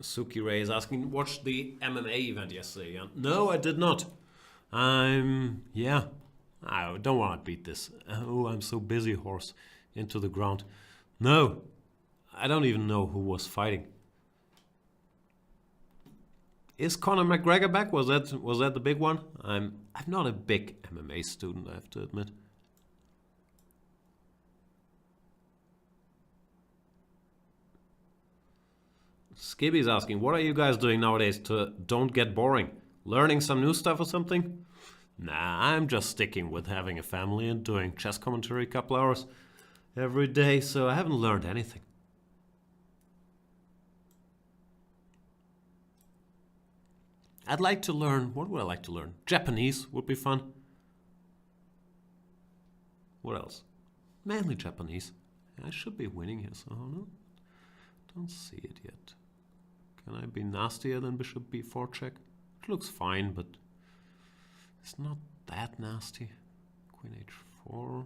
Suki Ray is asking, watched the MMA event yesterday? No, I did not. Yeah, I don't want to beat this. Oh, I'm so busy, horse. Into the ground. No, I don't even know who was fighting. Is Conor McGregor back? Was that the big one? I'm not a big MMA student, I have to admit. Skibby's asking, what are you guys doing nowadays to don't get boring? Learning some new stuff or something? Nah, I'm just sticking with having a family and doing chess commentary a couple hours every day, so I haven't learned anything. I'd like to learn... What would I like to learn? Japanese would be fun. What else? Mainly Japanese. I should be winning here, so no. Don't see it yet. Can I be nastier than bishop b4 check? It looks fine, but it's not that nasty. Queen h4.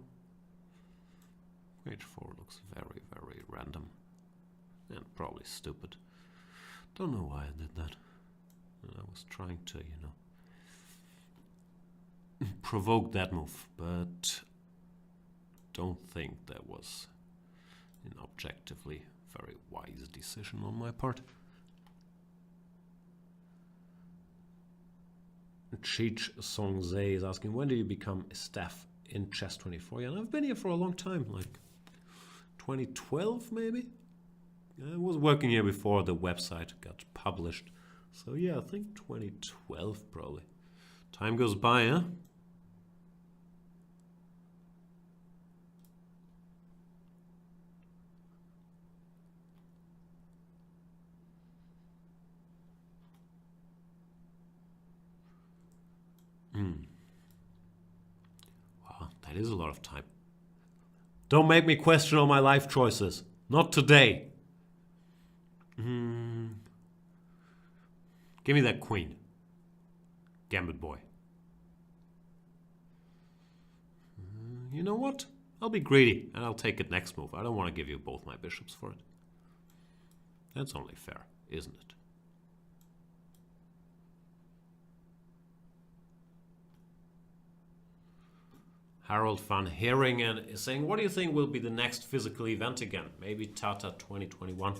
Queen h4 looks very, very random. And probably stupid. Don't know why I did that. I was trying to, provoke that move, but don't think that was an objectively very wise decision on my part. Cheech Songze is asking, when do you become a staff in Chess 24? Yeah, and I've been here for a long time, like 2012 maybe? I was working here before the website got published. So yeah, I think 2012 probably. Time goes by, huh? Wow, that is a lot of time. Don't make me question all my life choices. Not today. Give me that queen. Gambit boy. You know what? I'll be greedy and I'll take it next move. I don't want to give you both my bishops for it. That's only fair, isn't it? Harold van Heringen is saying, what do you think will be the next physical event again? Maybe Tata 2021?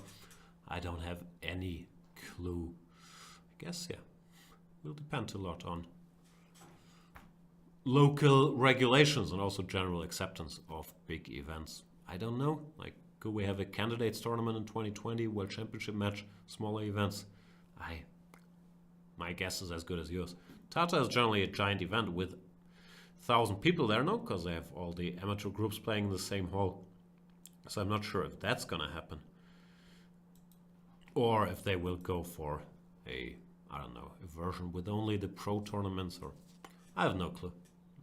I don't have any clue. I guess, yeah. Will depend a lot on local regulations and also general acceptance of big events. I don't know. Like, could we have a candidates tournament in 2020, World Championship match, smaller events? My guess is as good as yours. Tata is generally a giant event with 1,000 people there, no? Because they have all the amateur groups playing in the same hall. So I'm not sure if that's gonna happen. Or if they will go for a, I don't know, a version with only the pro tournaments, or I have no clue.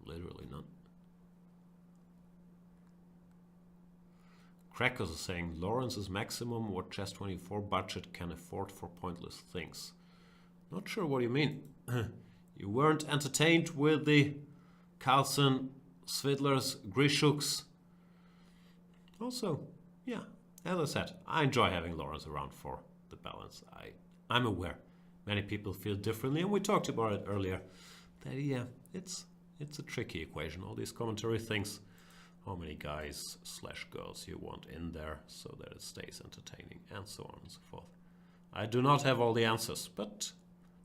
Literally none. Crackers is saying Lawrence's maximum what Chess 24 budget can afford for pointless things. Not sure what you mean. You weren't entertained with the Carlsen, Svidlers, Grishuks. Also, yeah, as I said, I enjoy having Lawrence around for the balance. I'm aware many people feel differently, and we talked about it earlier. That yeah, it's a tricky equation. All these commentary things, how many guys / girls you want in there so that it stays entertaining, and so on and so forth. I do not have all the answers, but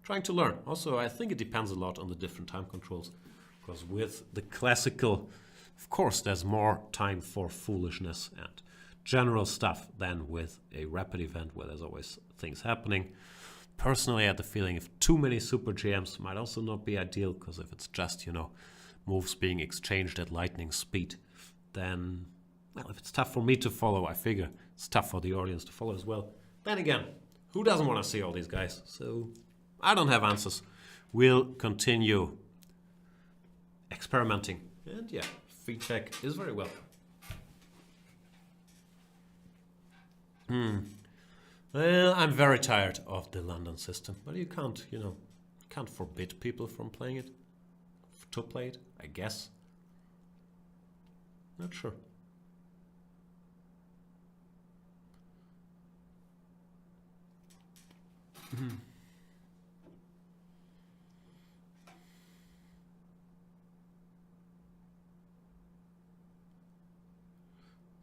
trying to learn. Also, I think it depends a lot on the different time controls, because with the classical, of course, there's more time for foolishness and general stuff than with a rapid event where there's always things happening. Personally, I had the feeling if too many super GMs might also not be ideal, because if it's just, moves being exchanged at lightning speed, then, well, if it's tough for me to follow, I figure it's tough for the audience to follow as well. Then again, who doesn't want to see all these guys? So I don't have answers. We'll continue experimenting. And yeah, feedback is very welcome. Well, I'm very tired of the London system, but you can't, can't forbid people from playing it. To play it, I guess. Not sure.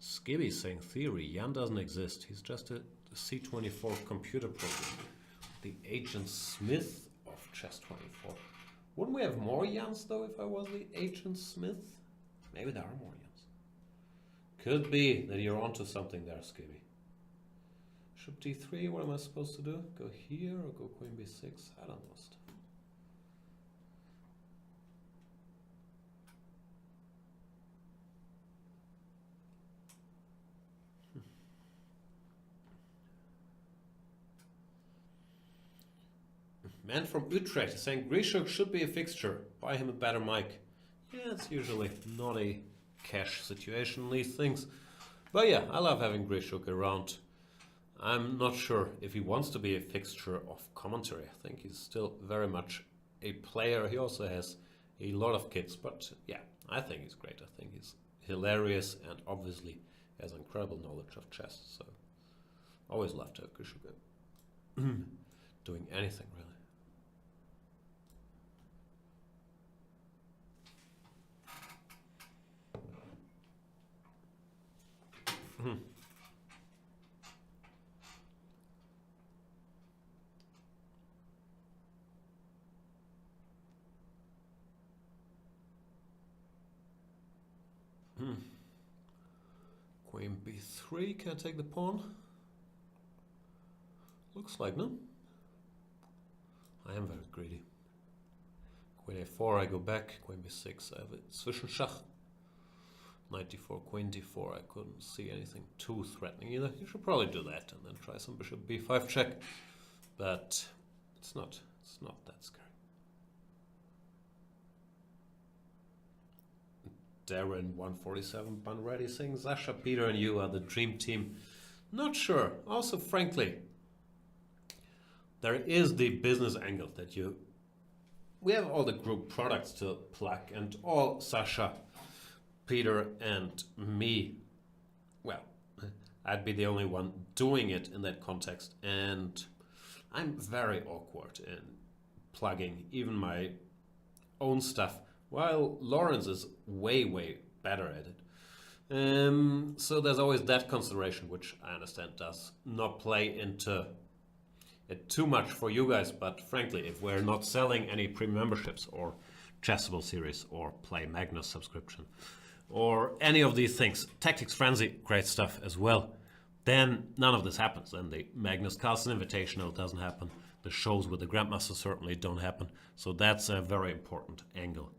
Skibby saying theory. Jan doesn't exist. He's just a C24 computer program. The Agent Smith of Chess 24. Wouldn't we have more Jans though if I was the Agent Smith? Maybe there are more Jans. Could be that you're onto something there, Skibby. Bishop d3, what am I supposed to do? Go here or go queen b6? I don't know stuff. Man from Utrecht is saying Grishuk should be a fixture. Buy him a better mic. Yeah, it's usually not a cash situation, these things. But yeah, I love having Grishuk around. I'm not sure if he wants to be a fixture of commentary. I think he's still very much a player. He also has a lot of kits, but yeah, I think he's great. I think he's hilarious and obviously has incredible knowledge of chess. So always love to have Grishuk doing anything really. Queen b3, can I take the pawn? Looks like no. I am very greedy. Queen a4, I go back. Queen b6, I have a Zwischenschach. Knight d4, queen d4, I couldn't see anything too threatening either. You should probably do that and then try some bishop b5 check. But it's not that scary. Darren 147 Bunready saying Sasha, Peter and you are the dream team. Not sure. Also, frankly, there is the business angle that we have all the group products to plug, and all Sasha, Peter and me, well, I'd be the only one doing it in that context, and I'm very awkward in plugging even my own stuff, while Lawrence is way, way better at it. So there's always that consideration, which I understand does not play into it too much for you guys, but frankly, if we're not selling any premium memberships or Chessable series or Play Magnus subscription or any of these things, Tactics Frenzy, great stuff as well, then none of this happens. Then the Magnus Carlsen Invitational doesn't happen. The shows with the Grandmaster certainly don't happen. So that's a very important angle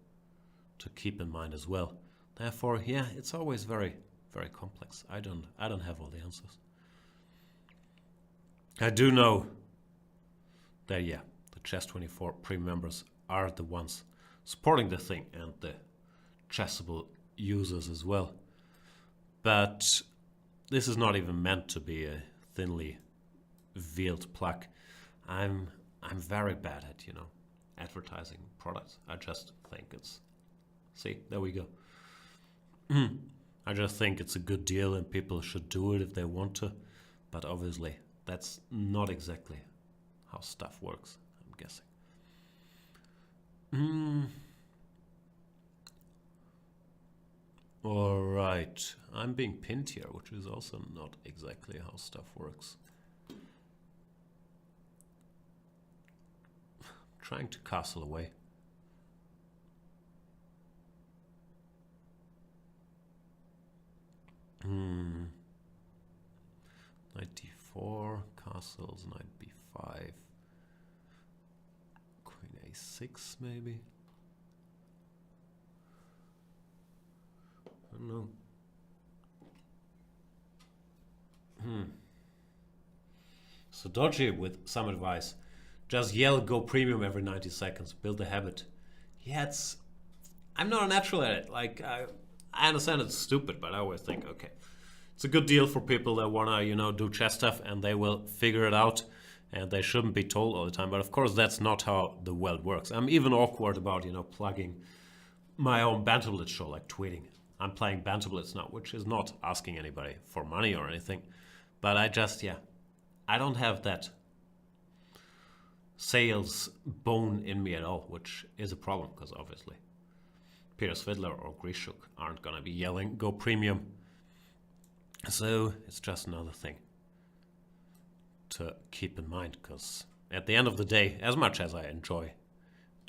to keep in mind as well. Therefore, yeah, it's always very, very complex. I don't have all the answers. I do know that, yeah, the Chess24 premium members are the ones supporting the thing, and the Chessable users as well. But this is not even meant to be a thinly veiled plug. I'm very bad at, advertising products. I just think it's, see, there we go. I just think it's a good deal and people should do it if they want to. But obviously, that's not exactly how stuff works, I'm guessing. Alright, I'm being pinned here, which is also not exactly how stuff works. Trying to castle away. Knight d4, castles, knight b5, queen a6 maybe. I don't know. So dodgy with some advice. Just yell "go premium" every 90 seconds. Build a habit. Yeah, I'm not a natural at it. Like I understand it's stupid, but I always think, okay, it's a good deal for people that wanna, do chess stuff, and they will figure it out, and they shouldn't be told all the time. But of course, that's not how the world works. I'm even awkward about, plugging my own Bantamblitz show, like tweeting. I'm playing Bantamblitz now, which is not asking anybody for money or anything. But I just, I don't have that sales bone in me at all, which is a problem, because obviously Peter Svidler or Grishuk aren't going to be yelling "go premium." So it's just another thing to keep in mind, because at the end of the day, as much as I enjoy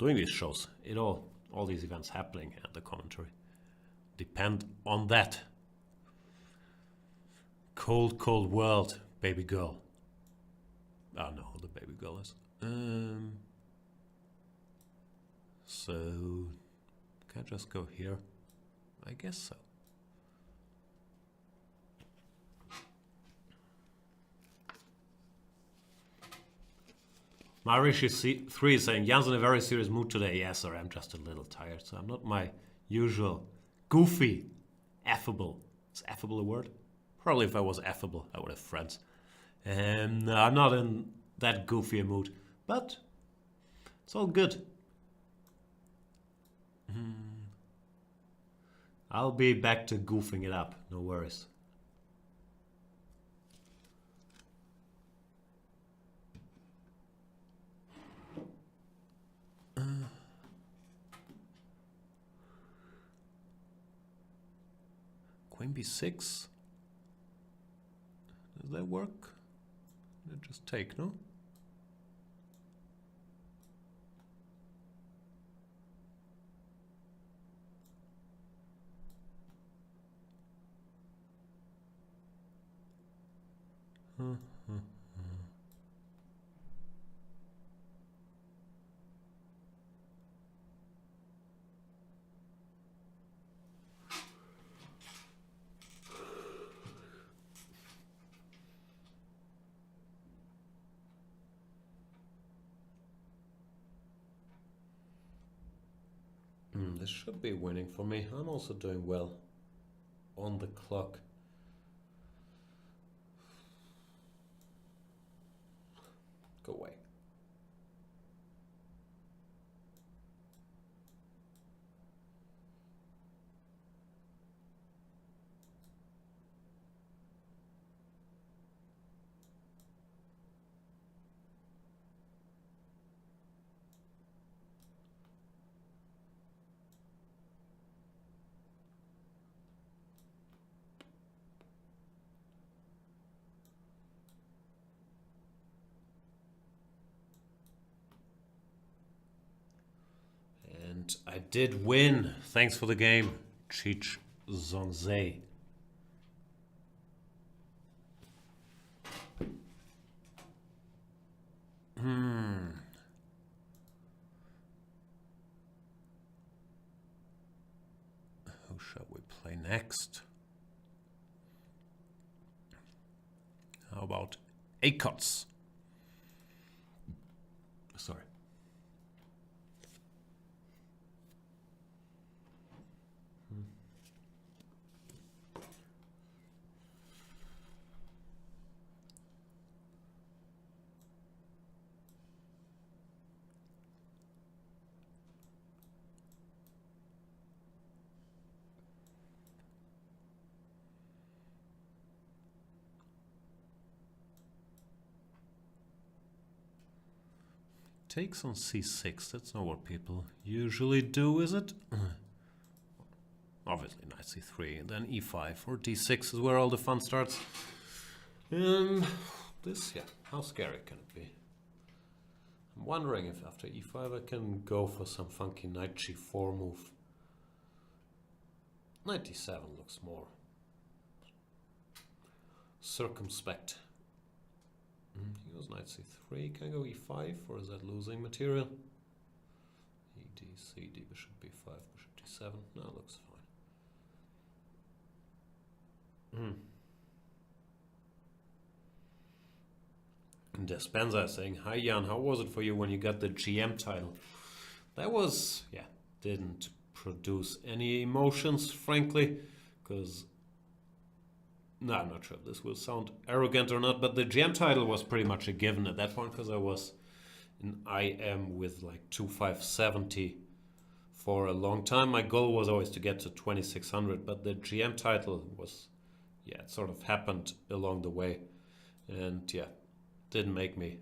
doing these shows, all these events happening and the commentary depend on that. Cold, cold world, baby girl. I don't know who the baby girl is. So, can I just go here? I guess so. Marishi3 is saying, Jan's in a very serious mood today. Yes, sir, I'm just a little tired, so I'm not my usual goofy, affable. Is affable a word? Probably if I was affable, I would have friends. And I'm not in that goofy a mood, but it's all good. I'll be back to goofing it up, no worries. Queen b6. Does that work? Just take, no? This should be winning for me. I'm also doing well on the clock. Go away. And I did win. Thanks for the game, Cheech Zonze. Who shall we play next? How about Acots? Sorry. Takes on c6, that's not what people usually do, is it? Obviously knight c3, and then e5 or d6 is where all the fun starts. And this, yeah, how scary can it be? I'm wondering if after e5 I can go for some funky knight g4 move. Knight d7 looks more circumspect. He goes knight c3, can I go e5 or is that losing material? Ed, cd, bishop b5, bishop d7, no, looks fine. And Despenza is saying, hi Jan, how was it for you when you got the GM title? That was, yeah, didn't produce any emotions, frankly, because no, I'm not sure if this will sound arrogant or not, but the GM title was pretty much a given at that point because I was in IM with like 2570 for a long time. My goal was always to get to 2600, but the GM title was, yeah, it sort of happened along the way. And yeah, didn't make me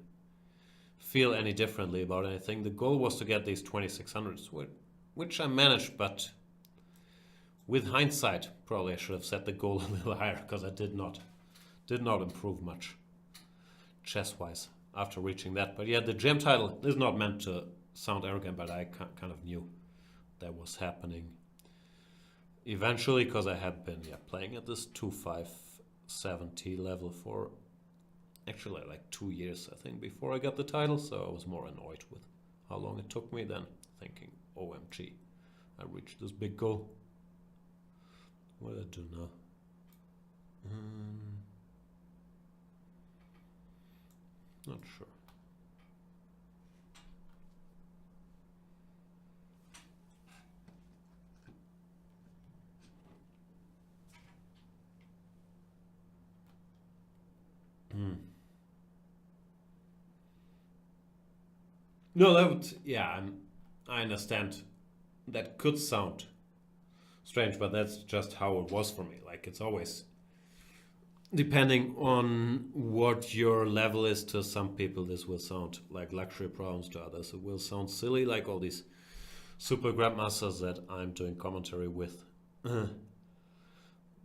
feel any differently about anything. The goal was to get these 2600s, which I managed, but with hindsight, probably I should have set the goal a little higher because I did not improve much chess-wise after reaching that. But yeah, the GM title is not meant to sound arrogant, but I kind of knew that was happening eventually because I had been playing at this 2570 level for actually like 2 years, I think, before I got the title. So I was more annoyed with how long it took me than thinking, OMG, I reached this big goal. What do I do now? Not sure. No, that would, yeah, I understand. That could sound strange, but that's just how it was for me. Like, it's always depending on what your level is. To some people, this will sound like luxury problems. To others, it will sound silly, like all these super grandmasters that I'm doing commentary with.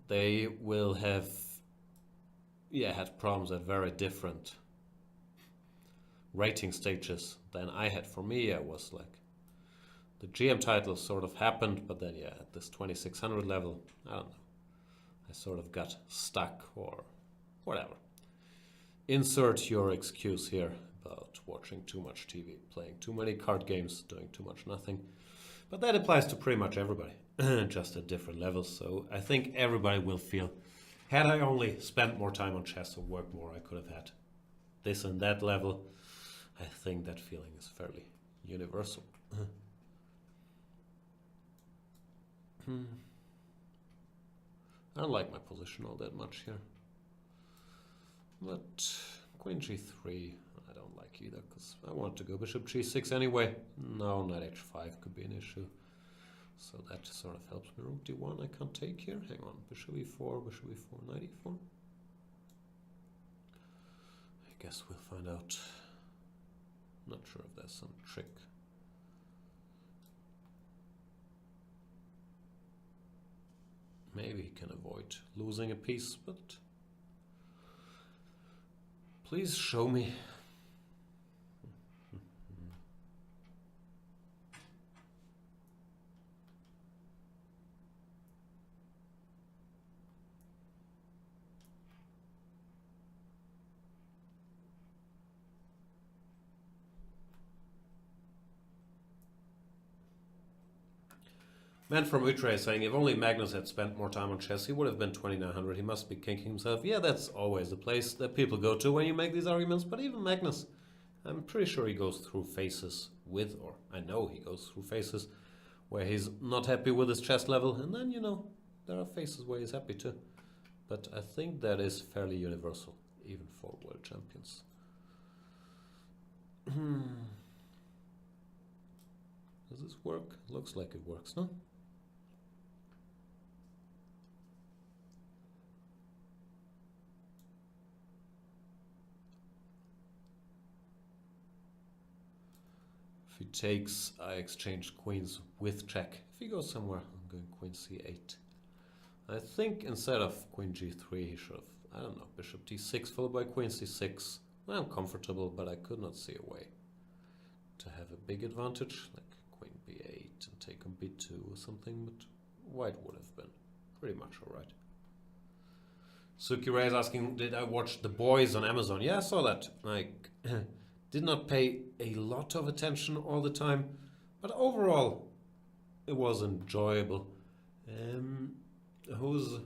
They will have, had problems at very different rating stages than I had. For me, I was like, the GM title sort of happened, but then at this 2600 level, I don't know, I sort of got stuck or whatever. Insert your excuse here about watching too much TV, playing too many card games, doing too much nothing. But that applies to pretty much everybody, just at different levels. So I think everybody will feel, had I only spent more time on chess or worked more, I could have had this and that level. I think that feeling is fairly universal. I don't like my position all that much here. But queen g3, I don't like either, because I want to go bishop g6 anyway. No, knight h5 could be an issue. So that sort of helps me. Rook d1 I can't take here. Hang on. Bishop e4, bishop e4, knight e4. I guess we'll find out. Not sure if there's some trick. Maybe he can avoid losing a piece, but please show me. Man from Utrecht saying, if only Magnus had spent more time on chess, he would have been 2900. He must be kicking himself. Yeah, that's always the place that people go to when you make these arguments. But even Magnus, I'm pretty sure he goes through phases with, or I know he goes through phases where he's not happy with his chess level. And then, there are phases where he's happy too. But I think that is fairly universal, even for world champions. Does this work? Looks like it works, no? If he takes, I exchange queens with check. If he goes somewhere, I'm going queen c8. I think instead of queen g3, he should have, I don't know, bishop d6 followed by queen c6. I'm comfortable, but I could not see a way to have a big advantage, like queen b8 and take on b2 or something, but white would have been pretty much alright. Suki Ray is asking, did I watch The Boys on Amazon? Yeah, I saw that. I did not pay a lot of attention all the time, but overall it was enjoyable. Who's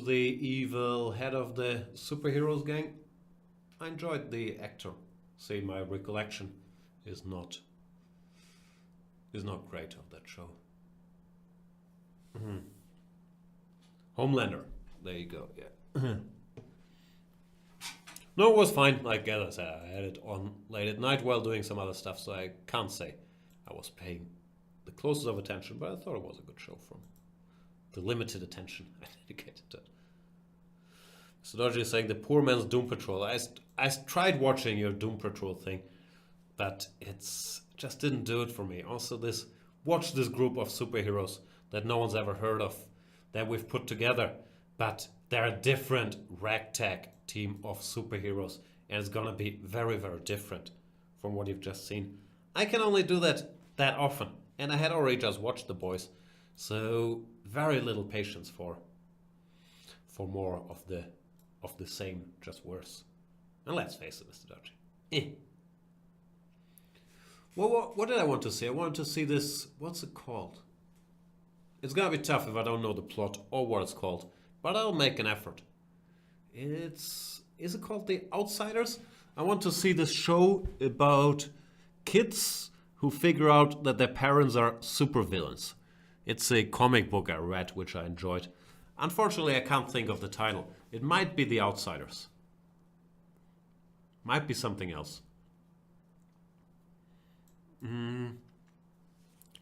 the evil head of the superheroes gang? I enjoyed the actor. See, my recollection is not great of that show. Homelander. There you go. Yeah. No, it was fine. Like as I said, I had it on late at night while doing some other stuff, so I can't say I was paying the closest of attention, but I thought it was a good show from the limited attention I dedicated to it. So Dodgy is saying the poor man's Doom Patrol. I tried watching your Doom Patrol thing, but it's just didn't do it for me. Also, watch this group of superheroes that no one's ever heard of that we've put together, but they're a different ragtag team of superheroes, and it's gonna be very, very different from what you've just seen. I can only do that often, and I had already just watched The Boys, so very little patience for more of the same, just worse. And let's face it, Mr. Dodgy. Well, what did I want to see? I wanted to see this, what's it called? It's gonna be tough if I don't know the plot or what it's called, but I'll make an effort. Is it called The Outsiders? I want to see this show about kids who figure out that their parents are supervillains. It's a comic book I read, which I enjoyed. Unfortunately, I can't think of the title. It might be The Outsiders. Might be something else.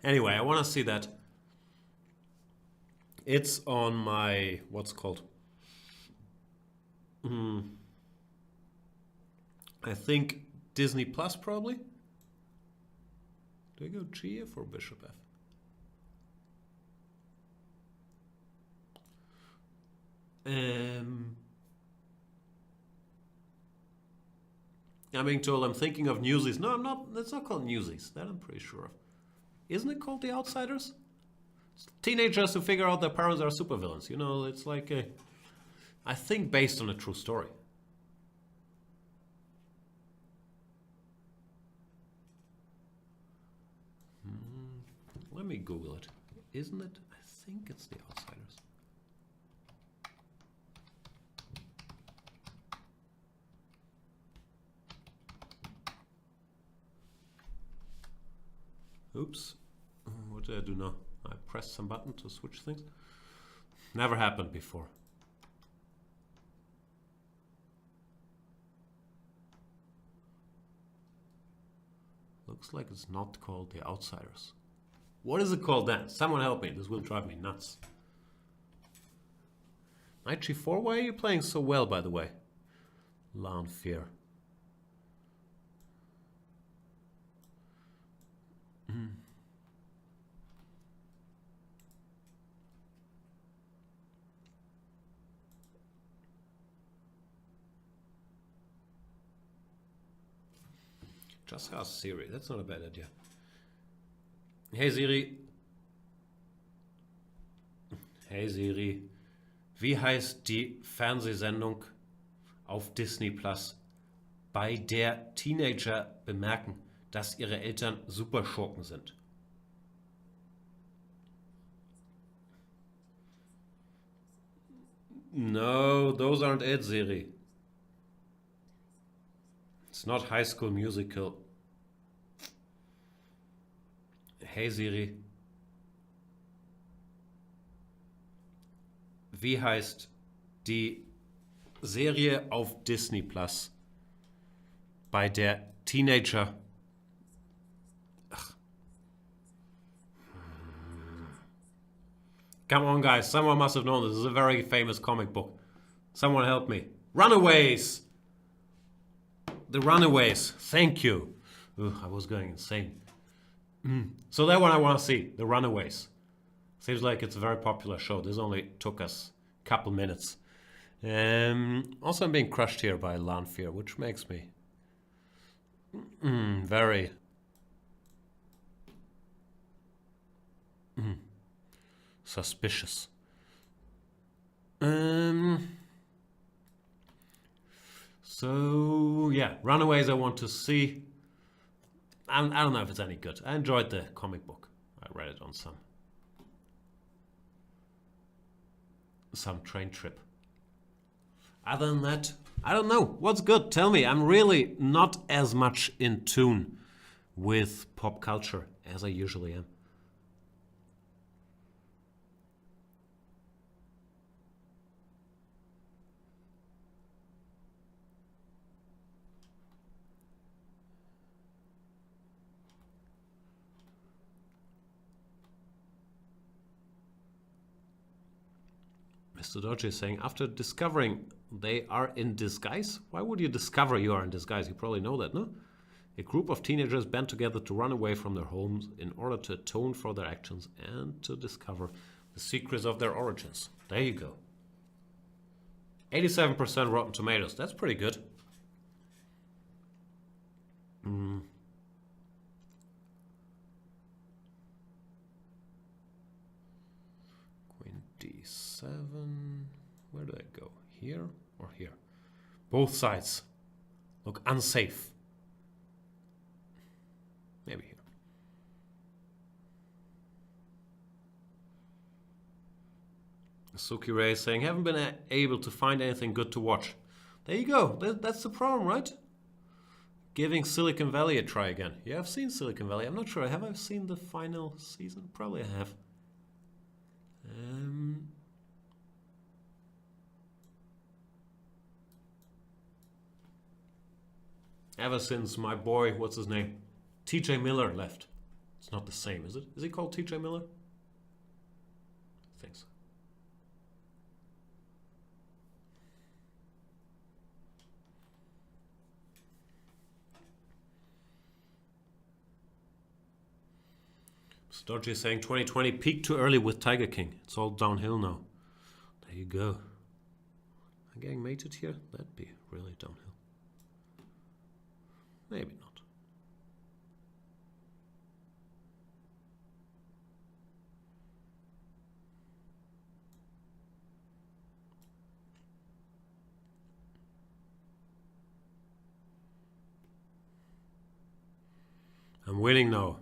Anyway, I want to see that. It's on my, what's it called? I think Disney Plus probably. Do I go GF or Bishop F? I'm being told I'm thinking of Newsies. No, I'm not. That's not called Newsies. That I'm pretty sure of. Isn't it called The Outsiders? It's teenagers who figure out their parents are supervillains. You know, it's like a, I think based on a true story. Let me Google it. Isn't it? I think it's The Outsiders. Oops. What did I do now? I pressed some button to switch things. Never happened before. Looks like it's not called The Outsiders. What is it called then? Someone help me. This will drive me nuts. Knight G4? Why are you playing so well, by the way? Lanfear. Just ask Siri. That's not a bad idea. Hey Siri. Hey Siri. Wie heißt die Fernsehsendung auf Disney Plus, bei der Teenager bemerken, dass ihre Eltern Superschurken sind? No, those aren't it, Siri. It's not High School Musical. Hey Siri. Wie heißt die Serie auf Disney Plus, bei der Teenager... Ugh. Come on guys, someone must have known this. This is a very famous comic book. Someone help me. Runaways! The Runaways. Thank you. Ugh, I was going insane. So that one I want to see. The Runaways. Seems like it's a very popular show. This only took us a couple minutes. Also, I'm being crushed here by Lanfear, which makes me very suspicious. So yeah, Runaways I want to see. I don't know if it's any good. I enjoyed the comic book. I read it on some train trip. Other than that, I don't know. What's good? Tell me. I'm really not as much in tune with pop culture as I usually am. Mr. Dodge is saying, after discovering they are in disguise? Why would you discover you are in disguise? You probably know that, no? A group of teenagers band together to run away from their homes in order to atone for their actions and to discover the secrets of their origins. There you go. 87% Rotten Tomatoes. That's pretty good. D7. Where do I go? Here or here? Both sides look unsafe. Maybe here. Suki Ray is saying, haven't been able to find anything good to watch. There you go. That's the problem, right? Giving Silicon Valley a try again. Yeah, I've seen Silicon Valley. I'm not sure. Have I seen the final season? Probably I have. Ever since my boy, what's his name? TJ Miller left. It's not the same, is it? Is he called TJ Miller? I think so. Dodgy is saying 2020 peaked too early with Tiger King. It's all downhill now. There you go. I'm getting mated here? That'd be really downhill. Maybe not. I'm winning now.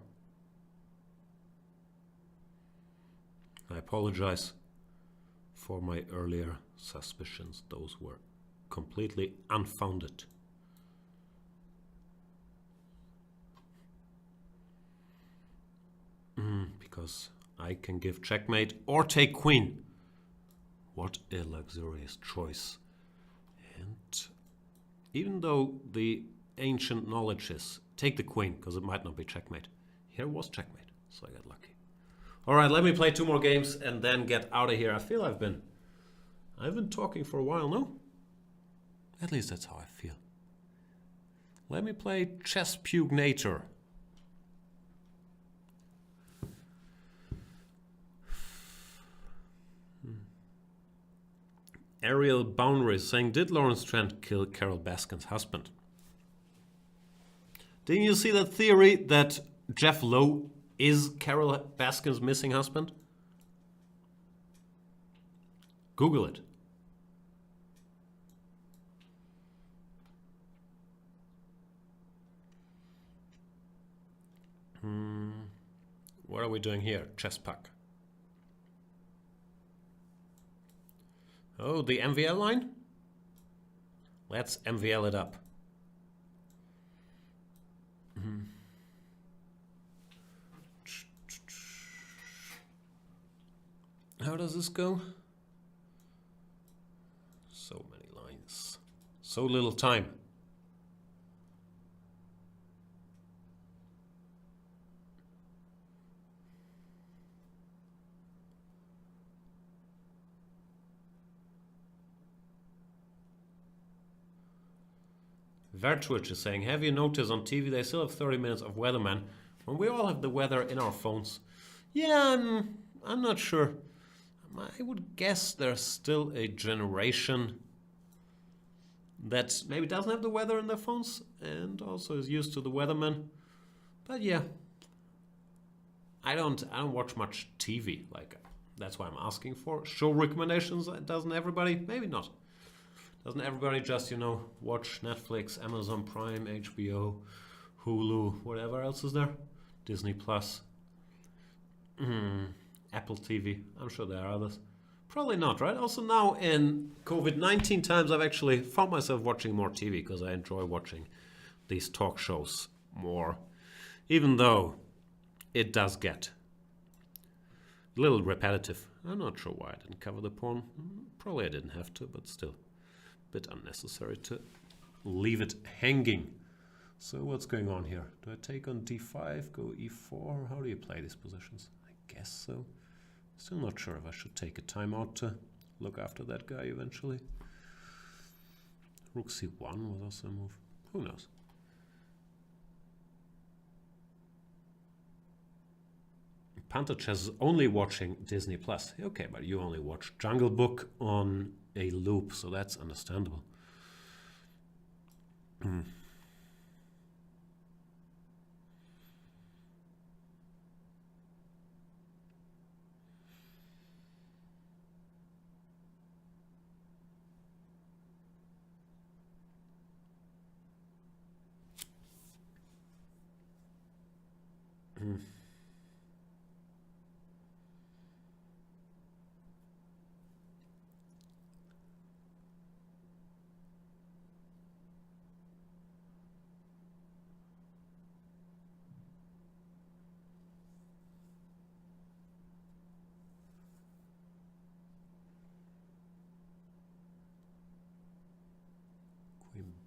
I apologize for my earlier suspicions. Those were completely unfounded. Because I can give checkmate or take queen. What a luxurious choice. And even though the ancient knowledge is take the queen, because it might not be checkmate. Here was checkmate, so I got lucky. Alright, let me play 2 more games and then get out of here. I feel I've been talking for a while, no? At least that's how I feel. Let me play Chess Pugnator. Ariel Boundaries saying, did Lawrence Trent kill Carol Baskin's husband? Didn't you see that theory that Jeff Lowe is Carol Baskin's missing husband? Google it. What are we doing here? Chess puck. Oh, the MVL line? Let's MVL it up. How does this go? So many lines. So little time. Vertwitch is saying, have you noticed on TV they still have 30 minutes of Weatherman when we all have the weather in our phones? Yeah, I'm not sure. I would guess there's still a generation that maybe doesn't have the weather in their phones and also is used to the Weatherman. But yeah, I don't watch much TV. Like, that's why I'm asking for show recommendations. Doesn't everybody? Maybe not. Doesn't everybody just, you know, watch Netflix, Amazon Prime, HBO, Hulu, whatever else is there? Disney Plus, Apple TV. I'm sure there are others. Probably not, right? Also now in COVID-19 times, I've actually found myself watching more TV because I enjoy watching these talk shows more. Even though it does get a little repetitive. I'm not sure why I didn't cover the porn. Probably I didn't have to, but still. Bit unnecessary to leave it hanging. So what's going on here? Do I take on d5, go e4? How do you play these positions? I guess so. Still not sure if I should take a timeout to look after that guy eventually. Rook c1 was also a move. Who knows? Panther Chess is only watching Disney Plus. Okay, but you only watch Jungle Book on a loop, so that's understandable.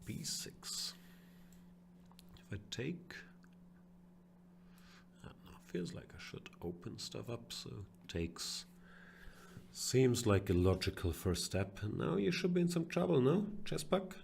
b6. if I take... I don't know, feels like I should open stuff up, so takes... Seems like a logical first step. And now you should be in some trouble, no? Chess puck?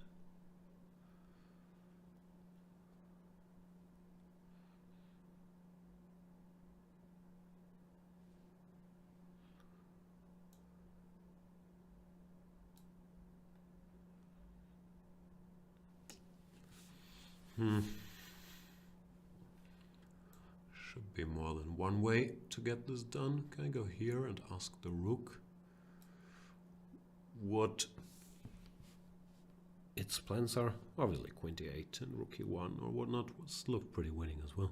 Should be more than one way to get this done. Can I go here and ask the rook what its plans are? Obviously queen d8 and rook e1 or whatnot would look pretty winning as well.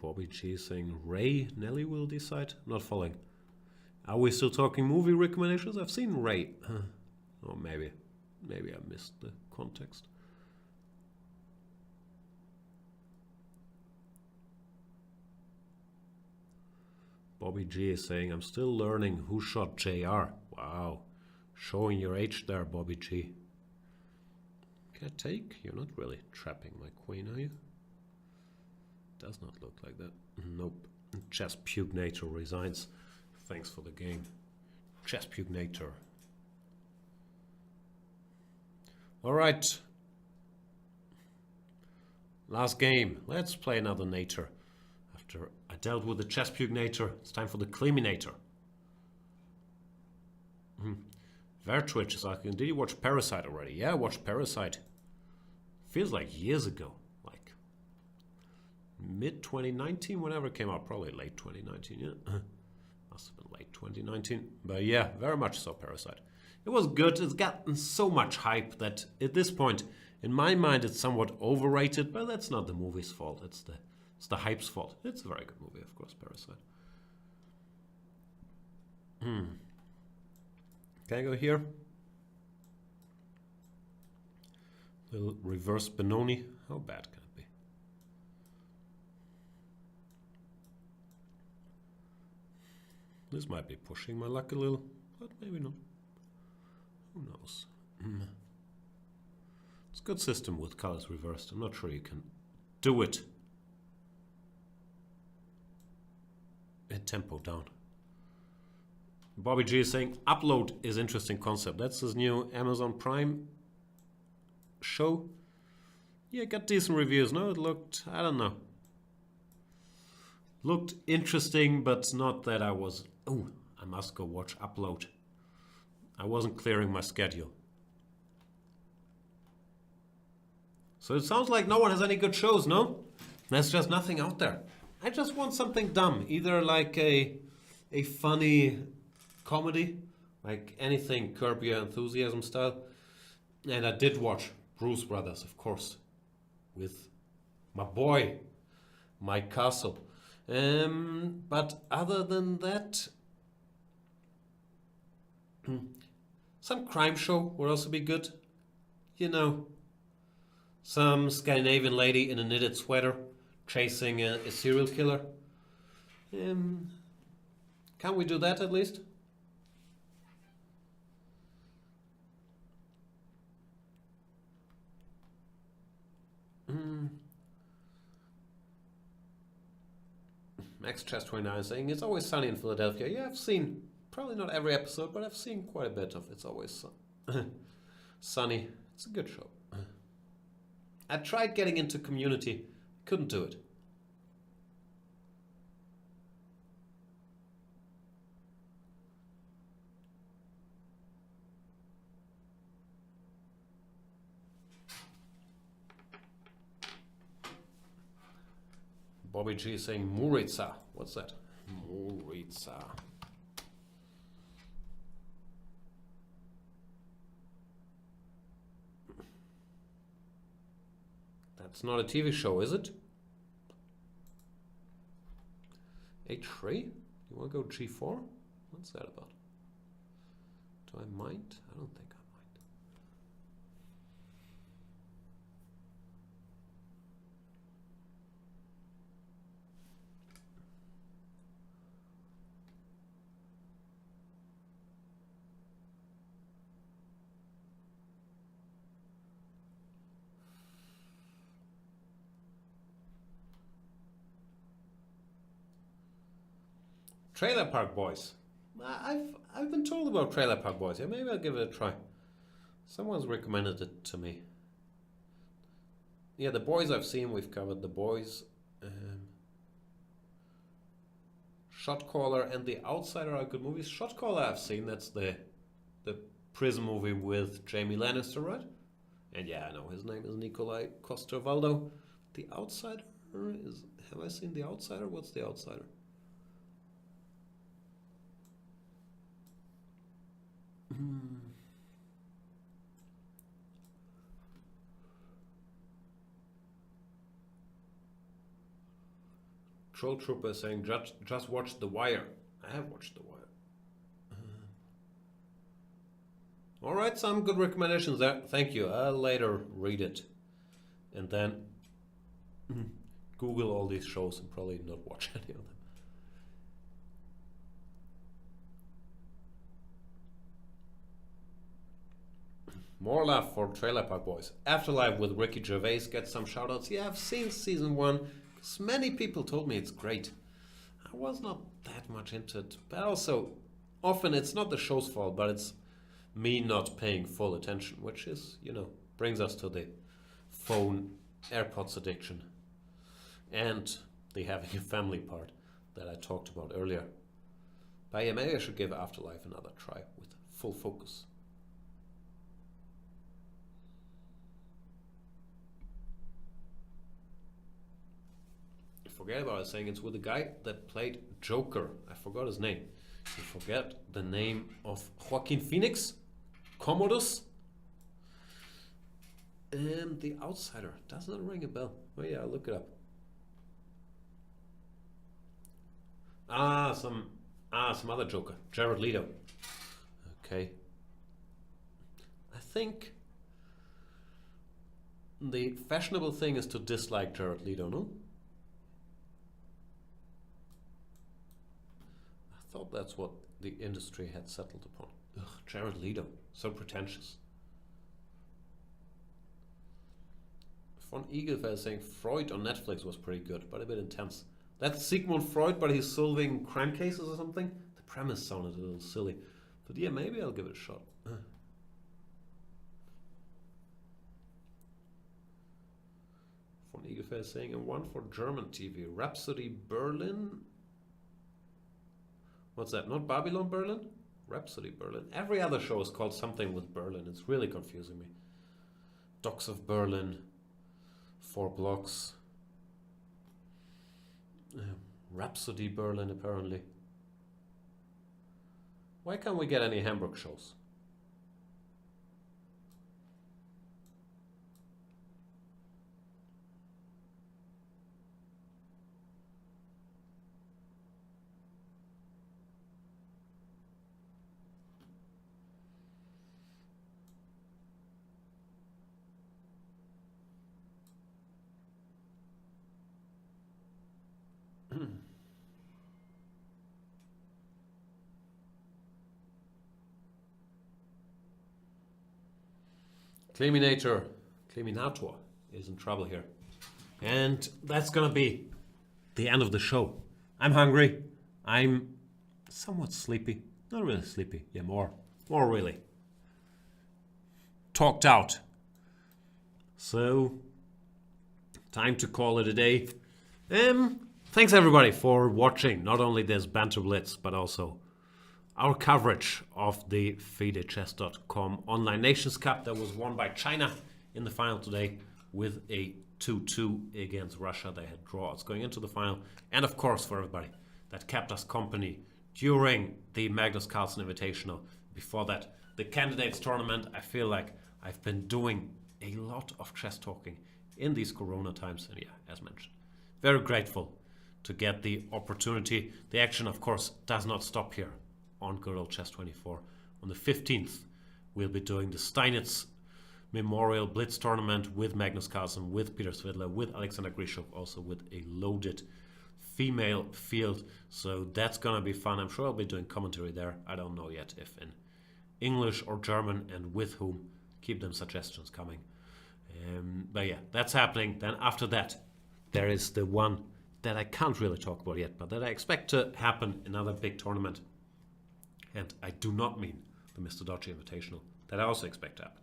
Bobby G saying Ray, Nelly will decide. Not following. Are we still talking movie recommendations? I've seen Ray. Or maybe I missed the context. Bobby G is saying I'm still learning who shot JR. Wow. Showing your age there, Bobby G. Can I take? You're not really trapping my queen, are you? Does not look like that. Nope. Chess Pugnator resigns. Thanks for the game. Chess Pugnator. Alright. Last game. Let's play another Nator. After I dealt with the Chess Pugnator, it's time for the Cleminator. Vertwitch is asking, did you watch Parasite already? Yeah, I watched Parasite. Feels like years ago. Mid-2019, whenever it came out, probably late 2019, yeah. Must have been late 2019. But yeah, very much so, Parasite. It was good. It's gotten so much hype that at this point, in my mind, it's somewhat overrated, but that's not the movie's fault. It's the hype's fault. It's a very good movie, of course, Parasite. Can I go here? Little reverse Benoni. How bad can it be? This might be pushing my luck a little, but maybe not. Who knows? It's a good system with colors reversed. I'm not sure you can do it. Hit tempo down. Bobby G is saying upload is interesting concept. That's his new Amazon Prime show. Yeah, got decent reviews. No, it looked, I don't know. Looked interesting, but not that I was... Oh, I must go watch Upload. I wasn't clearing my schedule. So it sounds like no one has any good shows, no? There's just nothing out there. I just want something dumb. Either like a funny comedy, like anything Curb Your Enthusiasm style. And I did watch Bruce Brothers, of course, with my boy, Mike Castle. But other than that, some crime show would also be good. You know, some Scandinavian lady in a knitted sweater chasing a serial killer. Can we do that at least? Max Chess 29 saying it's always sunny in Philadelphia. Yeah, I've seen probably not every episode, but I've seen quite a bit of It's Always Sunny. It's a good show. I tried getting into Community, couldn't do it. Bobby G is saying Muritsa. What's that? Muritsa. That's not a TV show, is it? H3? You want to go G4? What's that about? Do I mind? I don't think I mind. Trailer Park Boys. I've been told about Trailer Park Boys. Yeah, maybe I'll give it a try. Someone's recommended it to me. Yeah, The Boys I've seen. We've covered The Boys. Shot Caller and The Outsider are good movies. Shot Caller I've seen. That's the prison movie with Jamie Lannister, right? And yeah, I know his name is Nikolai Coster-Waldau. The Outsider is... Have I seen The Outsider? What's The Outsider? Troll Trooper is saying, just watch The Wire. I have watched The Wire. Alright, some good recommendations there. Thank you. I'll later read it. And then Google all these shows and probably not watch any of them. More love for Trailer Park Boys. Afterlife with Ricky Gervais gets some shoutouts. Yeah, I've seen season 1. Many people told me it's great. I was not that much into it. But also, often it's not the show's fault, but it's me not paying full attention, which is, you know, brings us to the phone AirPods addiction and the having a family part that I talked about earlier. But yeah, maybe I should give Afterlife another try with full focus. Forget about it, I was saying it's with the guy that played Joker. I forgot his name. You forget the name of Joaquin Phoenix? Commodus? The Outsider. Doesn't ring a bell. Oh yeah, I'll look it up. Some other Joker. Jared Leto. Okay. I think the fashionable thing is to dislike Jared Leto, no? I thought that's what the industry had settled upon. Ugh, Jared Leto, so pretentious. Von Eaglefeld saying Freud on Netflix was pretty good, but a bit intense. That's Sigmund Freud, but he's solving crime cases or something? The premise sounded a little silly. But yeah, maybe I'll give it a shot. Von Eaglefeld saying, and one for German TV, Rhapsody Berlin. What's that? Not Babylon Berlin? Rhapsody Berlin. Every other show is called something with Berlin. It's really confusing me. Docks of Berlin. 4 Blocks. Rhapsody Berlin, apparently. Why can't we get any Hamburg shows? Claminator is in trouble here. And that's gonna be the end of the show. I'm hungry. I'm somewhat sleepy. Not really sleepy. Yeah, more really. Talked out. So, time to call it a day. Thanks everybody for watching. Not only this Banter Blitz, but also our coverage of the FIDEChess.com Online Nations Cup that was won by China in the final today with a 2-2 against Russia. They had draws going into the final. And of course for everybody that kept us company during the Magnus Carlsen Invitational. Before that, the Candidates Tournament. I feel like I've been doing a lot of chess talking in these Corona times. And yeah, as mentioned, very grateful to get the opportunity. The action, of course, does not stop here on Good Old Chess 24. On the 15th, we'll be doing the Steinitz Memorial Blitz Tournament with Magnus Carlsen, with Peter Svidler, with Alexander Grishov, also with a loaded female field. So that's gonna be fun. I'm sure I'll be doing commentary there. I don't know yet if in English or German and with whom. Keep them suggestions coming. But yeah, that's happening. Then after that, there is the one that I can't really talk about yet, but that I expect to happen in another big tournament. And I do not mean the Mr. Dodgy Invitational, that I also expect to happen.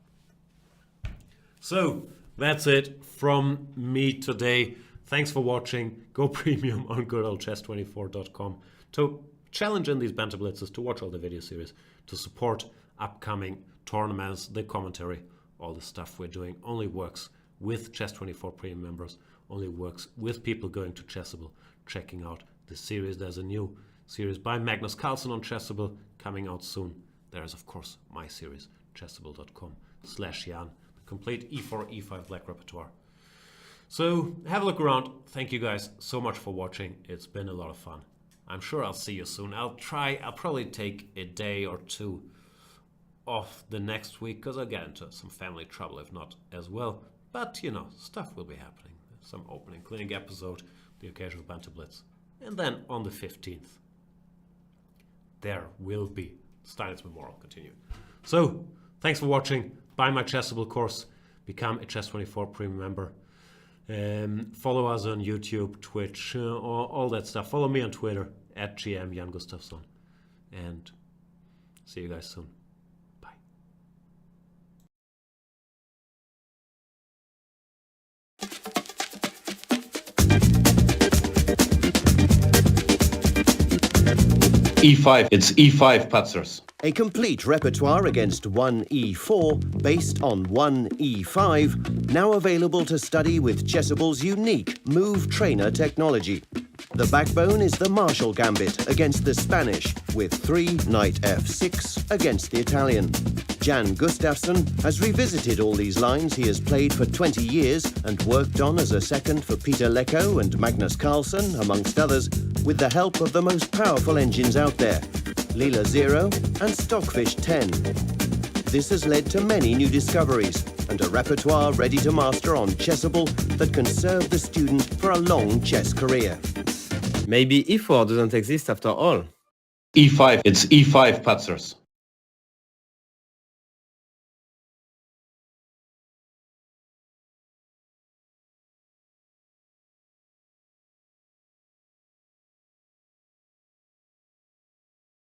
So, that's it from me today. Thanks for watching. Go premium on goodoldchess24.com to challenge in these banter blitzes, to watch all the video series, to support upcoming tournaments, the commentary, all the stuff we're doing only works with Chess24 premium members, only works with people going to Chessable, checking out the series. There's a new series by Magnus Carlsen on Chessable coming out soon. There is, of course, my series, chessable.com/Jan, the complete E4, E5 black repertoire. So have a look around. Thank you guys so much for watching. It's been a lot of fun. I'm sure I'll see you soon. I'll probably take a day or two off the next week because I'll get into some family trouble if not as well. But, you know, stuff will be happening. Some opening clinic episode, the occasional banter blitz. And then on the 15th, there will be Steinitz Memorial continued. So, thanks for watching. Buy my Chessable course. Become a Chess24 premium member. Follow us on YouTube, Twitch, all that stuff. Follow me on Twitter, @GM Jan Gustafsson. And see you guys soon. Bye. E5, it's E5 Patzers. A complete repertoire against 1E4 based on 1E5, now available to study with Chessable's unique Move Trainer technology. The backbone is the Marshall Gambit against the Spanish, with 3 Knight F6 against the Italian. Jan Gustafsson has revisited all these lines he has played for 20 years and worked on as a second for Peter Lecco and Magnus Carlsen, amongst others, with the help of the most powerful engines out there, Leela 0 and Stockfish 10. This has led to many new discoveries and a repertoire ready to master on Chessable that can serve the student for a long chess career. Maybe E4 doesn't exist after all. E5, it's E5 Patzers.